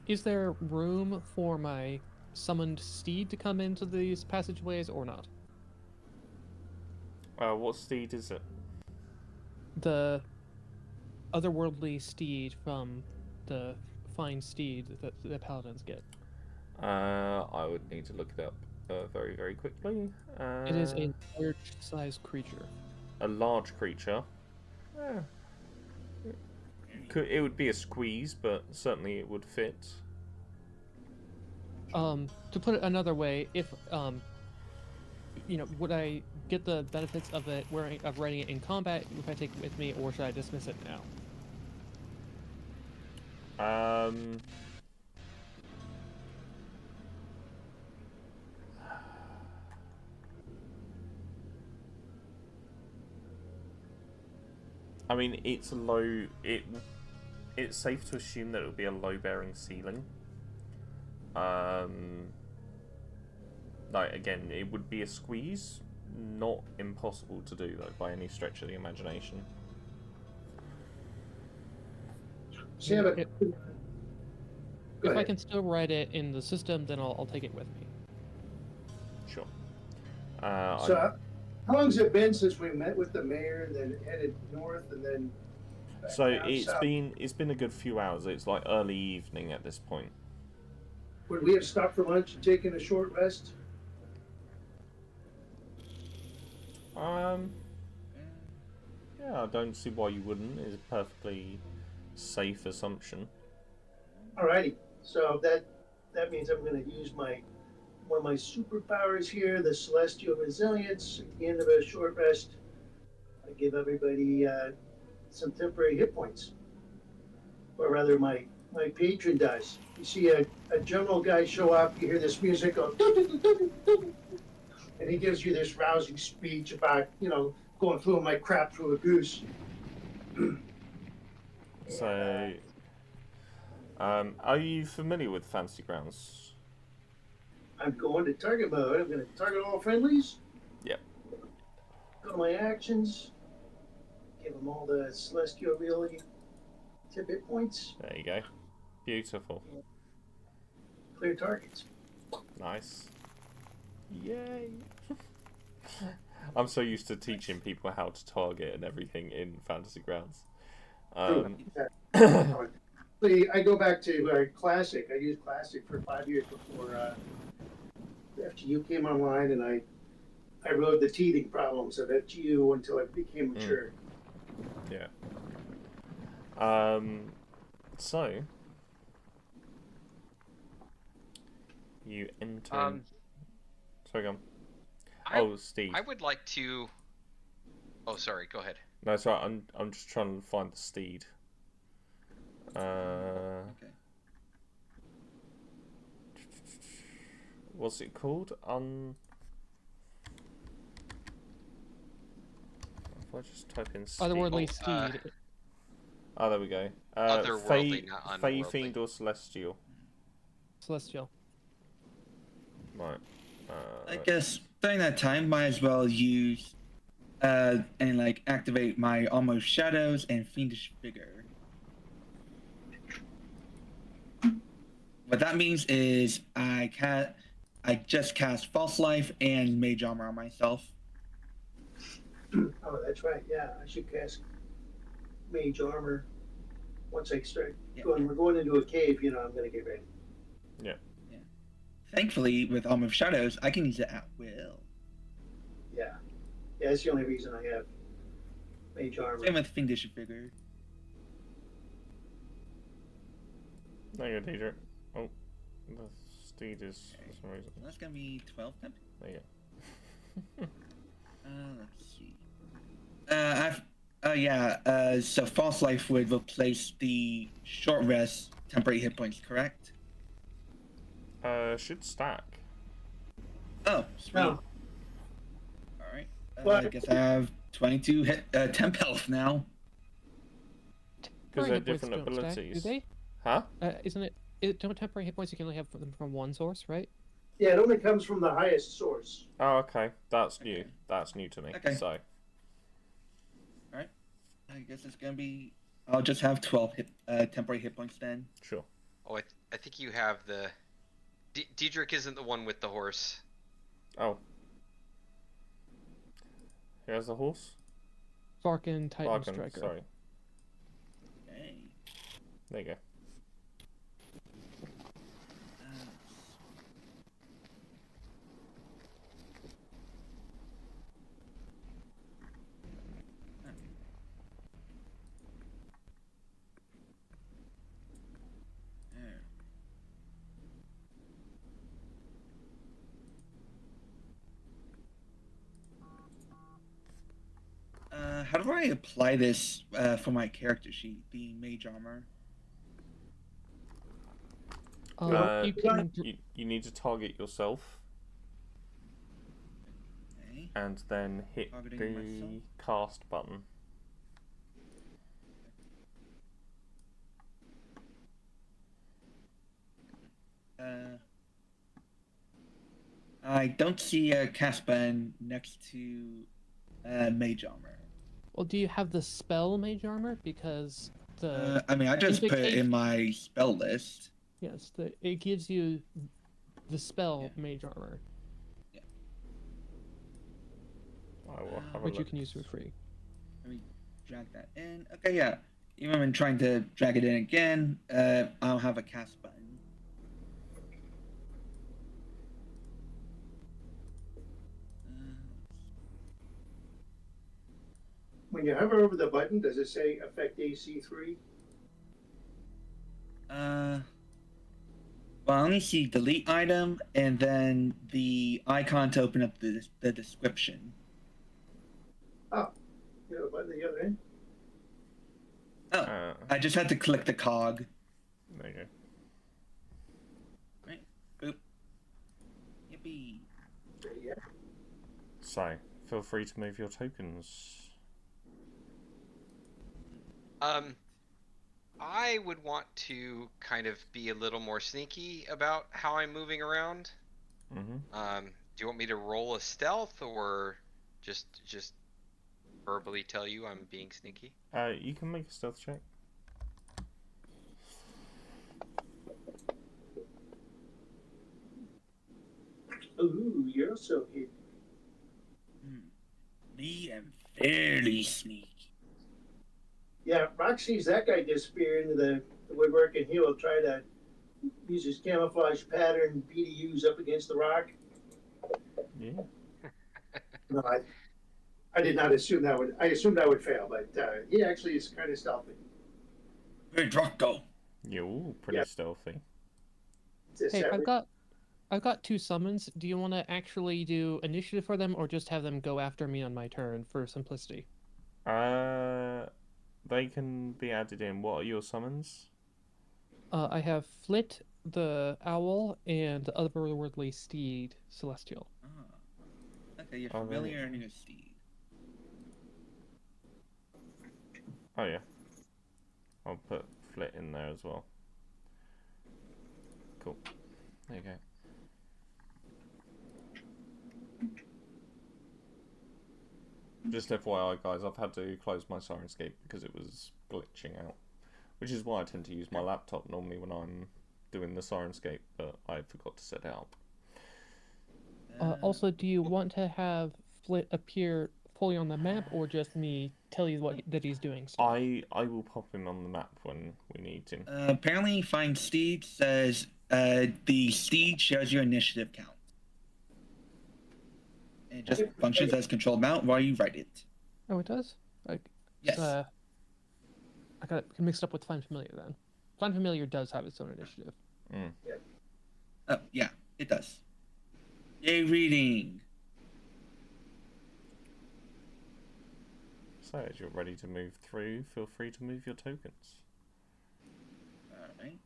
Is there room for my summoned steed to come into these passageways or not?
What steed is it?
The otherworldly steed from the fine steed that the paladins get.
I would need to look it up very, very quickly.
It is a large-sized creature.
A large creature. It would be a squeeze, but certainly it would fit.
To put it another way, if would I get the benefits of riding it in combat if I take it with me, or should I dismiss it now?
I mean, it's low. It's safe to assume that it would be a low-bearing ceiling. Like again, it would be a squeeze, not impossible to do though by any stretch of the imagination.
Sam,
If I can still ride it in the system, then I'll take it with me.
Sure.
So, how long has it been since we met with the mayor and then headed north and then? back
So
down
it's
south?
been a good few hours. It's like early evening at this point.
Would we have stopped for lunch and taken a short rest?
Yeah, I don't see why you wouldn't. It's a perfectly safe assumption.
Alrighty. So that means I'm going to use one of my superpowers here, the Celestial Resilience. At the end of a short rest, I give everybody some temporary hit points, or rather, my patron does. You see a general guy show up, you hear this music go, and he gives you this rousing speech about, going through my crap through a goose.
So Are you familiar with Fantasy Grounds?
I'm going to target mode. I'm going to target all friendlies.
Yep.
Go to my actions. Give them all the celestial ability hit points.
There you go. Beautiful.
Clear targets.
Nice. Yay! I'm so used to teaching people how to target and everything in Fantasy Grounds.
See, I go back to Classic. I used Classic for 5 years before FGU came online, and I rode the teething problems of FGU until I became mature.
Yeah. So you enter. Sorry, go on. Oh, Steve.
I would like to. Oh, sorry. Go ahead.
No, sorry. I'm just trying to find the steed.
Okay.
What's it called? If I just type in steed.
Otherworldly steed.
Oh, there we go.
Otherworldly, not
Fey,
unworldly.
Fiend, or Celestial?
Celestial.
Right.
I guess during that time, might as well use and like activate my almost shadows and fiendish vigor. What that means is I just cast false life and mage armor on myself.
Oh, that's right. Yeah, I should cast mage armor once I start going. We're going into a cave. I'm going to get ready.
Yeah.
Thankfully, with Armor of Shadows, I can use it at will.
Yeah, that's the only reason I have mage armor.
Same with fiendish vigor.
No, you're Deidre. Oh, the steed is for some reason.
That's gonna be 12 temp.
There you go.
Let's see. So false life would replace the short rest temporary hit points, correct?
Should stack.
Oh, sweet.
No.
Alright.
But-
I guess I have 22 temp health now.
Because they're
Temporary hit points
different
don't stack,
abilities.
do they?
Huh?
Isn't it? Don't temporary hit points you can only have them from one source, right?
Yeah, it only comes from the highest source.
Oh, okay. That's new.
Okay.
That's new to me.
Okay.
So,
Alright. I guess it's gonna be. I'll just have 12 temporary hit points then.
sure.
Oh, I think you have the. Diedrich isn't the one with the horse.
Oh. Here's the horse.
Farkin Titan
Bargain,
Striker.
sorry.
Okay.
There you go.
How do I apply this for my character sheet, the mage armor?
You can.
You need to target yourself
Okay.
and then hit
Targeting
the
myself?
cast button.
I don't see a cast button next to mage armor.
Well, do you have the spell Mage Armor? Because the
I mean, I just put it
indicate-
in my spell list.
yes, it gives you the spell
Yeah.
Mage Armor,
I will have a
which you
look.
can use for free.
Let me drag that in. Okay, yeah. Even when trying to drag it in again, I'll have a cast button.
When you hover over the button, does it say affect AC3?
Well, I only see delete item and then the icon to open up the description.
You have a button at the other end?
Oh, I just had to click the cog.
There you go.
Right. Boop. Yippee.
Yeah.
So, feel free to move your tokens.
I would want to kind of be a little more sneaky about how I'm moving around.
Mm-hmm.
Do you want me to roll a stealth or just verbally tell you I'm being sneaky?
You can make a stealth check.
Ooh, you're so hidden.
Me am fairly sneaky.
Yeah, Rock sees that guy disappear into the woodwork, and he will try to use his camouflage pattern BDUs up against the rock.
Yeah.
No, I did not assume that would. I assumed I would fail, but he actually is kind of stealthy.
Where'd Rock go?
You're all pretty
Yeah.
stealthy.
Hey, I've got 2 summons. Do you want to actually do initiative for them, or just have them go after me on my turn for simplicity?
They can be added in. What are your summons?
I have Flit, the owl, and the otherworldly steed, celestial.
Ah. Okay, you're
Are
familiar
they-
and your steed.
Oh yeah. I'll put Flit in there as well. Cool. There you go. Just FYI, guys, I've had to close my Sirenscape because it was glitching out. Which is why I tend to use my laptop normally when I'm doing the Sirenscape, but I forgot to set it up.
Also, do you want to have Flit appear fully on the map, or just me tell you that he's doing stuff?
I will pop him on the map when we need him.
Apparently, Find Steed says the steed shows your initiative count. It just functions as controlled mount while you write it.
Oh, it does?
Yes.
I got it mixed up with Find Familiar then. Find Familiar does have its own initiative.
Mm.
Oh, yeah, it does. Yay, reading.
So, as you're ready to move through, feel free to move your tokens.
Alright.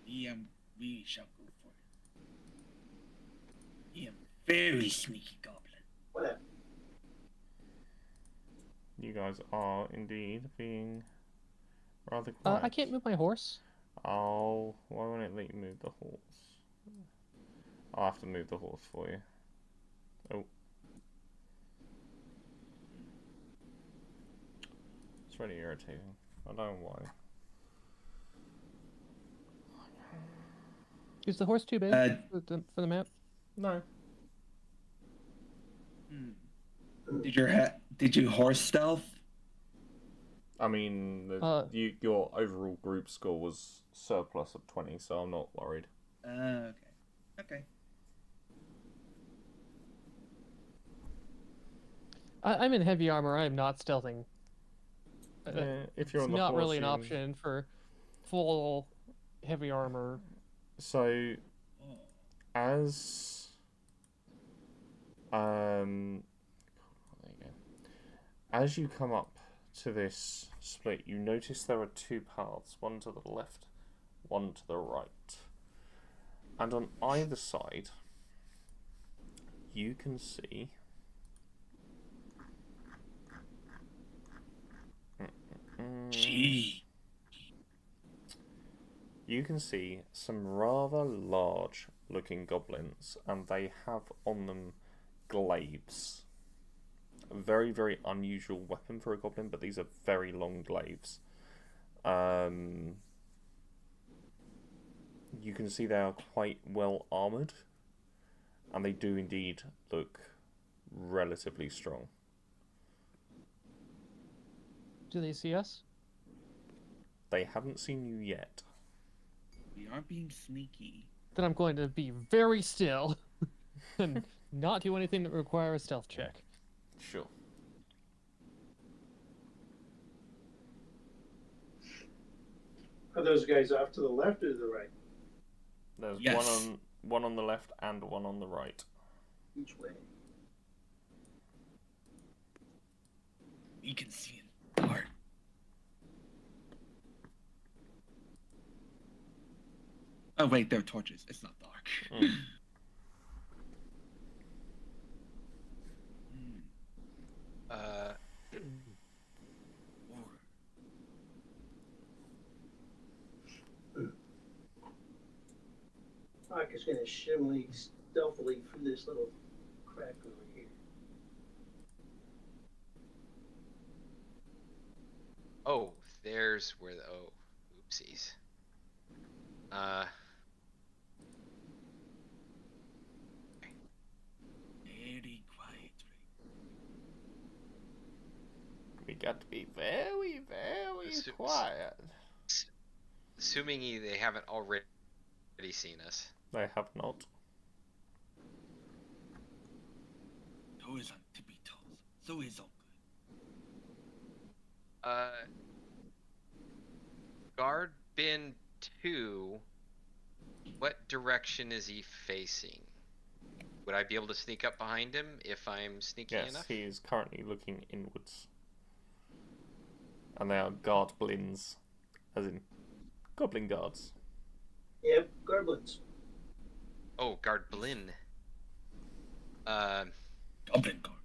We shall go for it. I am very sneaky goblin.
Whatever.
You guys are indeed being rather quiet.
I can't move my horse.
Oh, why won't it let you move the horse? I'll have to move the horse for you. Oh. It's really irritating. I don't know why.
Is the horse too big for the map?
No.
Did you horse stealth?
I mean, your overall group score was surplus of 20, so I'm not worried.
Okay. Okay.
I'm in heavy armor. I'm not stealthing.
If you're
It's
on the
not
horse,
really an
you-
option for full heavy armor.
So,
Oh.
as there you go. As you come up to this split, you notice there are 2 paths, one to the left, one to the right. And on either side, you can see
Gee.
you can see some rather large looking goblins, and they have on them glaives. A very, very unusual weapon for a goblin, but these are very long glaives. You can see they are quite well armoured, and they do indeed look relatively strong.
Do they see us?
They haven't seen you yet.
We are being sneaky.
Then I'm going to be very still and not do anything that requires a stealth check.
Sure.
Are those guys off to the left or to the right?
There's
Yes.
one on the left and one on the right.
Each way.
We can see in the dark. Oh wait, they're torches. It's not dark.
Mm.
is going to shimmy stealthily through this little crack over here.
Oh, there's where the oopsies.
Very quiet.
We got to be very, very
Assu-
quiet.
Assuming they haven't already seen us.
They have not.
So is on tippy toes. So is all
Guard bin 2, what direction is he facing? Would I be able to sneak up behind him if I'm sneaky
Yes,
enough?
he is currently looking inwards. And they are goblins. As in, goblin guards.
Yep, goblins.
Oh, Guard Blin.
good. Goblin guard.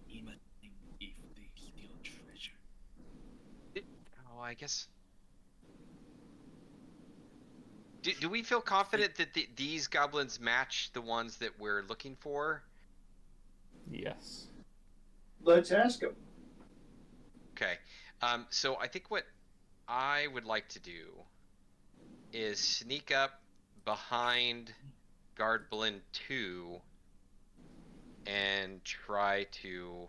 He must think if they steal treasure.
Oh, I guess. Do we feel confident that these goblins match the ones that we're looking for?
Yes.
Let's ask him.
Okay. So I think what I would like to do is sneak up behind Guard Blin 2 and try to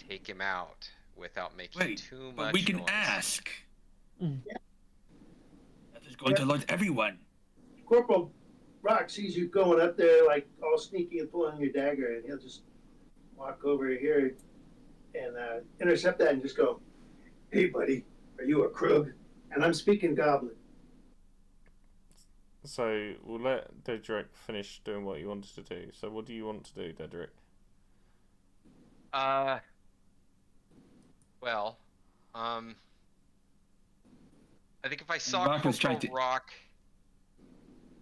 take him out without making
Wait,
too much
but we can
noise.
ask.
Mm.
That is going to alert everyone.
Corporal Rock sees you going up there like all sneaky and pulling your dagger, and he'll just walk over here and intercept that and just go, "Hey, buddy, are you a Krug?" And I'm speaking Goblin.
So we'll let Dedrick finish doing what he wanted to do. So what do you want to do, Dedrick?
Well, I think if I saw
Rock was trying
Corporal
to-
Rock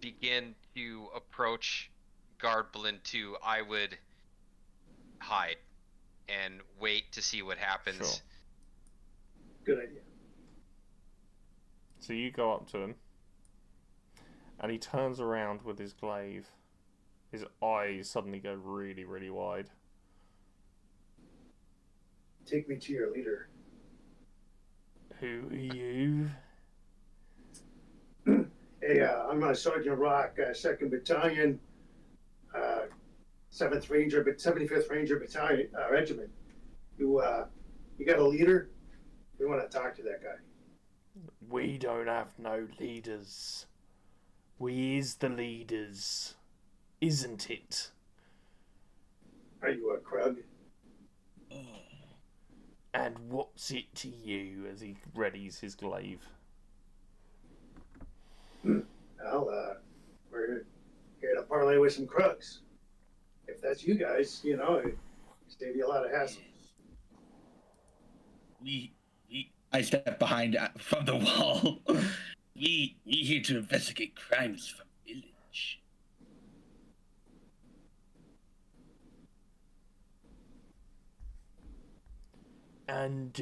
begin to approach Guard Blin 2, I would hide and wait to see what happens.
Sure.
Good idea.
So you go up to him, and he turns around with his glaive. His eyes suddenly go really, really wide.
Take me to your leader.
Who are you?
Hey, I'm Sergeant Rock, 2nd Battalion, 7th Ranger, but 75th Ranger Battalion Regiment. You got a leader? We want to talk to that guy.
We don't have no leaders. We is the leaders, isn't it?
Are you a Krug?
Oh,
And what's it to you?
As he readies his glaive.
Well, we're here to parlay with some Krugs. If that's you guys, it save you a lot of hassle.
I step behind from the wall. we here to investigate crimes from village.
And,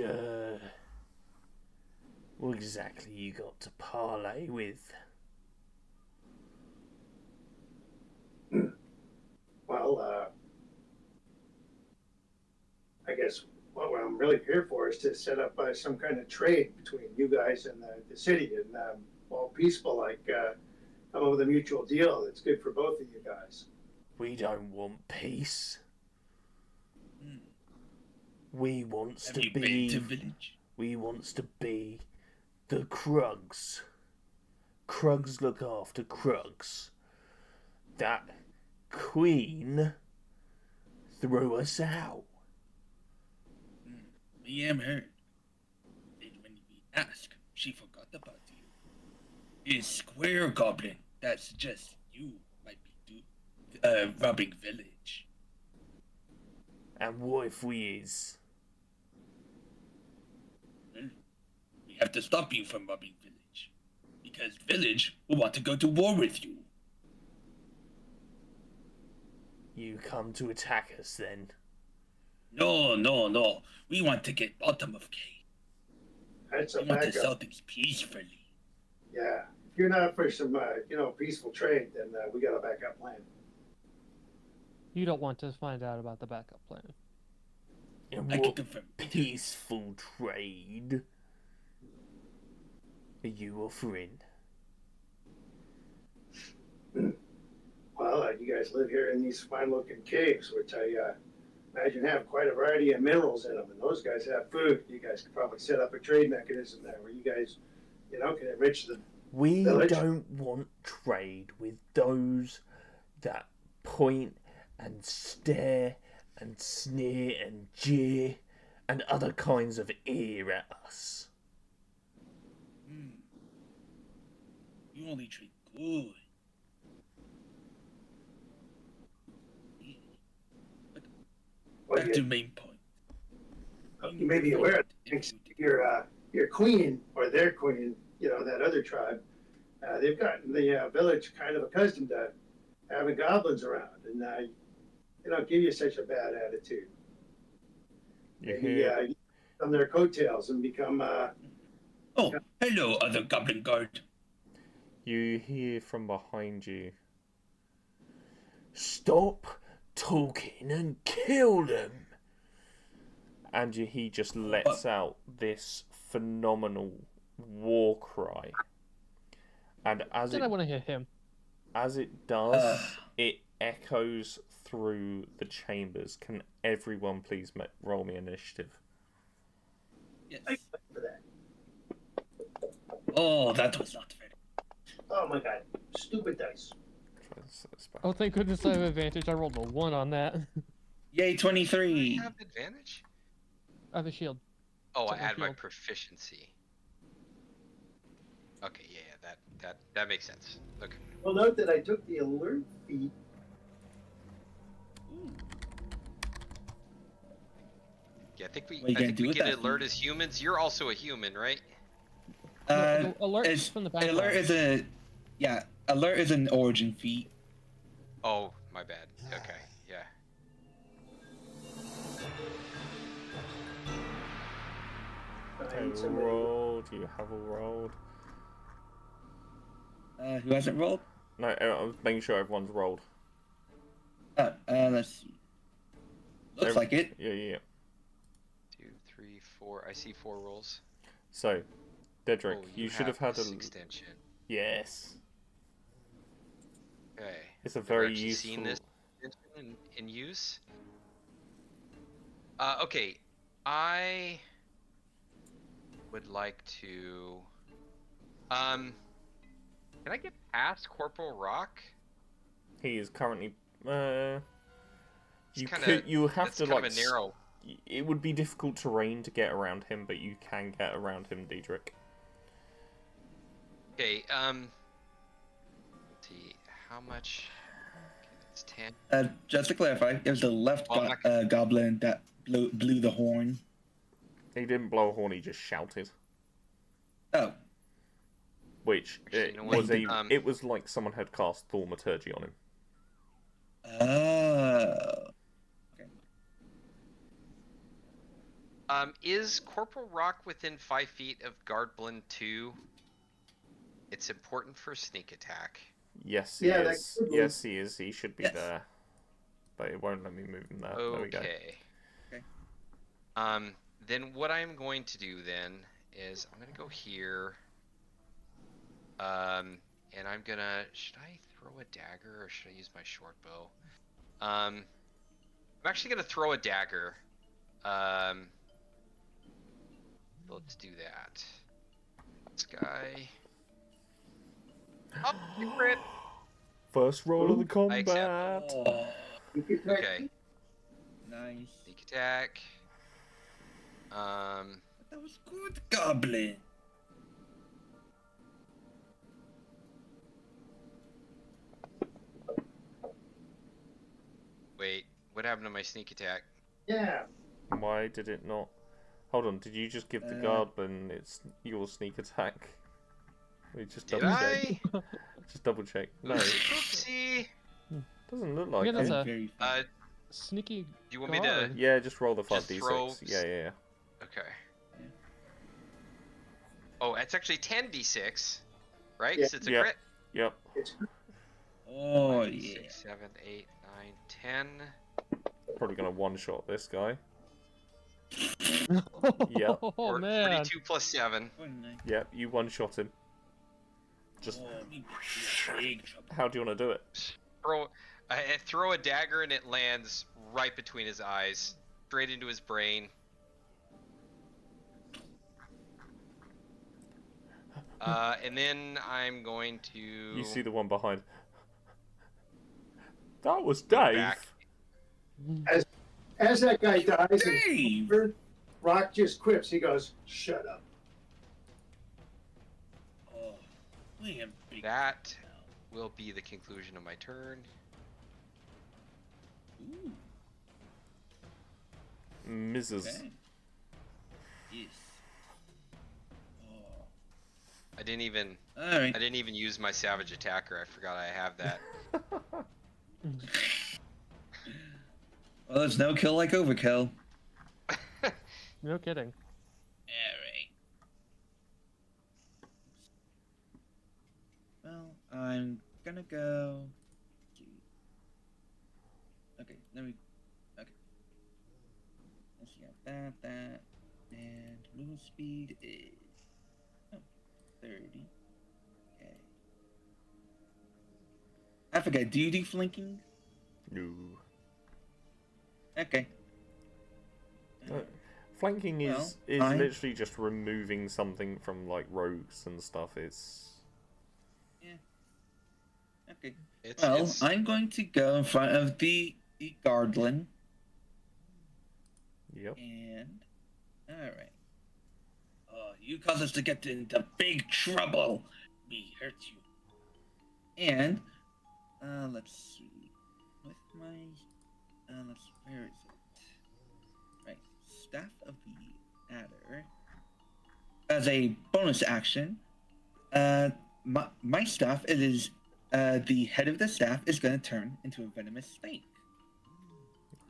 what exactly you got to parlay with?
Well, I guess what I'm really here for is to set up some kind of trade between you guys and the city, and all peaceful, like come up with a mutual deal that's good for both of you guys.
We don't want peace. We wants
Have
to
you been
be.
to village?
We wants to be the Krugs. Krugs look after Krugs. That queen threw us out.
We am hurt. And when we ask, she forgot about you. Is Square Goblin that suggests you might be robbing village.
And what if we is?
Well, we have to stop you from robbing village. Because village will want to go to war with you.
You come to attack us then?
No. We want to get bottom of cake.
That's a
We want to sell
backup.
things peacefully.
Yeah. If you're not for some, peaceful trade, then we got a backup plan.
You don't want to find out about the backup plan.
And
I can
what
confirm.
peaceful trade are you offering?
Well, you guys live here in these fine-looking caves, which I imagine have quite a variety of minerals in them. And those guys have food. You guys could probably set up a trade mechanism there where you guys, can enrich the
We
village.
don't want trade with those that point and stare and sneer and jeer and other kinds of ear at us.
You only treat good.
Well,
Back to main point.
you may be aware, thanks to your queen or their queen, that other tribe, they've gotten the village kind of accustomed to having goblins around, and they don't give you such a bad attitude.
You
Maybe
hear?
on their coattails and become
Oh, hello, other goblin guard.
You hear from behind you. Stop talking and kill them. And he just lets out this phenomenal war cry. And as
Then I want to hear him.
it does, it echoes through the chambers. Can everyone please roll me initiative?
Yes.
for that.
Oh, that was not fair.
Oh my god, stupid dice.
Try this back.
Oh, thank goodness I have advantage. I rolled a 1 on that.
Yay, 23.
You have advantage?
I have a shield.
Oh, I
Second
add my
field.
proficiency. Okay, yeah, that makes sense. Okay.
Well, note that I took the alert feat.
Yeah, I think we
What are you gonna do
we
with
get
that
alert
feat?
as humans. You're also a human, right?
No, alert is from the background.
Alert is an origin feat.
Oh, my bad. Okay, yeah.
I rolled. You have all rolled.
Who hasn't rolled?
No, I was making sure everyone's rolled.
Let's see. Looks like it.
Yeah.
2, 3, 4. I see 4 rolls.
So, Dedrick,
Oh,
you should have had
this
a...
extension.
Yes.
Okay.
It's a
Never
very
actually
useful...
seen this extension in use. Okay, I would like to. Can I get past Corporal Rock?
He is currently...
It's
you have
That's
to,
kind
like...
of a narrow.
It would be difficult terrain to get around him, but you can get around him, Dedrick.
Okay. Let's see. How much? Okay, that's 10.
Just to clarify, it was the left
Oh, I'm not
goblin that blew the horn.
He didn't blow a horn, he just shouted.
Oh,
Which,
Actually, you know what?
it was like someone had cast Thaumaturgy on him.
oh.
Is Corporal Rock within 5 feet of Goblin 2? It's important for sneak attack.
Yes, he
Yeah, that
is.
could be.
Yes, he is. He should be
Yes.
there. But it won't let me move him there. There we go.
Okay.
Okay.
Then what I'm going to do then is I'm gonna go here. And I'm gonna. Should I throw a dagger or should I use my short bow? I'm actually gonna throw a dagger. Let's do that. This guy. Oh, you crit.
First roll of the
I accept.
combat.
Oh,
Okay.
nice.
Sneak attack.
That was good, goblin.
Wait. What happened to my sneak attack?
Yeah.
Why did it not? Hold on, did you just give the goblin your sneak attack? We just
Did
double check.
I?
Just double check. No,
Oopsie.
doesn't look like
Yeah, that's
it.
a-
Very fun.
Sneaky.
Do you want me to?
guard.
Yeah, just roll the
Just
5d6.
throw-
Yeah.
Okay. Oh, it's actually 10d6. right?
Yeah.
'Cause it's a
Yep.
crit.
Yep.
It's
Oh,
5,
yeah.
6, 7, 8, 9, 10.
Probably gonna one-shot this guy. Yep.
Oh man.
42 plus 7.
Oh, nice.
Yep. You one-shot him. Just
Oh, we might be in big trouble.
how do you want to do it?
I throw a dagger and it lands right between his eyes, straight into his brain. And then I'm going to.
You see the one behind. That was
Go
Dave.
back.
as that guy dies,
Dave!
and Rock just quips. He goes, "Shut up."
Oh, we in big
That will be the conclusion of my turn.
Ooh,
Mrs.
okay. Yes. Oh.
I didn't even
Alright.
use my savage attacker. I forgot I have that.
Well, there's no kill like overkill.
No kidding.
Alright. Well, I'm gonna go. Okay, let me. Okay. Let's see. That, and movement speed is 30. Okay. I forget. Do you do flanking?
No.
Okay.
Flanking is
Well, I-
literally just removing something from like rogues and stuff. It's
Okay.
It's
I'm going to go in front of the Goblin.
yep.
And alright. Oh, you caused us to get into big trouble. We hurt you. And let's see. With my where is it? Right. Staff of the Adder. As a bonus action, my staff, it is the head of the staff is gonna turn into a venomous snake.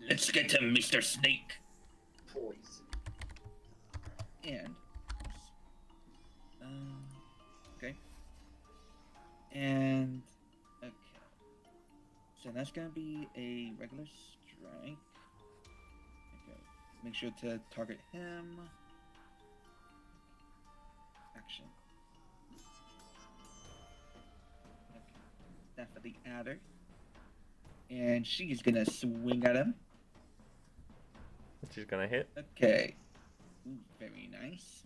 Let's get to Mr. Snake.
Poison.
And okay. And okay. So that's gonna be a regular strike. Okay. Make sure to target him. Action. Okay. Staff of the Adder. And she's gonna swing at him.
Which is gonna hit.
Okay. Ooh, very nice.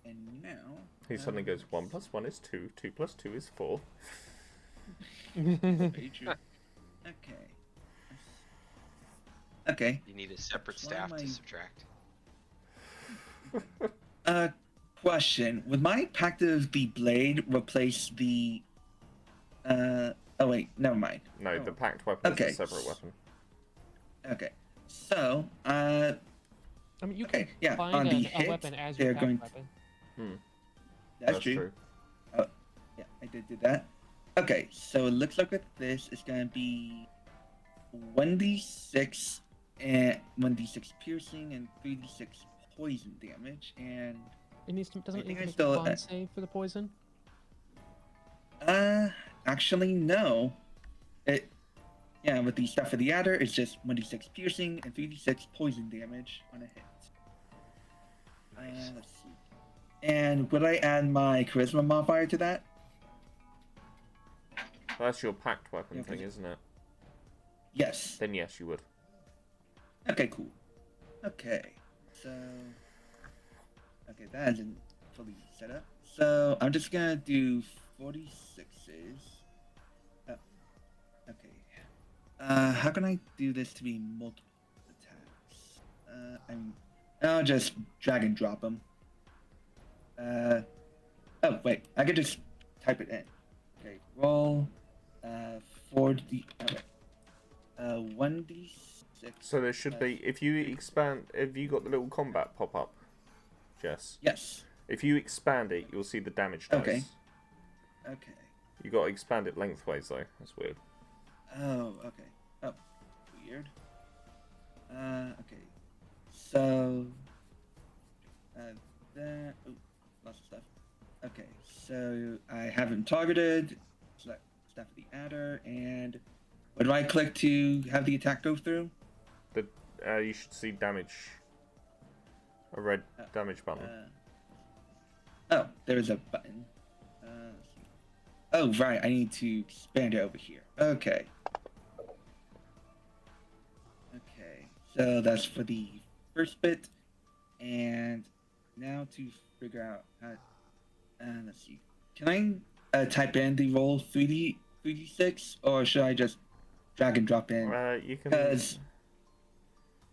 And now.
He suddenly goes 1 + 1 is 2. 2 + 2 is 4.
Very true. Okay. Okay.
You need a separate
Why
staff
am
to
I-
subtract.
Question. Would my Pact of the Blade replace the oh wait, never mind.
No,
Oh.
the packed weapon
Okay.
is a separate weapon.
Okay. So,
I mean, you
okay,
can
yeah,
find
on the
a
hit,
weapon as
they're
your
going
pact weapon.
that's true. Yeah, I did do that. Okay, so it looks like with this it's gonna be 1d6 and 1d6 piercing and 3d6 poison damage, and
It needs to, doesn't it
think
need
I
to make
still-
a con save for the poison?
actually no. Yeah, with the Staff of the Adder, it's just 1d6 piercing and 3d6 poison damage on a hit. Let's see. And would I add my charisma modifier to that?
That's your packed weapon
Yeah,
thing,
'cause-
isn't it?
Yes.
Then yes, you would.
Okay, cool. Okay, so... Okay, that isn't fully set up. So, I'm just gonna do 46s. Oh, okay. How can I do this to be multiple attacks? I'll just drag and drop them. Oh, wait, I could just type it in. Okay, roll, 4d, okay. 1d6.
So there should be, if you expand, have you got the little combat pop up, Jess?
Yes.
If you expand it, you'll see the damage dice.
Okay. Okay.
You got to expand it lengthways though. That's weird.
Oh, okay. Oh, weird. Okay. So, that. Oh, lots of stuff. Okay, so I have him targeted. Select Staff of the Adder, and what do I click to have the attack go through?
You should see damage. A red damage button.
Oh, there's a button. Let's see. Oh, right, I need to expand it over here. Okay. Okay, so that's for the first bit. And now to figure out how... let's see. Can I type in the roll 3d6, or should I just drag and drop in?
You can.
Because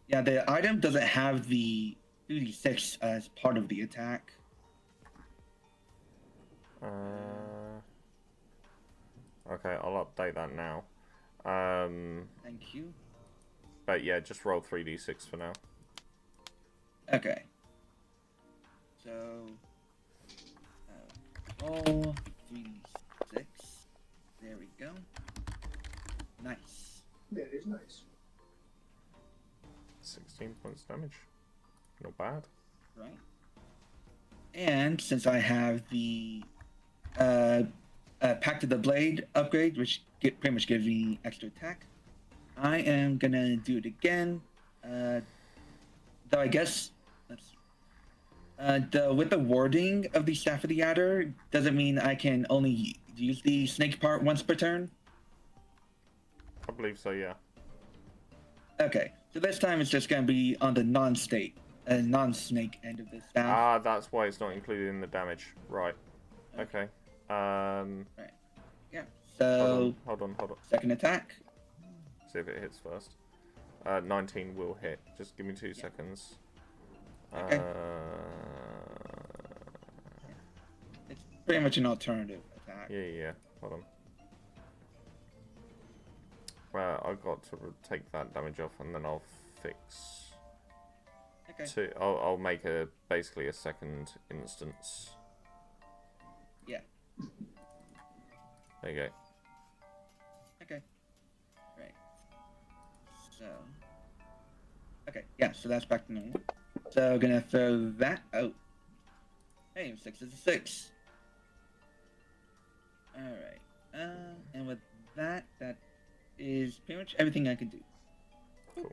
yeah, the item doesn't have the 3d6 as part of the attack.
Okay, I'll update that now.
Thank you.
But yeah, just roll 3d6 for now.
Okay. So roll 3d6. There we go. Nice.
That is nice.
16 points damage. Not bad.
Right. And since I have the Pact of the Blade upgrade, which pretty much gives me extra attack, I am gonna do it again. Though I guess let's see. With the warding of the Staff of the Adder, does it mean I can only use the snake part once per turn?
I believe so, yeah.
Okay, so this time it's just gonna be on the non-snake end of the staff.
Ah, that's why it's not included in the damage. Right. Okay.
Right. Yeah. So
Hold on.
second attack.
See if it hits first. 19 will hit. Just give me 2 seconds.
Okay. It's pretty much an alternative attack.
Yeah. Hold on. Well, I've got to take that damage off, and then I'll fix.
Okay.
I'll make basically a second instance.
Yeah.
There you go.
Okay. Right. So. Okay. Yeah. So that's back to normal. So gonna throw that out. Hey, 6 is a 6. All right. And with that is pretty much everything I can do.
Cool.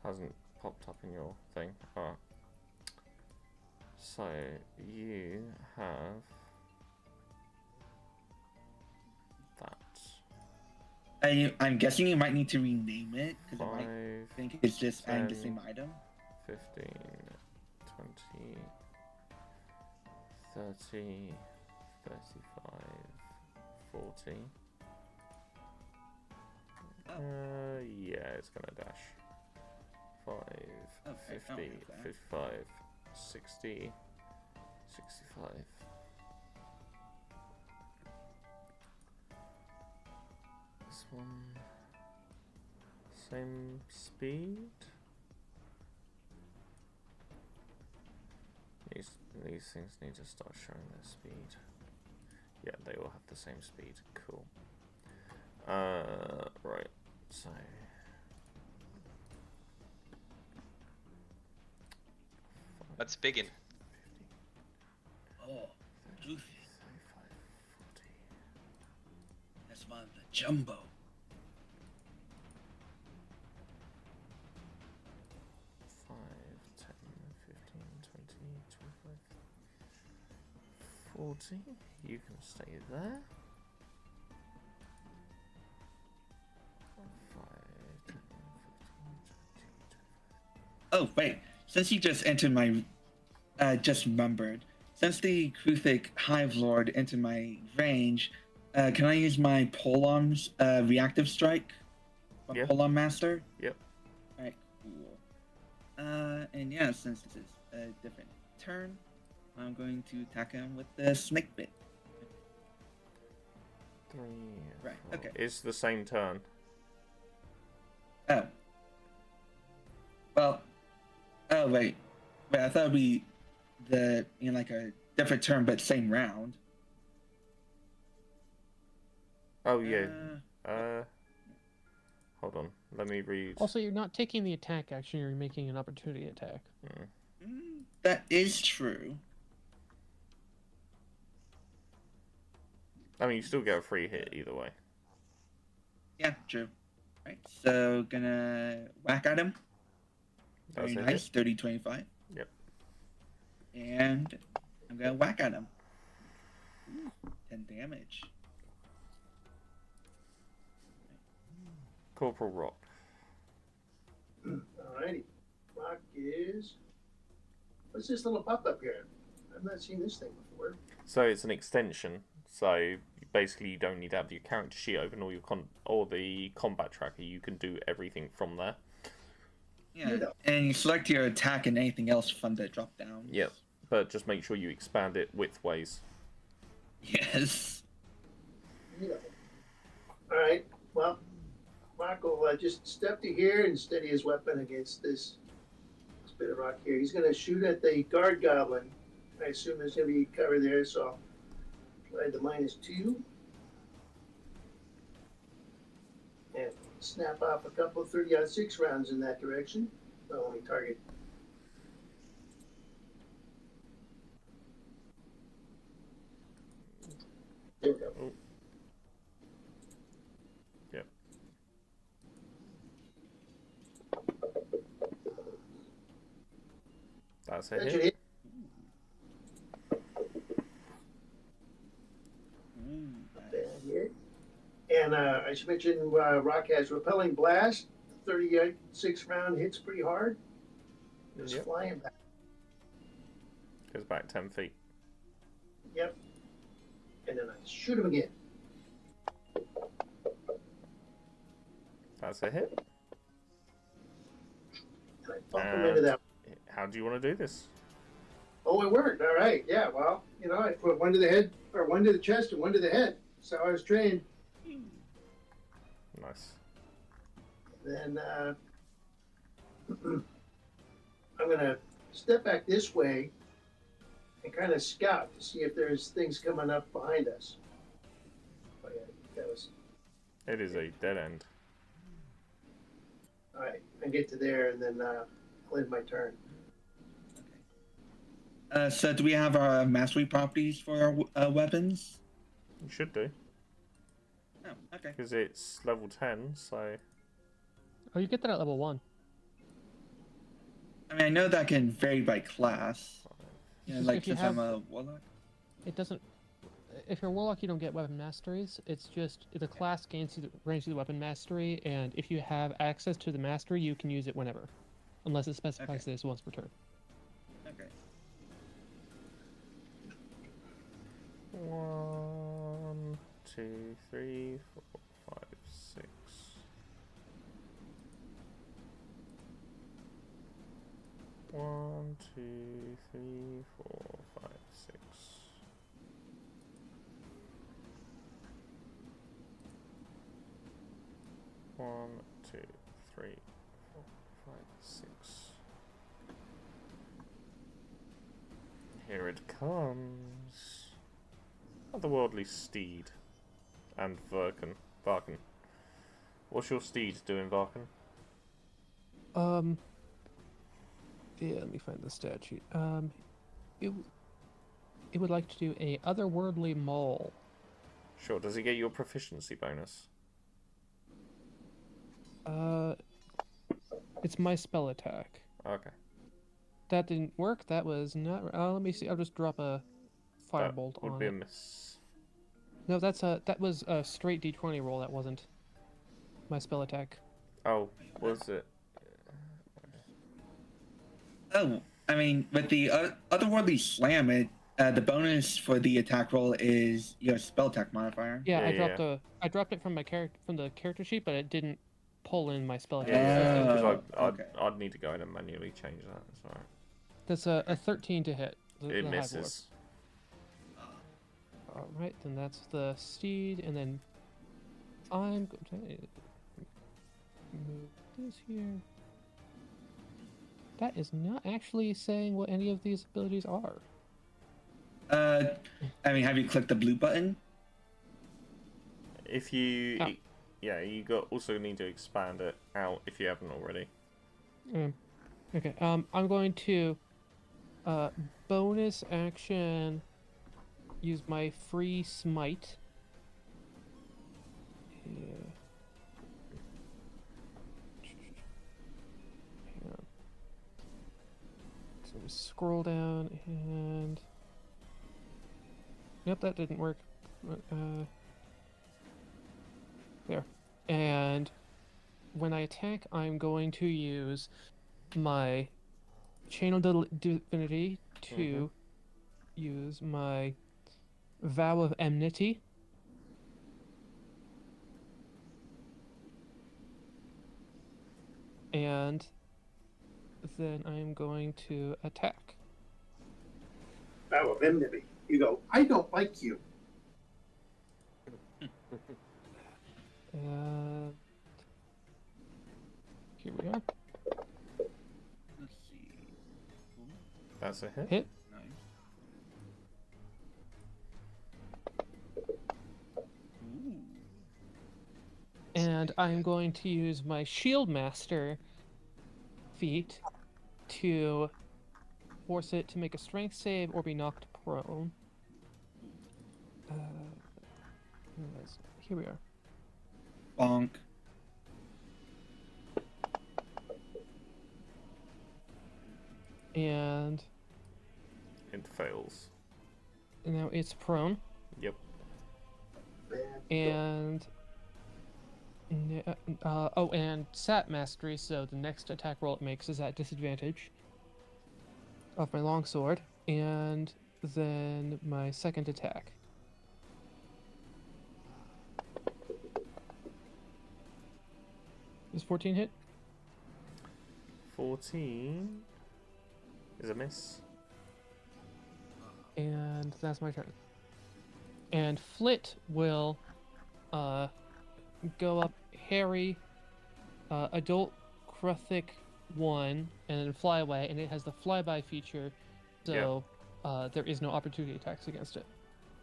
Hasn't popped up in your thing. Alright. So you have that.
I'm guessing you might need to rename it because I
5,
might think it's just adding the
10,
same item.
15, 20, 30, 35, 40. Yeah, it's gonna dash. 5,
Okay,
50,
I'll move that.
55, 60, 65. This one, same speed. These things need to start showing their speed. Yeah, they all have the same speed. Cool. Right. So.
That's biggin'.
Oh, Ruthie,
35, 40.
that's one of the jumbo.
5, 10, 15, 20, 25, 40. You can stay there. 5, 10, 15, 20, 25.
Oh, wait. Since you just entered my... just remembered. Since the Kruthic Hive Lord entered my range, can I use my Polearm's reactive strike? My
Yeah.
Polearm Master?
Yep.
Alright, cool. And yeah, since this is a different turn, I'm going to attack him with the Snake Bit.
3.
Right,
4.
okay.
It's the same turn.
Oh. Well... Oh, wait. Wait, I thought it'd be like a different turn, but same round.
Oh yeah. Hold on. Let me read.
Also, you're not taking the attack action, you're making an opportunity attack.
Mm.
that is true.
I mean, you still get a free hit either way.
Yeah, true. Right, so gonna whack at him.
That's
Very
a
nice,
hit.
30, 25.
Yep.
And I'm gonna whack at him. Ooh, 10 damage.
Corporal Rock.
Alrighty. Rock is. What's this little pop up here? I've not seen this thing before.
So it's an extension. So basically, you don't need to have your character sheet open or the combat tracker. You can do everything from there.
Yeah, and you select your attack and anything else from the drop down.
Yep. But just make sure you expand it widthways.
Yes.
Alright, well, Rock will just step to here and steady his weapon against this bit of rock here. He's going to shoot at the guard goblin. I assume there's going to be cover there, so I'll apply the -2. And snap off a couple of 30-06 rounds in that direction. The only target. There we go.
Oh. Yep. That's a
That should
hit.
hit. Bad hit. And I should mention Rock has repelling blast. 36 round hits pretty hard. Just
Yep.
flying back.
Goes back 10 feet.
Yep. And then I shoot him again.
That's a hit.
And I bump him into that.
How do you want to do this?
Oh, it worked. All right. Yeah. Well, I put one to the head, or one to the chest, and one to the head. So I was trained.
Nice.
Then I'm gonna step back this way and kind of scout to see if there's things coming up behind us. Oh yeah, that was
It is a dead end.
all right. I get to there and then I'll end my turn.
So do we have our mastery properties for our weapons?
You should do.
Oh, okay.
Because it's level 10, so...
Oh, you get that at level 1.
I mean, I know that can vary by class.
Just
Like
if you
since I'm a warlock.
It doesn't. If you're a warlock, you don't get weapon masteries. It's just the class grants you the weapon mastery, and if you have access to the mastery, you can use it whenever, unless it specifies that it's once per turn.
Okay.
1, 2, 3, 4, 5, 6. One, 2, 3, 4, 5, 6. One, 2, 3, 4, 5, 6. Here it comes. Otherworldly steed. And Varken. What's your steed doing, Varken?
Yeah, let me find the stat sheet. It would like to do a otherworldly maul.
Sure, does he get your proficiency bonus?
It's my spell attack.
Okay.
That didn't work. That was not. Let me see. I'll just drop a firebolt
That would
on
be
it.
a miss.
No, that was a straight d20 roll. That wasn't my spell attack.
Oh, was it?
Oh, I mean, with the otherworldly slam, the bonus for the attack roll is your spell attack modifier.
Yeah,
Yeah,
I dropped it from the character sheet, but it didn't pull in my spell attack.
Yeah, because
okay.
I'd need to go in and manually change that. That's alright.
That's a 13 to hit.
It
the high
misses.
All right, then that's the steed, and then I'm going to move this here. That is not actually saying what any of these abilities are.
I mean, have you clicked the blue button?
If you,
Oh.
yeah, you also need to expand it out if you haven't already.
Okay, I'm going to Bonus action. Use my free smite. Yeah. Hang on. So we scroll down and. Yep, that didn't work. There. And when I attack, I'm going to use my Channel Divinity to use my Vow of Enmity. And then I'm going to attack.
Vow of enmity. You go, I don't like you.
And here we are.
Let's see. Ooh,
That's a hit.
Hit.
nice. Ooh.
And I'm going to use my Shield Master feat to force it to make a strength save or be knocked prone. Anyways, here we are.
Bonk.
And
It fails.
now it's prone.
Yep.
And oh, and Sat Mastery, so the next attack roll it makes is at disadvantage of my longsword, and then my second attack. Is 14 hit?
14 is a miss.
And that's my turn. And Flit will go up Harry, Adult Kruthic 1, and then fly away, and it has the flyby feature, so there is no opportunity attacks against it.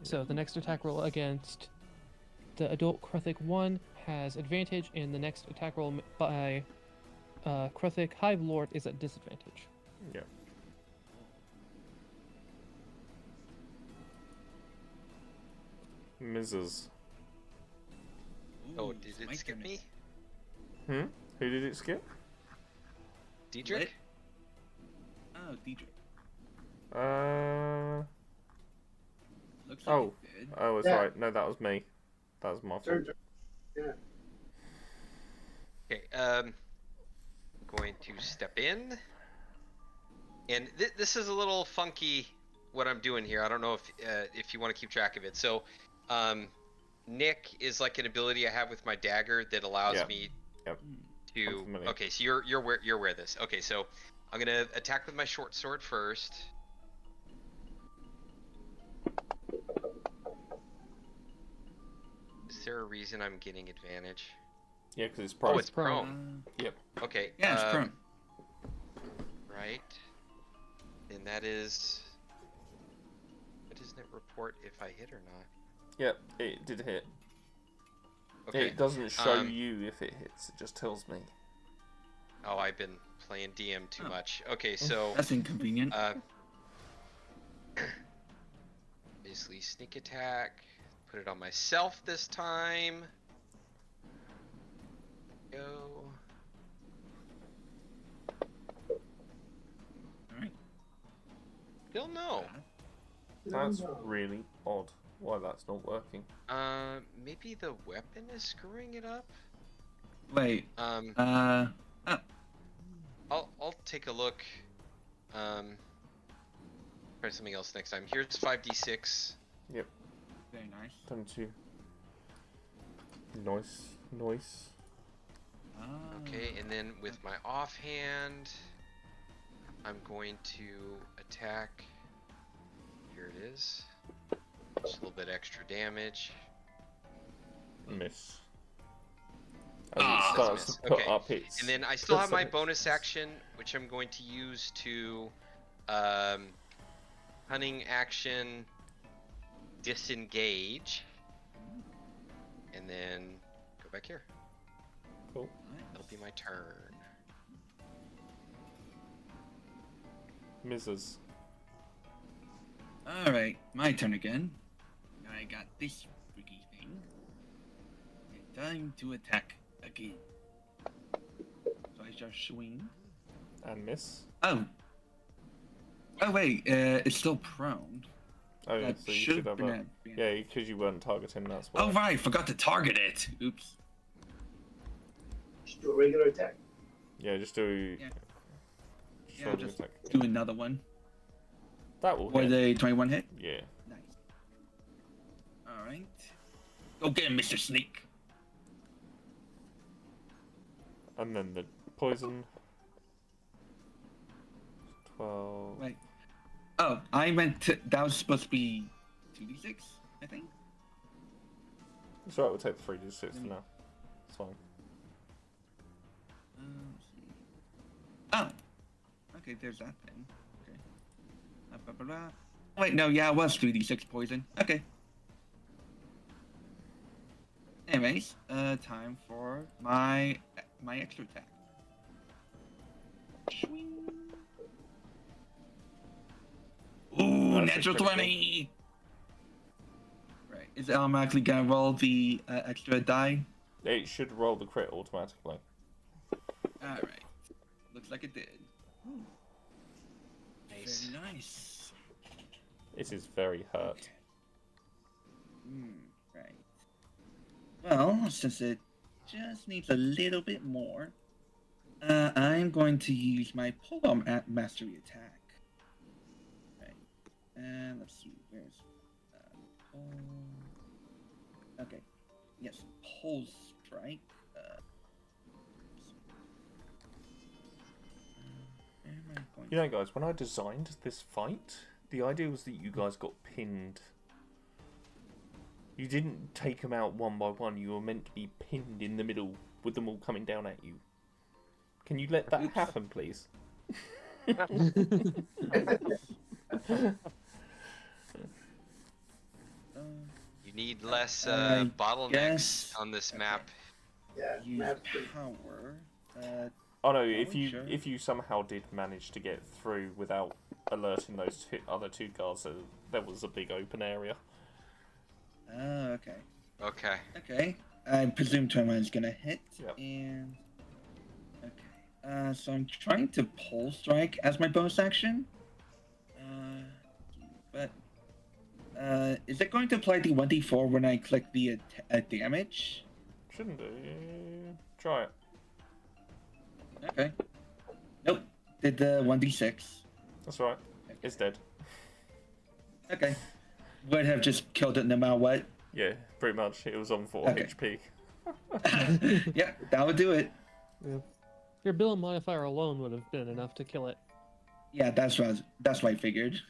So the next attack roll against the Adult Kruthic 1 has advantage, and the next attack roll by Kruthic Hive Lord is at disadvantage.
Yeah. Mrs.
Oh,
Ooh,
did
it's
it
my
skip
turn.
me?
Who did it skip?
Diedrich?
Oh, Diedrich. Looks like
Oh.
it did.
Oh, it's
Yeah.
right. No, that was me. That was my fault.
Yeah.
Okay, going to step in. And this is a little funky what I'm doing here. I don't know if you want to keep track of it. So, Nick is like an ability I have with my dagger that allows
Yeah.
me
Yep.
to.
I'm familiar.
Okay, so you're aware of this. Okay, so I'm gonna attack with my short sword first. Is there a reason I'm getting advantage?
Yeah, because it's
Oh,
prone.
it's prone.
Yep.
Okay.
Yeah, it's prone.
Right. And that is. But doesn't it report if I hit or not?
Yep, it did hit.
Okay.
It doesn't show
um,
you if it hits, it just tells me.
Oh, I've been playing DM too
Oh.
much. Okay, so
That's inconvenient.
basically sneak attack. Put it on myself this time. Go.
Alright.
Still no.
That's really odd. Why that's not working.
Maybe the weapon is screwing it up.
Wait.
I'll take a look. Try something else next time. Here's 5d6.
Yep,
Very nice.
time to. Nice.
Ah.
Okay, and then with my offhand, I'm going to attack. Here it is. Just a little bit extra damage.
Miss. As
Ah,
it starts
miss.
to put
Okay.
up its.
And then I still have my
its-
bonus action, which I'm going to use to hunting action disengage. And then go back here.
Cool.
That'll be my turn.
Mrs.
Alright, my turn again. I got this freaky thing. And time to attack again. So I just swing.
And miss.
Oh. Oh wait, it's still prone.
Oh, yeah,
That
so you
should
should have
been
a...
a-
Yeah, because you weren't targeting, that's why.
Oh right, forgot to target it. Oops.
Just do a regular attack.
Yeah, just do...
Yeah.
Just
Yeah,
roll the
just
attack.
do another one.
That will
Was
hit.
a 21 hit?
Yeah.
Nice. Alright. Go get him, Mr. Snake.
And then the poison. 12...
Right. Oh, I meant to, that was supposed to be 2d6, I think?
It's alright, we'll take the 3d6 for now. It's fine.
Let's see. Oh! Okay, there's that thing. Okay. Wait, no, yeah, it was 2d6 poison. Okay. Anyways, time for my extra attack. Swing. Ooh,
That's a
natural
critical.
20! Right, is it automatically gonna roll the extra die?
It should roll the crit automatically.
Alright. Looks like it did.
Nice.
Very nice.
It is very hurt.
Right. Well, since it just needs a little bit more, I'm going to use my pull-on mastery attack. Right. And let's see, where's okay. Yes, pulse strike. Where am I going
You know, guys, when I designed this fight, the idea was that you guys got pinned. You didn't take them out one by one. You were meant to be pinned in the middle with them all coming down at you. Can you let that
Oops.
happen, please?
You need less
I
bottlenecks
guess-
on this map.
Yeah,
use
map's pretty.
power.
Oh no!
Oh,
If
sure.
you somehow did manage to get through without alerting those other two guards, there was a big open area.
Okay.
Okay.
Okay. I presume 21 is gonna hit.
Yep.
And okay. So I'm trying to pole strike as my bonus action. But is it going to apply the 1d4 when I click the damage?
Shouldn't do. Try it.
Okay. Nope. Did the 1d6.
That's right. It's dead.
Okay. Would have just killed it no matter what.
Yeah, pretty much. It was on 4
Okay.
HP.
Yeah, that would do it.
Yeah. Your ability modifier alone would have been enough to kill it.
Yeah, that's what I figured.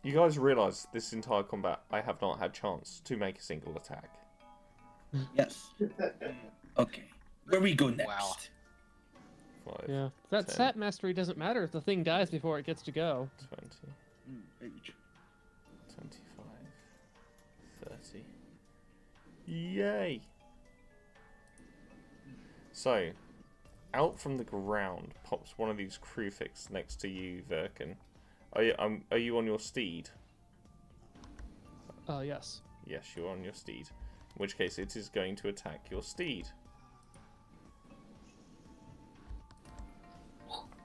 You guys realise this entire combat, I have not had chance to make a single attack.
Yes. Okay. Where we go next?
Wow.
5,
Yeah. That
10,
sat mastery doesn't matter if the thing dies before it gets to go.
20,
Very true.
25, 30. Yay! So, out from the ground pops one of these crucifix next to you, Verkin. Are you on your steed?
Yes.
Yes, you're on your steed. In which case, it is going to attack your steed.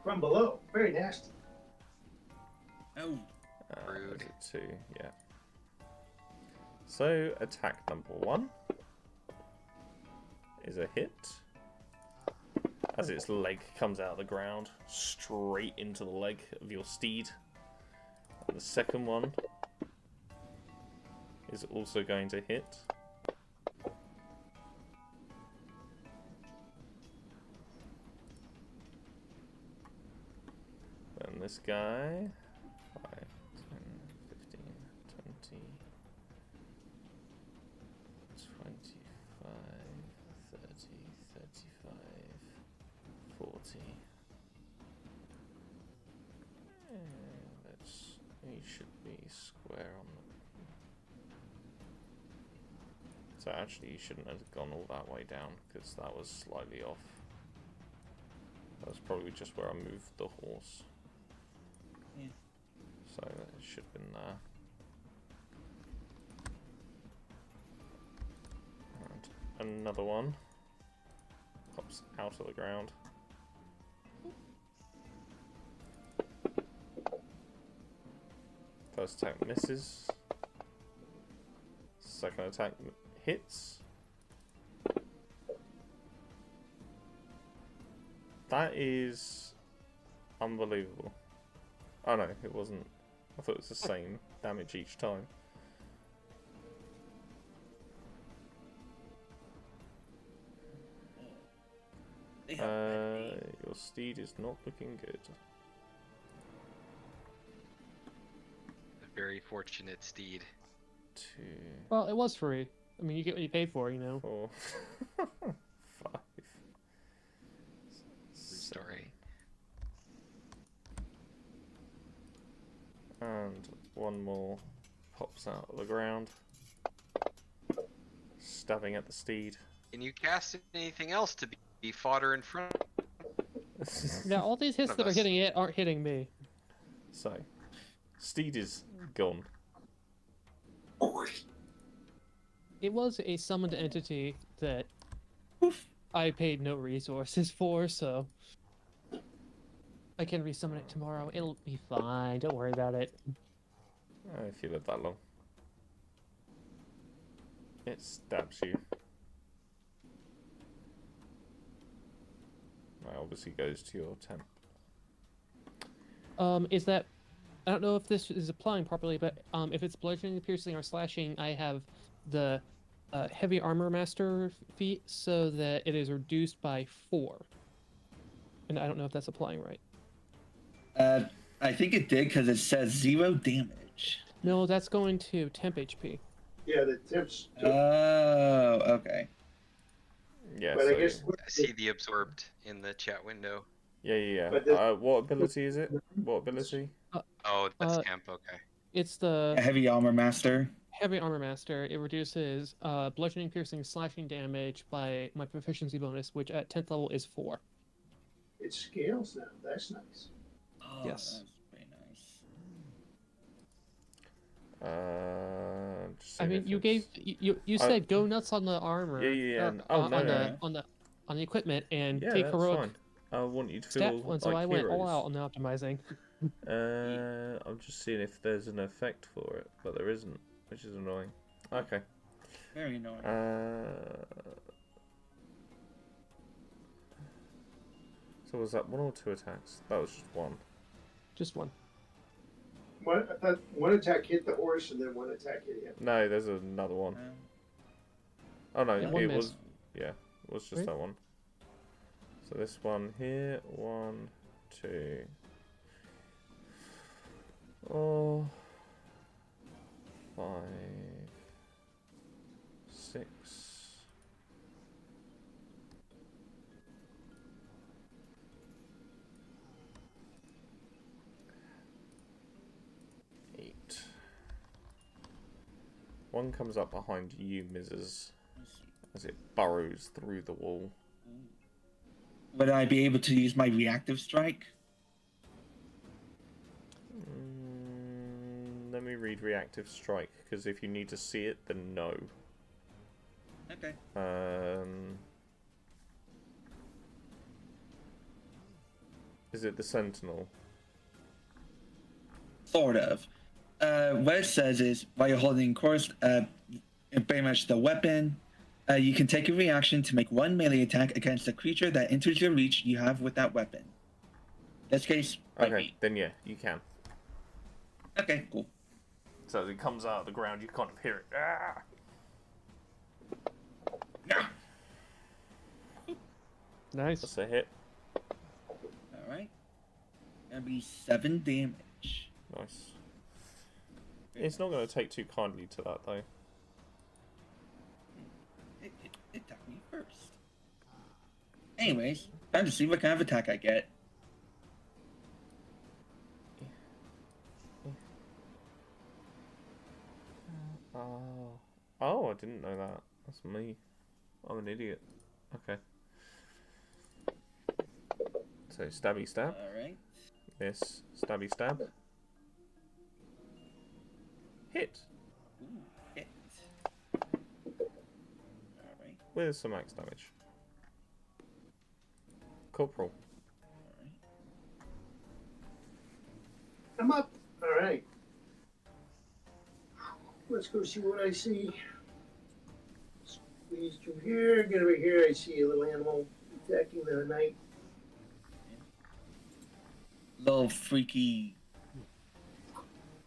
From below. Very nasty.
Oh.
Rude.
Is it 2? Yeah. So, attack number 1 is a hit. As its leg comes out of the ground, straight into the leg of your steed. And the second one is also going to hit. And this guy, 5, 10, 15, 20, 25, 30, 35, 40. He should be square on the... So actually you shouldn't have gone all that way down, because that was slightly off. That was probably just where I moved the horse.
Yeah.
So it should have been there. another one. Pops out of the ground. First attack misses. Second attack hits. That is unbelievable. Oh no, it wasn't. I thought it was the same damage each time.
They have bad aim.
Your steed is not looking good.
A very fortunate steed.
2,
Well, it was free. I mean, you get what you paid for, you know.
4, 5.
Story.
And one more pops out of the ground, stabbing at the steed.
Can you cast anything else to be fodder in front?
Now, all these hits
None of
that are
us.
hitting it aren't hitting me.
So, steed is gone.
It was a summoned entity that I paid no resources for, so I can resummon it tomorrow. It'll be fine. Don't worry about it.
If you live that long. It stabs you. That obviously goes to your temp.
Is that... I don't know if this is applying properly, but if it's bludgeoning, piercing, or slashing, I have the heavy armor master feat so that it is reduced by 4. And I don't know if that's applying right.
I think it did because it says 0 damage.
No, that's going to temp HP.
Yeah, the tips.
Oh, okay.
Yeah,
But
so,
I guess
I see the absorbed in the chat window.
yeah.
But this-
What ability is it? What ability?
Oh, that's
Uh,
temp. Okay.
It's the
A heavy armor master.
heavy armor master. It reduces bludgeoning, piercing, slashing damage by my proficiency bonus, which at 10th level is 4.
it scales now. That's nice.
Oh,
Yes.
That's pretty nice.
Just
I
seeing
mean,
if
you
it's-
gave you said go nuts on the armor.
Yeah.
or,
Oh,
on
no,
the
no.
on the equipment and
Yeah,
take
that's
heroic
fine. I want you to
stat
feel
one, so
like
I went all
heroes.
out on the optimizing.
I'm just seeing if there's an effect for it, but there isn't, which is annoying. Okay.
Very annoying.
So was that 1 or 2 attacks? That was just 1.
Just one.
I thought one attack hit the horse and then one attack hit him.
No, there's another one.
Um,
Oh no,
Yeah, one
it
miss.
was. Yeah, it was just
Right.
that one. So this one here, 1, 2. Oh, 5, 6. One comes up behind you, Mrs.
let's see.
as it burrows through the wall.
Would I be able to use my reactive strike?
Let me read reactive strike, because if you need to see it, then no.
Okay.
Is it the sentinel?
Sort of. What it says is, while you're holding course, pretty much the weapon, you can take a reaction to make 1 melee attack against a creature that enters your reach you have with that weapon. In this case,
Okay,
me.
then yeah, you can.
Okay, cool.
So as it comes out of the ground, you kind of hear it. Ah!
Yeah.
Nice.
That's a hit.
Alright. That'll be 7 damage.
Nice. It's not going to take too kindly to that, though.
It attacked me first. Anyways, time to see what kind of attack I get.
Oh, I didn't know that. That's me. I'm an idiot. Okay. So stabby stab.
Alright.
Miss. Stabby stab. Hit.
Ooh, hit. Alright.
with some max damage. Corporal.
I'm up. All right. Let's go see what I see. Squeeze through here. Get over here. I see a little animal attacking the knight.
Little freaky,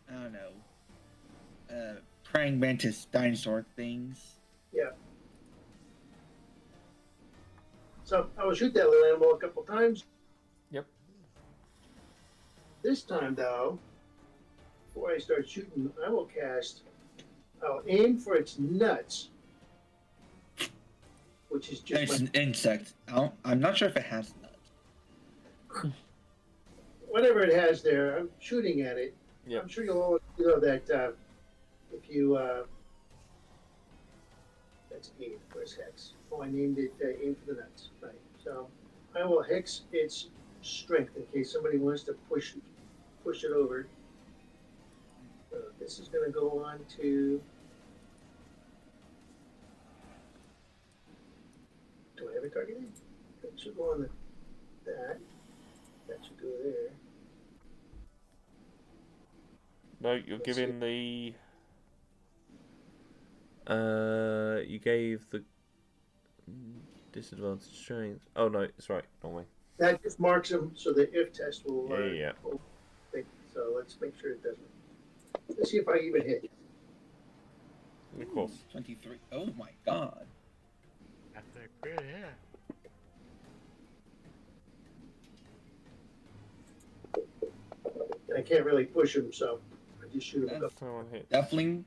I don't know, praying mantis dinosaur things.
Yeah. So I will shoot that little animal a couple times.
Yep.
This time, though, before I start shooting, I'll aim for its nuts, which is just
It's an insect. I'm not sure if it has nuts.
whatever it has there. I'm shooting at it.
Yep.
I'm sure you'll all know that if you that's aim. Where's hex? Oh, I named it aim for the nuts. Right. So I will hex its strength in case somebody wants to push it over. So this is going to go on to. Do I have a target in? That should go on that. That should go there.
No, you're giving the. You gave the disadvantage strength. Oh no, it's right. Normally.
That just marks them so the if test will.
Yeah.
Will think. So let's make sure it doesn't. Let's see if I even hit.
Of course.
23. Oh my god.
That's a crit, yeah.
I can't really push him, so I just shoot him.
That's
Someone hit.
definitely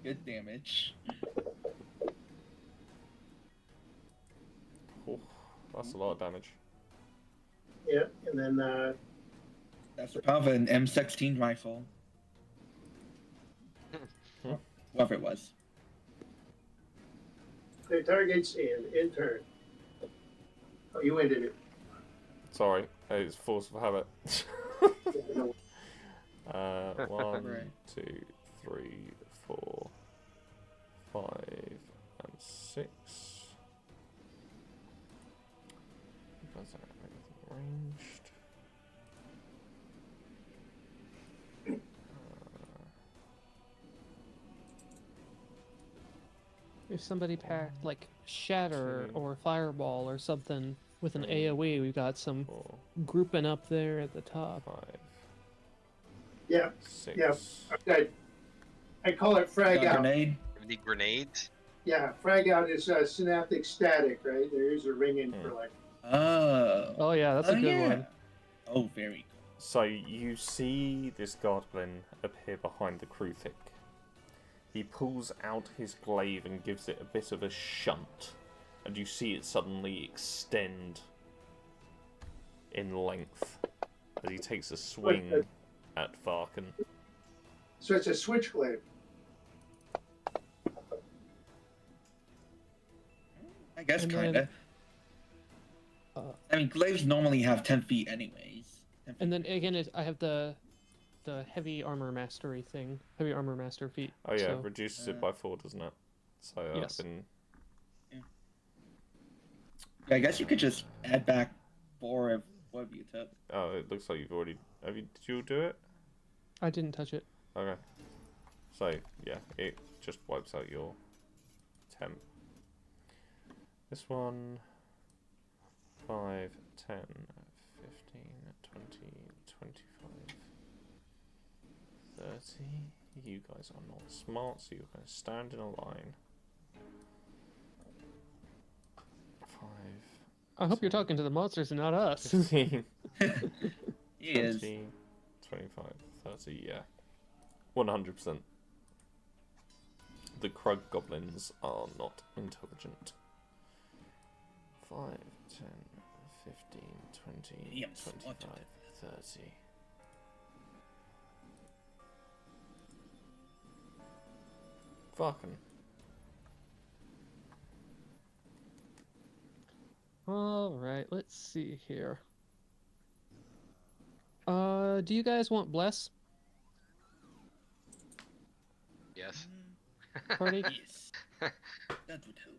good damage.
Oh, that's a lot of damage.
Yeah, and then
That's the power of an M16 rifle. Whoever it was.
clear targets and in turn. Oh, you ended it.
Sorry, it's force of habit.
Yeah,
1,
Right.
2, 3, 4, 5, and 6. Does that have anything ranged?
If somebody packed like Shatter
Two.
or Fireball or something with an AoE, we've got some
4,
grouping up there at the top.
5,
yeah.
6.
Yeah. I call it frag
Got a
out.
grenade.
Any grenades?
Yeah, frag out is synaptic static, right? There is a ring in for like.
Oh.
Oh yeah, that's a good
yeah.
one.
Oh, very
So you see this goblin appear behind the Kruthic. He pulls out his glaive and gives it a bit of a shunt, and you see it suddenly extend in length as he takes a swing at Farken.
So it's a switchblade.
I guess
And
kinda. I mean, glaives normally have 10 feet anyways. 10 feet.
And then again, I have the heavy armor mastery thing, heavy armor master feat.
Oh yeah,
so-
reduces it by 4, doesn't it? So
Yes.
I've been...
Yeah, I guess you could just add back 4 of whatever you took.
Oh, it looks like you've already... Did you do it?
I didn't touch it.
Okay. So, yeah, it just wipes out your temp. This one... 5, 10, 15, 20, 25, 30. You guys are not smart, so you're going to stand in a line. 5,
I hope you're talking to the monsters and not us.
15,
He is.
20, 25, 30, yeah. 100%. The Krug goblins are not intelligent. 5, 10, 15, 20,
Yes,
25,
what?
30. Fucking.
All right, let's see here. Do you guys want bless
Yes.
party?
Yes. That would help.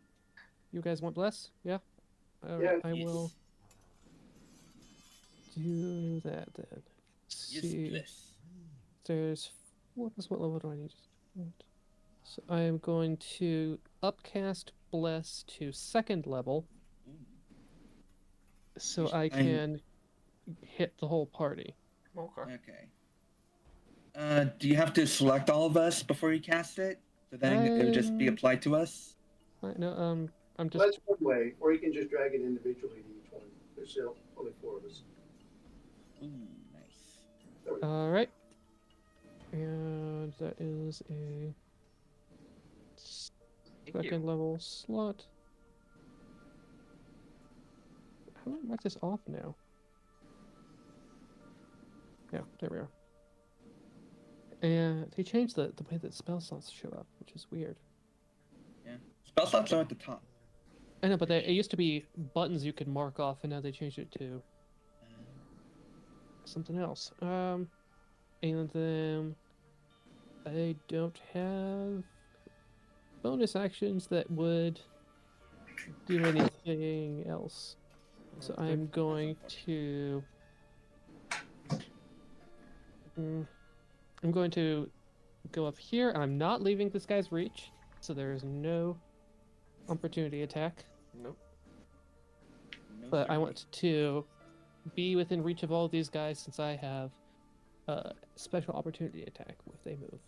You guys want bless? Yeah.
Yeah.
I
Yes.
will do that then.
Yes,
See,
bless.
there's what level do I need? So I am going to upcast bless to 2nd level,
Ooh.
so I
I'm-
can hit the whole party.
Okay.
Okay. Do you have to select all of us before you cast it? So then it would just be applied to us?
No, I'm
Well,
just
that's one way, or you can just drag it individually to each one. There's still only 4 of us.
Ooh, nice.
There we go.
all right. And that is a
Thank you.
2nd level slot. How do I mark this off now? Yeah, there we are. And they changed the way that spell slots show up, which is weird.
Yeah. Spell slots are at the top.
I know, but it used to be buttons you could mark off, and now they changed it to something else. And then I don't have bonus actions that would do anything else. So I'm going to I'm going to go up here, and I'm not leaving this guy's reach, so there is no opportunity attack.
Nope.
No
But I
siree.
want to be within reach of all of these guys since I have special opportunity attack if they move.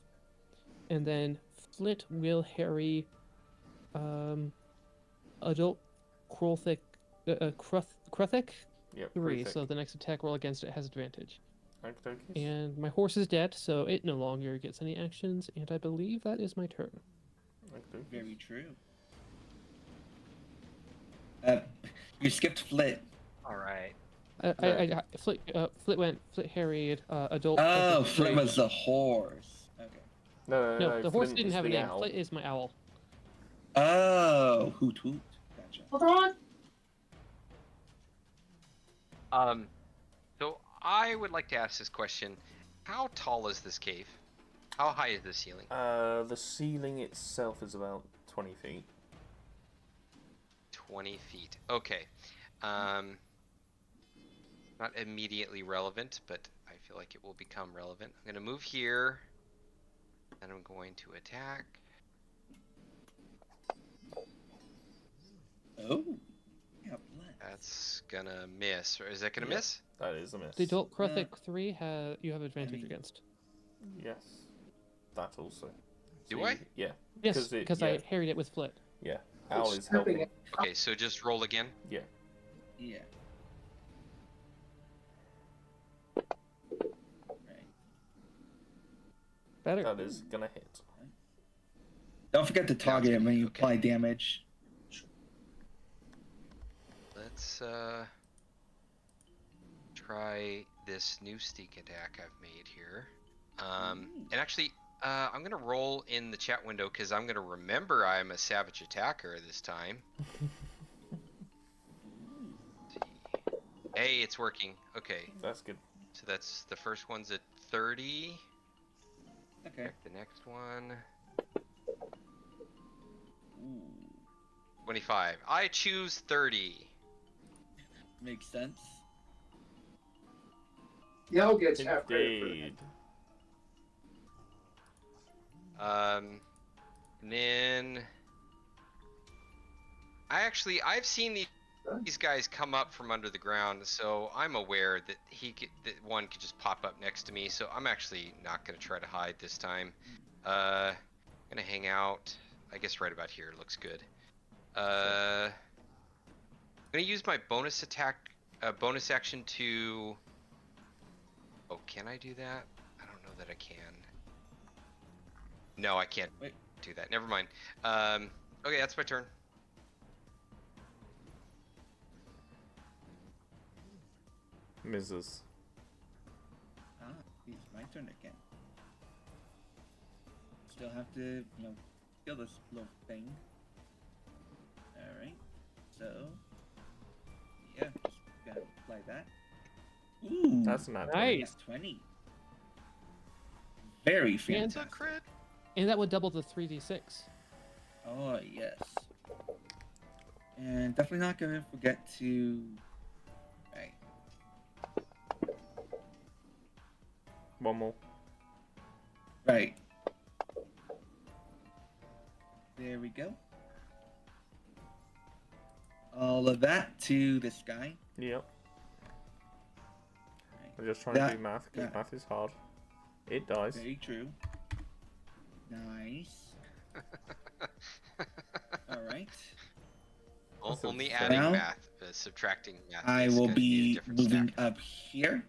And then Flit will harry adult Krothic Krothic
Yep.
3,
pretty
so
thick.
the next attack roll against it has advantage.
Okey-dokies.
And my horse is dead, so it no longer gets any actions, and I believe that is my turn.
Okey-dokies.
Very true. You skipped Flit.
All right.
Flit harried adult.
Oh,
Krothic
Flit
3.
was the horse. Okay.
No, the horse
Flint
didn't
is
have a
the
name.
owl.
Flit is my owl.
Oh, hoot hoot. Gotcha.
So I would like to ask this question: how tall is this cave? How high is the ceiling?
The ceiling itself is about 20 feet.
20 feet. Okay. Not immediately relevant, but I feel like it will become relevant. I'm gonna move here, and I'm going to attack.
Oh. Yeah, bless.
That's gonna miss. Or is that gonna
Yeah.
miss?
That is a miss.
The adult Krothic 3 you have advantage
mean-
against.
Yes. That also.
Do I?
Yeah.
Yes,
'Cause it-
because
yeah.
I harried it with Flit.
Yeah. Owl is
stripping
helping.
Okay, so just roll again.
Yeah.
Yeah. Right.
Better.
That is gonna hit.
Don't forget to target him when you
Okay.
apply damage.
Let's try this new sneak attack I've made here. And actually, I'm gonna roll in the chat window because I'm gonna remember I'm a savage attacker this time. Let's see. Hey, it's working. Okay,
That's good.
so that's the first one's at 30.
Okay.
Check the next one.
Ooh.
25. I choose 30.
Makes sense.
The owl gets half credit for that.
Indeed.
And then I've seen these guys come up from under the ground, so I'm aware that that one could just pop up next to me. So I'm actually not gonna try to hide this time. Gonna hang out. I guess right about here looks good. I'm gonna use my bonus action to. Oh, can I do that? I don't know that I can. No, I can't
Wait.
do that. Never mind. Okay, that's my turn.
Mrs.
Ah, it's my turn again. Still have to, kill this little thing. Alright. So, yeah, just gotta apply that. Ooh,
That's not
Nice.
20. Very
And-
fantastic.
crit.
And that would double the 3d6.
Oh, yes. And definitely not gonna forget to. Right.
One more.
Right. There we go. All of that to this guy.
Yep.
Right.
I'm just trying to
That-
do math because
that-
math is hard. It dies.
Very true. Nice. All right.
That's a
Only
very-
adding
Now,
math, but subtracting math.
I
is
will
gonna need a
be
different
moving
stack.
up here.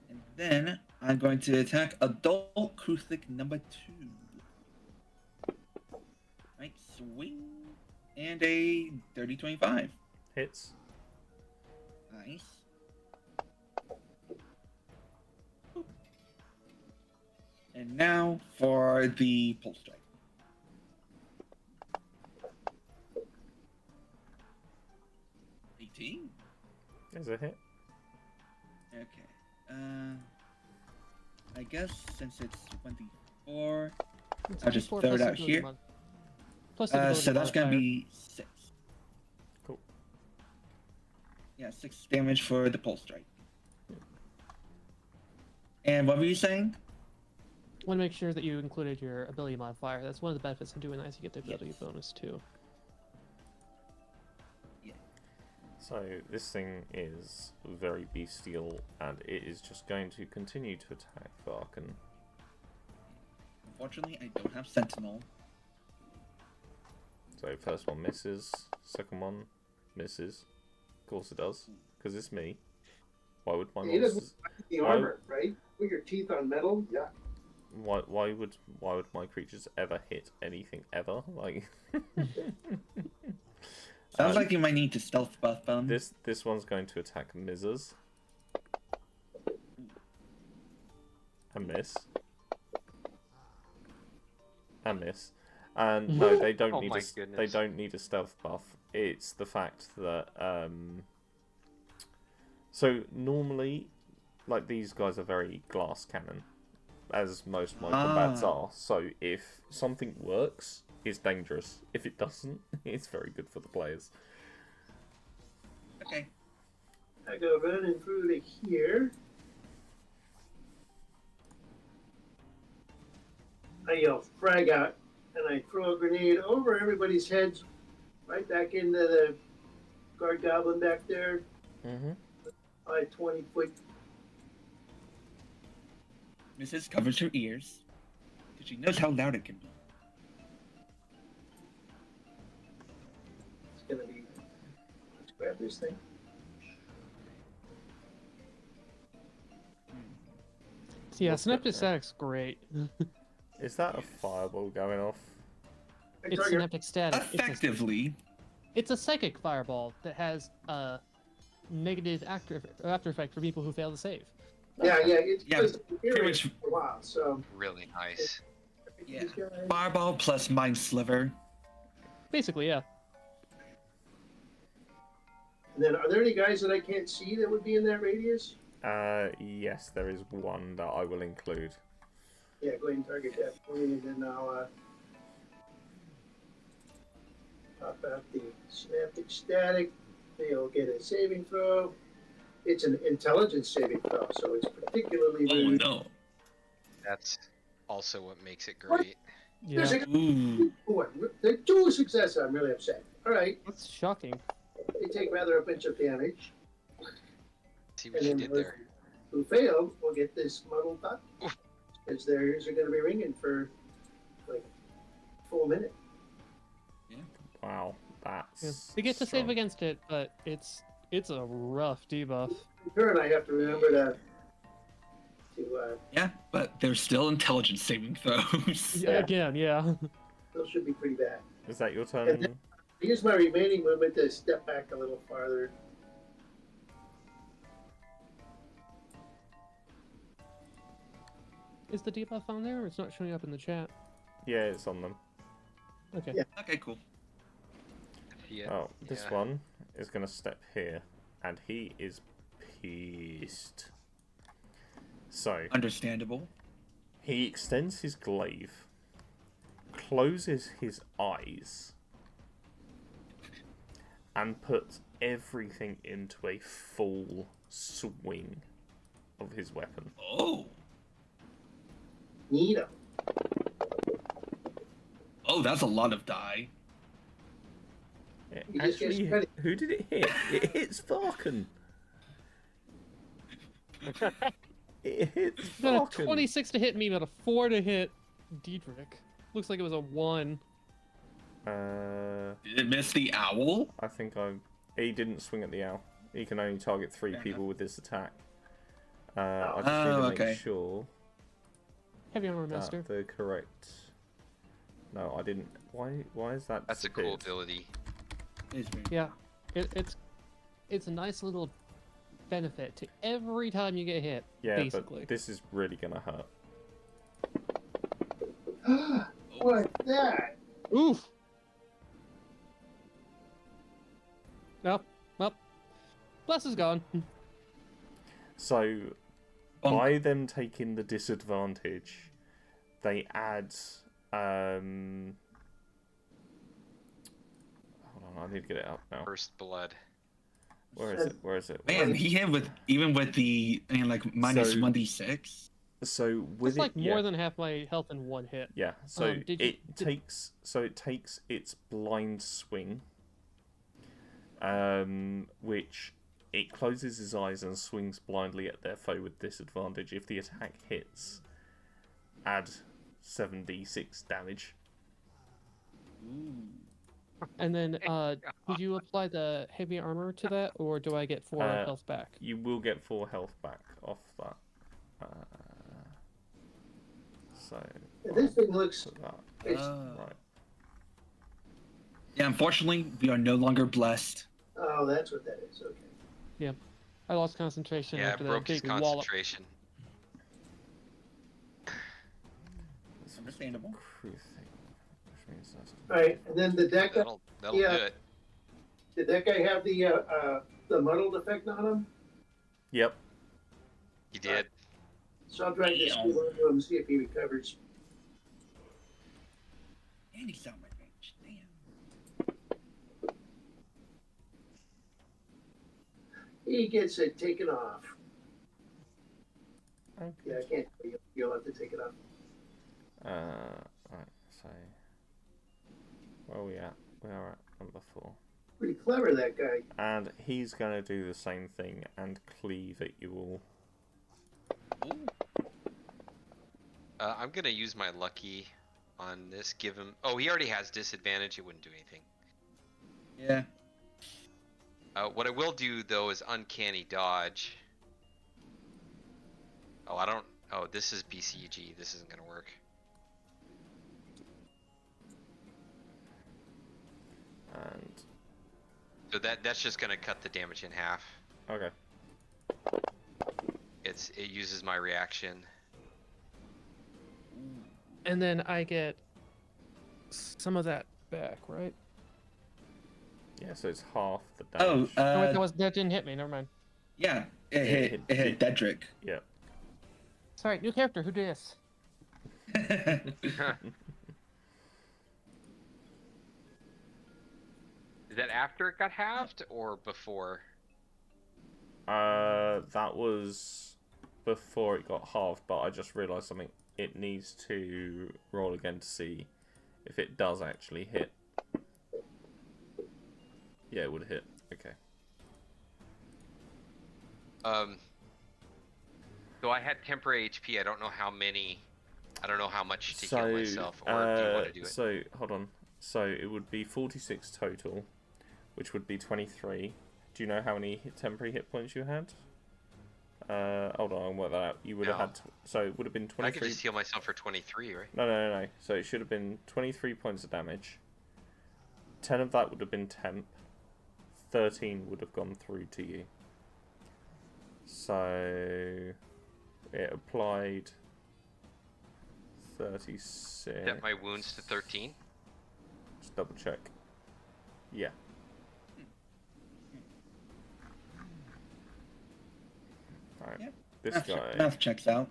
And then I'm going to attack Adult Kruthic number 2. Right, swing. And a 30-25.
Hits.
Nice. And now for the pulse strike.
Is a hit.
Okay. I guess since it's 24, I'll just throw it out here.
Plus the
So that's gonna
modifier.
be 6.
Cool.
Yeah, 6 damage for the pulse strike. And what were you saying?
Want to make sure that you included your ability modifier. That's one of the benefits of doing that. Is you get the ability
Yes.
bonus too.
So this thing is very bestial, and it is just going to continue to attack Varkan.
Unfortunately, I don't have Sentinel.
So first one misses, second one misses. Of course it does, because it's me. Why would my
It doesn't
monsters?
the
Why-
armor, right? Put your teeth on metal. Yeah.
Why would my creatures ever hit anything ever? Like
Sounds like you might need to stealth buff them.
this one's going to attack Mizzers. And miss. And miss. And no, they don't
Oh
need
my
they
goodness.
don't need a stealth buff. It's the fact that so normally, like, these guys are very glass cannon, as most of my combats are. So if something works, it's dangerous. If it doesn't, it's very good for the players.
Okay.
I go running through to here. I yell frag out, and I throw a grenade over everybody's heads, right back into the guard goblin back there.
Mm-hmm.
20 foot.
Mrs. covers her ears, because she knows how loud it can be.
It's gonna be. Let's grab this thing.
So yeah,
What's
synaptic
that?
static's great.
Is that a fireball going off?
I
It's
target-
synaptic static.
Effectively,
It's a psychic fireball that has a negative after effect for people who fail to save.
Yeah, it's
Yeah,
just
pretty much-
for a while. So
Really nice.
yeah.
these guys-
Fireball plus Mind Sliver.
Basically, yeah.
And then, are there any guys that I can't see that would be in that radius?
Yes, there is one that I will include.
Yeah, go ahead and target that point, and then I'll pop out the synaptic static. They'll get a saving throw. It's an intelligence saving throw, so it's particularly
Oh
rude.
no.
That's also what makes it great.
There's
Yeah.
a
Ooh.
they're two successes. I'm really upset. All right,
That's shocking.
they take rather a bunch of damage.
See what
And
you
then
did
those
there.
who failed will get this muddled up, because their ears are going to be ringing for like a full minute.
Wow, that's.
Yeah. They get to save
strong.
against it, but it's a rough debuff.
In turn, I have to remember to
Yeah, but they're still intelligence saving throws.
Yeah. Again, yeah.
those should be pretty bad.
Is that your
And
turn?
then- I use my remaining movement to step back a little farther.
Is the debuff on there? Or it's not showing up in the chat.
Yeah, it's on them.
Okay.
Yeah.
Okay, cool.
Yeah.
Oh, this
yeah.
one is going to step here, and he is pissed. So,
Understandable.
he extends his glaive, closes his eyes, and puts everything into a full swing of his weapon.
Oh.
Neato.
Oh, that's a lot of die.
It
You just get
actually,
credit.
who did it hit? It hits Farken. It hits
Got a
Farken.
26 to hit me, but a 4 to hit Diedrich. Looks like it was a 1.
Did it miss the owl?
I think he didn't swing at the owl. He can only target 3 people with this attack. I just need to
okay.
make sure
Heavy armor master.
that the correct. No, I didn't. Why is that?
That's a cool
disappeared?
ability.
It's weird.
Yeah, it's a nice little benefit to every time you get hit.
Yeah,
basically.
but this is really gonna hurt.
What's that?
Oof. Nope. Well, Bless is gone.
So, by them taking the disadvantage, they add. Hold on, I need to get it up now.
First blood.
Where is it? Where is it?
Man, he hit with even with the like minus
So-
1d6.
So with
It's like
it,
more
yeah,
than half my health in one hit.
yeah. So
did you-
it takes its blind swing, which it closes his eyes and swings blindly at their foe with disadvantage. If the attack hits, add 7d6 damage.
And then, would you apply the heavy armor to that, or do I get 4 health back?
You will get 4 health back off that. So
This thing looks.
put that
It's,
right.
Yeah, unfortunately, we are no longer blessed.
oh, that's what that is. Okay.
I lost concentration
Yeah,
after
it
that
broke his
big wallop.
concentration.
Understandable.
Crew thing, which means that's
All right, and then did that guy?
That'll
Yeah.
do it.
Did that guy have the muddled effect on him?
Yep.
He did.
So I'll drag this over to him and see if he recovers.
And he's out my range. Damn.
He gets it taken off.
Okay.
Yeah, I can't. You'll have to take it off.
Right, so where are we at? We are at number 4.
Pretty clever, that guy.
And he's gonna do the same thing and cleave at you all.
I'm gonna use my lucky on this. Give him. Oh, he already has disadvantage. It wouldn't do anything.
Yeah.
What I will do though is uncanny dodge. Oh, I don't. Oh, this is BCG. This isn't gonna work.
And
So that's just gonna cut the damage in half.
okay.
It uses my reaction.
And then I get some of that back, right?
Yeah, so it's half the
Oh,
damage.
No, wait, that didn't hit me. Never mind.
yeah. It hit Dedrick.
Yep.
Sorry, new character. Who did this?
Is that after it got halved or before?
That was before it got halved, but I just realised something. It needs to roll again to see if it does actually hit. Yeah, it would hit. Okay.
So I had temporary HP. I don't know how many. I don't know how much to heal myself. Or do you want to do it?
So hold on. So it would be 46 total, which would be 23. Do you know how many temporary hit points you had? Hold on, I'll work that out. You would have
No.
had. So it would have been
I could
23.
just heal myself for 23, right?
No. So it should have been 23 points of damage. 10 of that would have been temp. 13 would have gone through to you. So it applied 36.
Set my wounds to 13.
Just double check. Yeah. Alright.
Yep.
This
Math,
guy.
math checks out.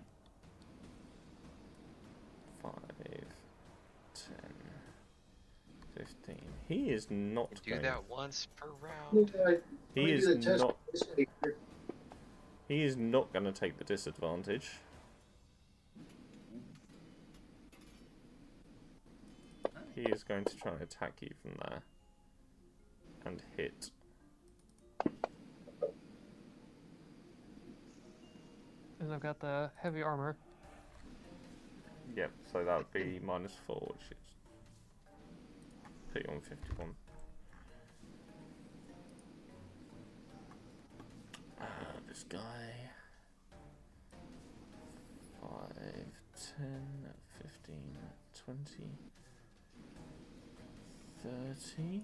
5, 10, 15. He is not
Do
going.
that once per round.
He is not. He is not going to take the disadvantage. He is going to try and attack you from there. And hit.
And I've got the heavy armor.
Yep, so that would be -4, which is... Put you on 51. This guy... 5, 10, 15, 20, 30...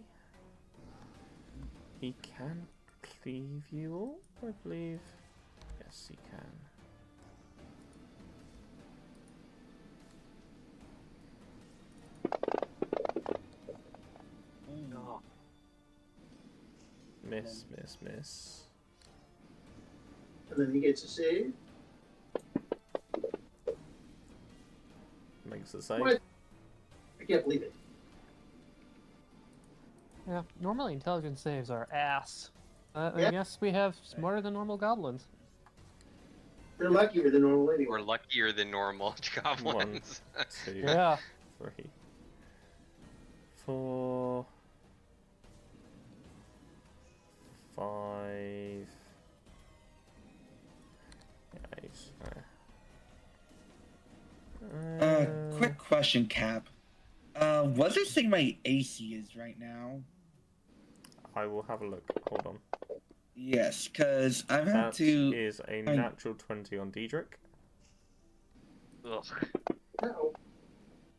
He can cleave you all, I believe. Yes, he can.
No.
Miss, miss, miss.
And then he gets a save.
Makes a save.
What? I can't believe it.
Yeah, normally intelligence saves are ass.
Yeah.
I guess we have smarter than normal goblins.
They're luckier than normal anyway.
We're luckier than normal goblins.
1, 2,
Yeah.
3, 4, 5, 8.
Quick question, Cap. What does it say my AC is right now?
I will have a look. Hold on.
Yes, because I've had
That
to.
is a natural 20 on Diedrich.
Ugh.
Uh-oh.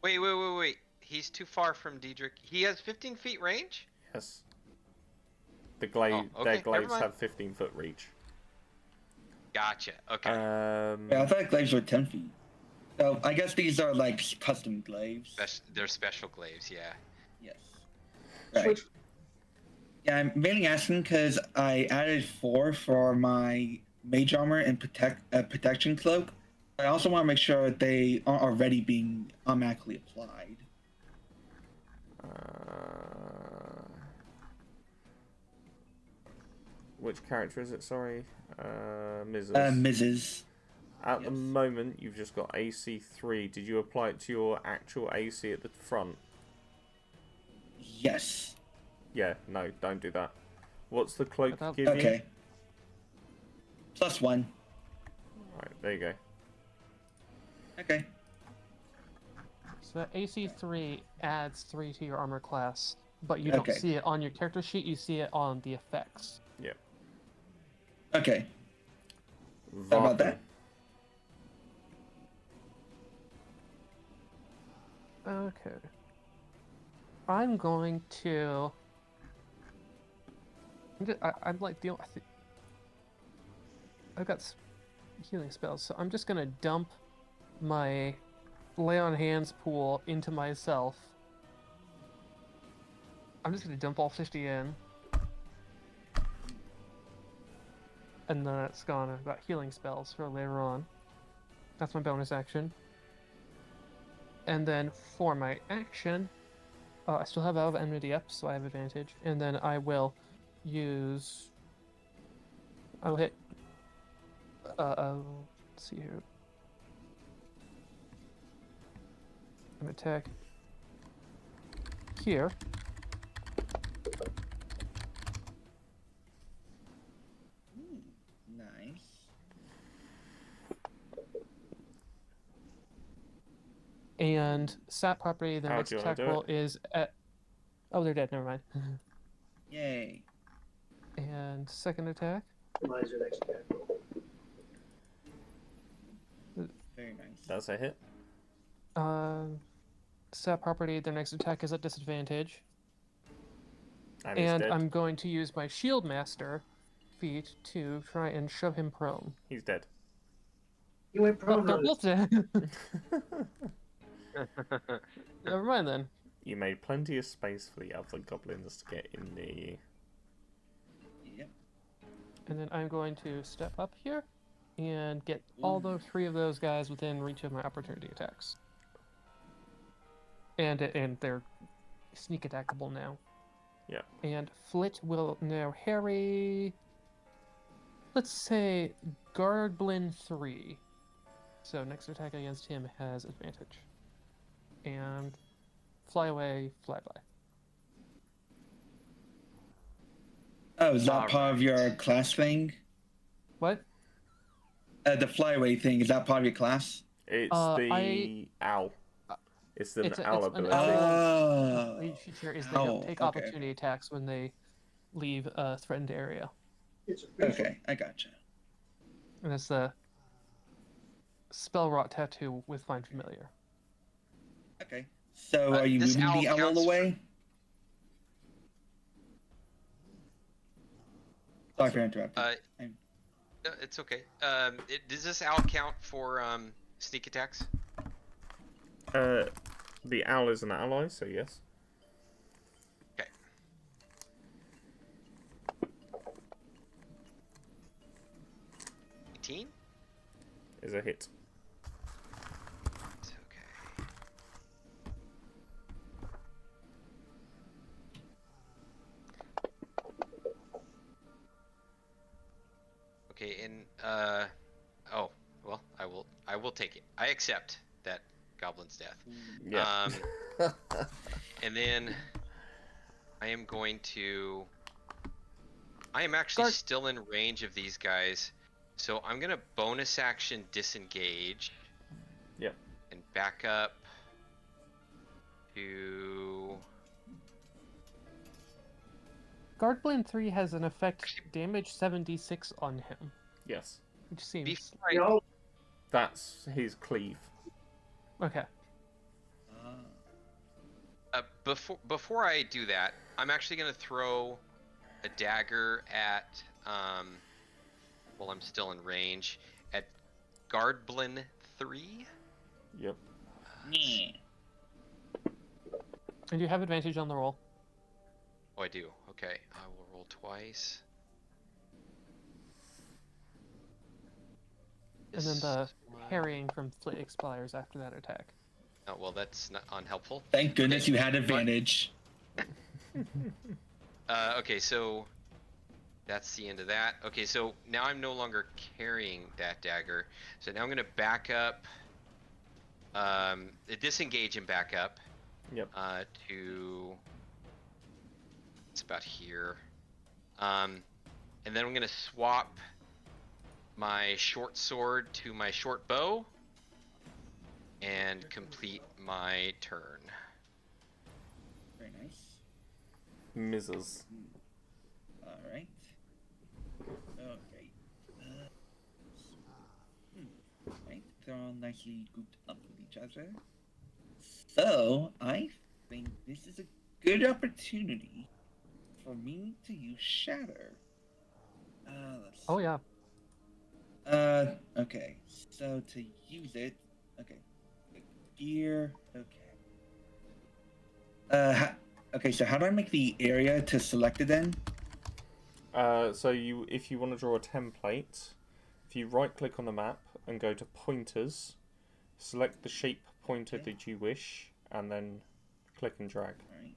Wait. He's too far from Diedrich. He has 15 feet range?
Yes. The glade,
Oh, okay,
their
never
glades
mind.
have 15-foot reach.
Gotcha. Okay.
Yeah, I thought glaives were 10 feet. So I guess these are like custom glaives.
They're special glaives, yeah.
Yes. Right.
Switch.
Yeah, I'm mainly asking because I added 4 for my mage armor and protection cloak. I also want to make sure they are already being automatically applied.
Which character is it? Sorry, Mrs.
Mrs.
At the
yes.
moment, you've just got AC 3. Did you apply it to your actual AC at the front?
Yes.
Yeah, no, don't do that. What's the cloak
Without-
give you?
Okay. +1.
Right, there you go.
Okay.
So that AC3 adds 3 to your armor class, but you don't
Okay.
see it on your character sheet, you see it on the effects.
Yep.
Okay. How about that?
Okay. I'm going to... I'm like the... I've got healing spells, so I'm just gonna dump my lay on hands pool into myself. I'm just gonna dump all 50 in. And then it's gone. I've got healing spells for later on. That's my bonus action. And then for my action, I still have Out of Enmity up, so I have advantage. And then I will use... I'll hit... let's see here. An attack here.
Nice.
And stat property, the
How
next
do you wanna
attack
do
roll is at... Oh, they're dead, never mind.
Yay.
And second attack.
Mine's your next attack roll.
Very nice.
That's a hit.
Stat property, their next attack is at disadvantage.
And he's
And
dead.
I'm going to use my Shield Master feat to try and shove him prone.
He's dead.
You went
Oh,
prone
they're
on
both dead. Never mind then.
You made plenty of space for the other goblins to get in near you.
Yep.
And then I'm going to step up here and get all the 3 of those guys within reach of my opportunity attacks. And they're sneak attackable now.
Yeah.
And Flit will now harry. Let's say Goblin 3. So next attack against him has advantage. And fly away, fly by.
Oh, is that
All
part of
right.
your class thing?
What?
The flyaway thing, is that part of your class?
It's
I-
owl. It's the
It's
owl
an
ability.
owl.
Oh.
Each feature is they
Owl,
don't take
okay.
opportunity attacks when they leave a threatened area.
It's a creature.
Okay, I gotcha.
And that's the spell rot tattoo with Find Familiar.
Okay. So are you
this
moving
owl
the owl
counts for-
away? Sorry for interrupting.
No, it's okay. Does this owl count for sneak attacks?
The owl is an ally, so yes.
Okay. 18?
Is a hit.
It's okay. Okay, and oh, well, I will take it. I accept that goblin's death.
Yeah.
And then I am going to. I am actually
Guard-
still in range of these guys, so I'm gonna bonus action disengage.
Yep.
And back up to.
Goblin 3 has an effect damage 76 on him,
Yes.
which seems
Before
You
I,
know,
That's his cleave.
okay.
before I do that, I'm actually gonna throw a dagger at while I'm still in range at Goblin 3.
Yep.
Yeah.
And you have advantage on the roll.
Oh, I do. Okay, I will roll twice.
And then
This
the
one-
harrying from Flit expires after that attack.
Oh, well, that's not unhelpful.
Thank goodness
Okay,
you had advantage.
Okay, so that's the end of that. Okay, so now I'm no longer carrying that dagger. So now I'm gonna back up, disengage and back up.
Yep.
To it's about here. And then I'm gonna swap my short sword to my short bow and complete my turn.
Very nice.
Mrs.
Alright. Okay. Right, they're all nicely grouped up with each other. So, I think this is a good opportunity for me to use Shatter. Let's
Oh yeah.
Okay. So to use it, okay. Gear, okay. Okay, so how do I make the area to select it then?
So if you want to draw a template, if you right click on the map and go to pointers, select the shape pointer
Okay.
that you wish, and then click and drag.
Alright.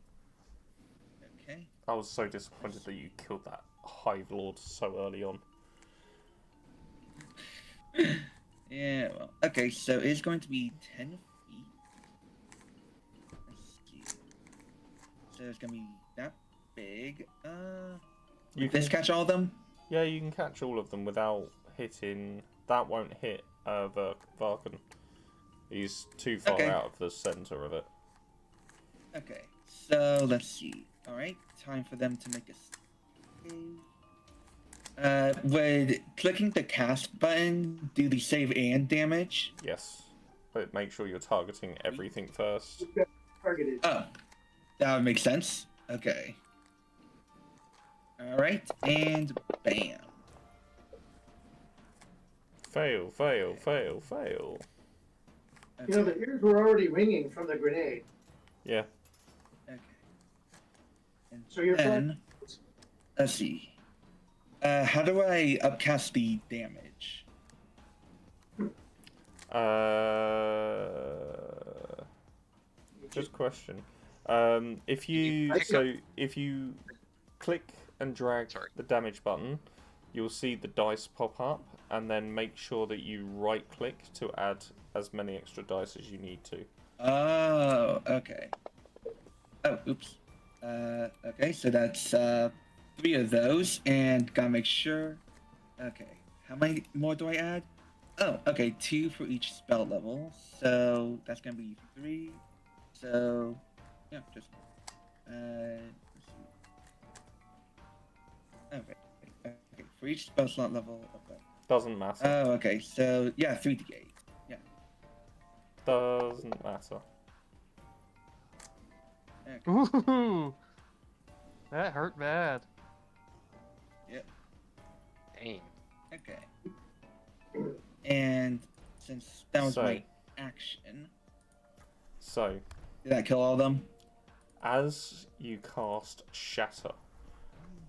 Okay.
I was so disappointed that you killed that Hive Lord so early on.
Yeah, well, okay, so it's going to be 10 feet. Let's see. So it's going to be that big.
You
Did this
can,
catch all of them?
yeah, you can catch all of them without hitting. That won't hit Varkan. He's too far
Okay.
out of the center of it.
Okay, so let's see. Alright, time for them to make a save. Would clicking the cast button do the save and damage?
Yes, but make sure you're targeting everything first.
targeted.
Oh, that would make sense. Okay. Alright, and bam.
Fail, fail, fail, fail.
You know, the ears were already ringing from the grenade.
Yeah.
Okay. And
So you're
then, let's see. How do I upcast the damage?
Good question. If
you
if you click and drag
Sorry.
the damage button, you'll see the dice pop up, and then make sure that you right click to add as many extra dice as you need to.
Oh, okay. Oh, oops. Okay, so that's 3 of those, and gotta make sure. Okay, how many more do I add? Oh, okay, 2 for each spell level. So that's gonna be 3. So yeah, just let's see. Okay, okay, for each spell slot level. Okay.
Doesn't matter.
Oh, okay, so yeah, 3d8. Yeah.
Doesn't matter.
Okay.
Ooh, that hurt bad.
Yep.
Dang.
Okay. And since that was
So-
my action,
So,
did that kill all of them?
as you cast Shatter,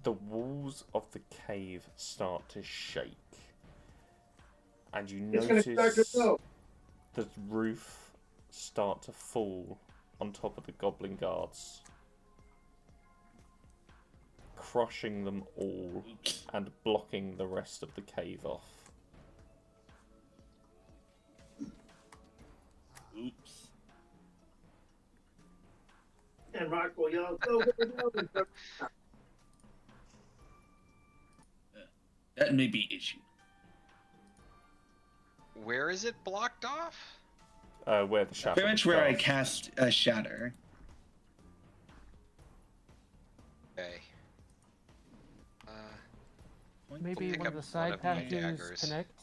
the walls of the cave start to shake. And you
It's gonna start to
notice
blow.
the roof start to fall on top of the goblin guards, crushing them all
Oops.
and blocking the rest of the cave off.
Oops.
And Rock will yell, go, go, go.
That may be issue.
Where is it blocked off?
Where the shatter.
Pretty much
was
where I
cast.
cast a shatter.
Okay.
Maybe
pick
one
up
of the
one
side
of my
paths
daggers.
connect.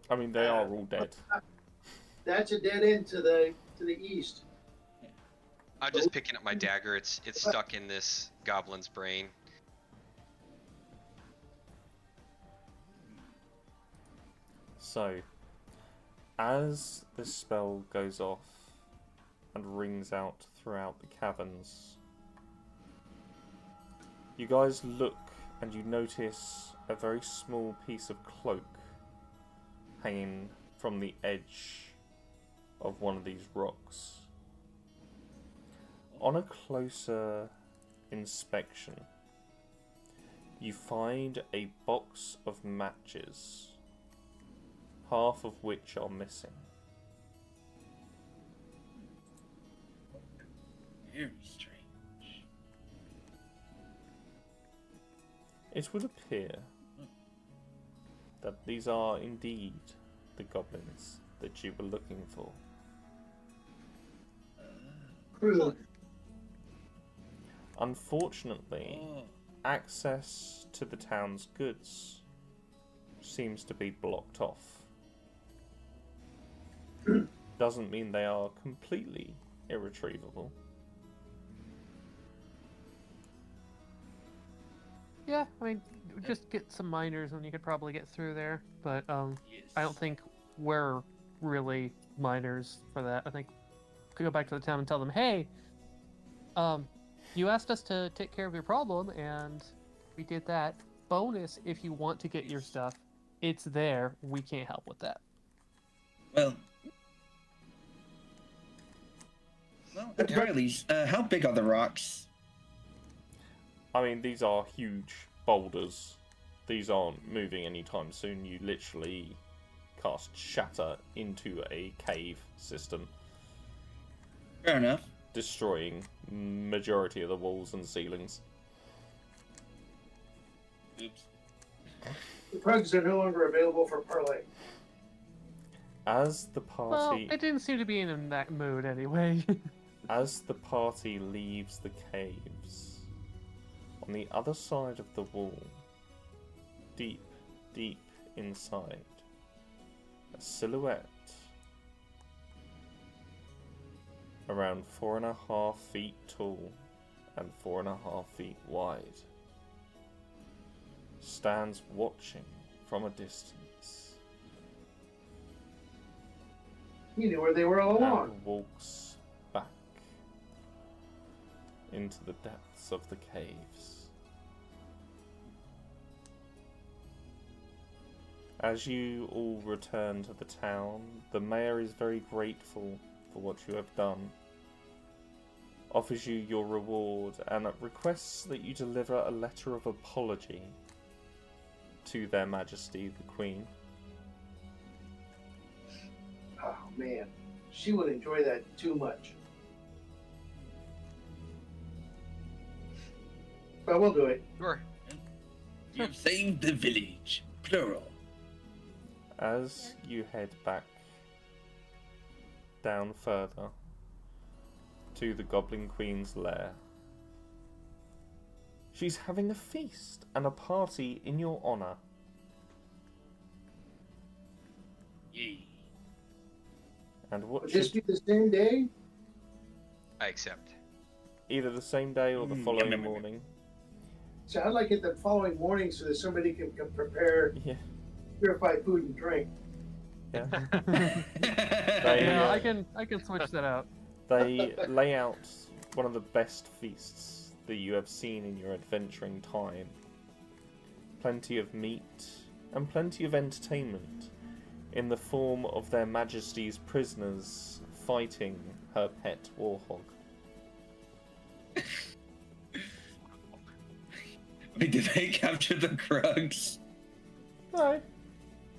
I mean, they are all dead.
That's a dead end to the east.
I'm just picking up my dagger. It's stuck in this goblin's brain.
So, as the spell goes off and rings out throughout the caverns, you guys look and you notice a very small piece of cloak hanging from the edge of one of these rocks. On a closer inspection, you find a box of matches, half of which are missing.
Very strange.
It would appear that these are indeed the goblins that you were looking for.
Crude.
Unfortunately,
Oh,
access to the town's goods seems to be blocked off. Doesn't mean they are completely irretrievable.
Yeah, I mean, just get some miners and you could probably get through there. But
yes.
I don't think we're really miners for that. I think we could go back to the town and tell them, hey, you asked us to take care of your problem, and we did that. Bonus, if you want to get your stuff, it's there. We can't help with that.
Well, at the very least, how big are the rocks?
I mean, these are huge boulders. These aren't moving anytime soon. You literally cast Shatter into a cave system,
Fair enough.
destroying majority of the walls and ceilings.
Oops.
The pugs are no longer available for parlay.
As the
Well,
party
it didn't seem to be in that mood anyway.
As the party leaves the caves, on the other side of the wall, deep, deep inside, a silhouette around 4.5 feet tall and 4.5 feet wide stands watching from a distance
He knew where they were all along.
and walks back into the depths of the caves. As you all return to the town, the mayor is very grateful for what you have done. offers you your reward and requests that you deliver a letter of apology to Their Majesty the Queen.
Oh man, she would enjoy that too much. But we'll do it.
Sure.
You've saved the village, plural.
As you head back down further to the Goblin Queen's lair, she's having a feast and a party in your honour.
Yay.
And what
Would this
should
be the same day?
I accept.
either the same day or the following
yum, yum, yum.
morning.
So I'd like it the following morning so that somebody can prepare
Yeah.
purified food and drink.
Yeah.
Yeah, I can switch that out.
They lay out one of the best feasts that you have seen in your adventuring time. Plenty of meat and plenty of entertainment in the form of Their Majesty's prisoners fighting her pet warhog.
Wait, did they capture the Krugs?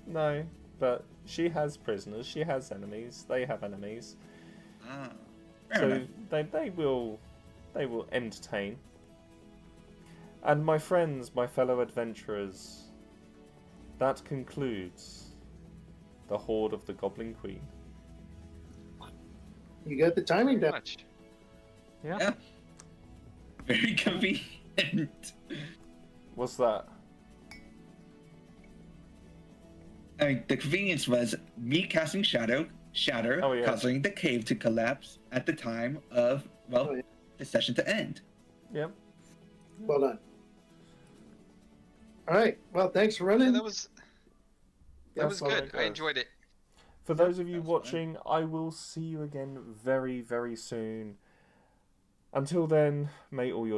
No, but she has prisoners, she has enemies, they have enemies.
Ah, fair
So
enough.
they will entertain. And my friends, my fellow adventurers, that concludes the Hoard of the Goblin Queen.
You got the timing
Very
down.
much.
Yeah. Very convenient.
What's that?
I mean, the convenience was me casting Shatter,
Oh, yeah.
causing the cave to collapse at the time of, well,
Oh, yeah.
the session to end.
Yep.
Well done. All right. Well, thanks for running.
Yeah, that was
That's what
good.
it
I
goes.
enjoyed it.
For those of you
That's
watching, I will see you again very, very soon. Until then, may all your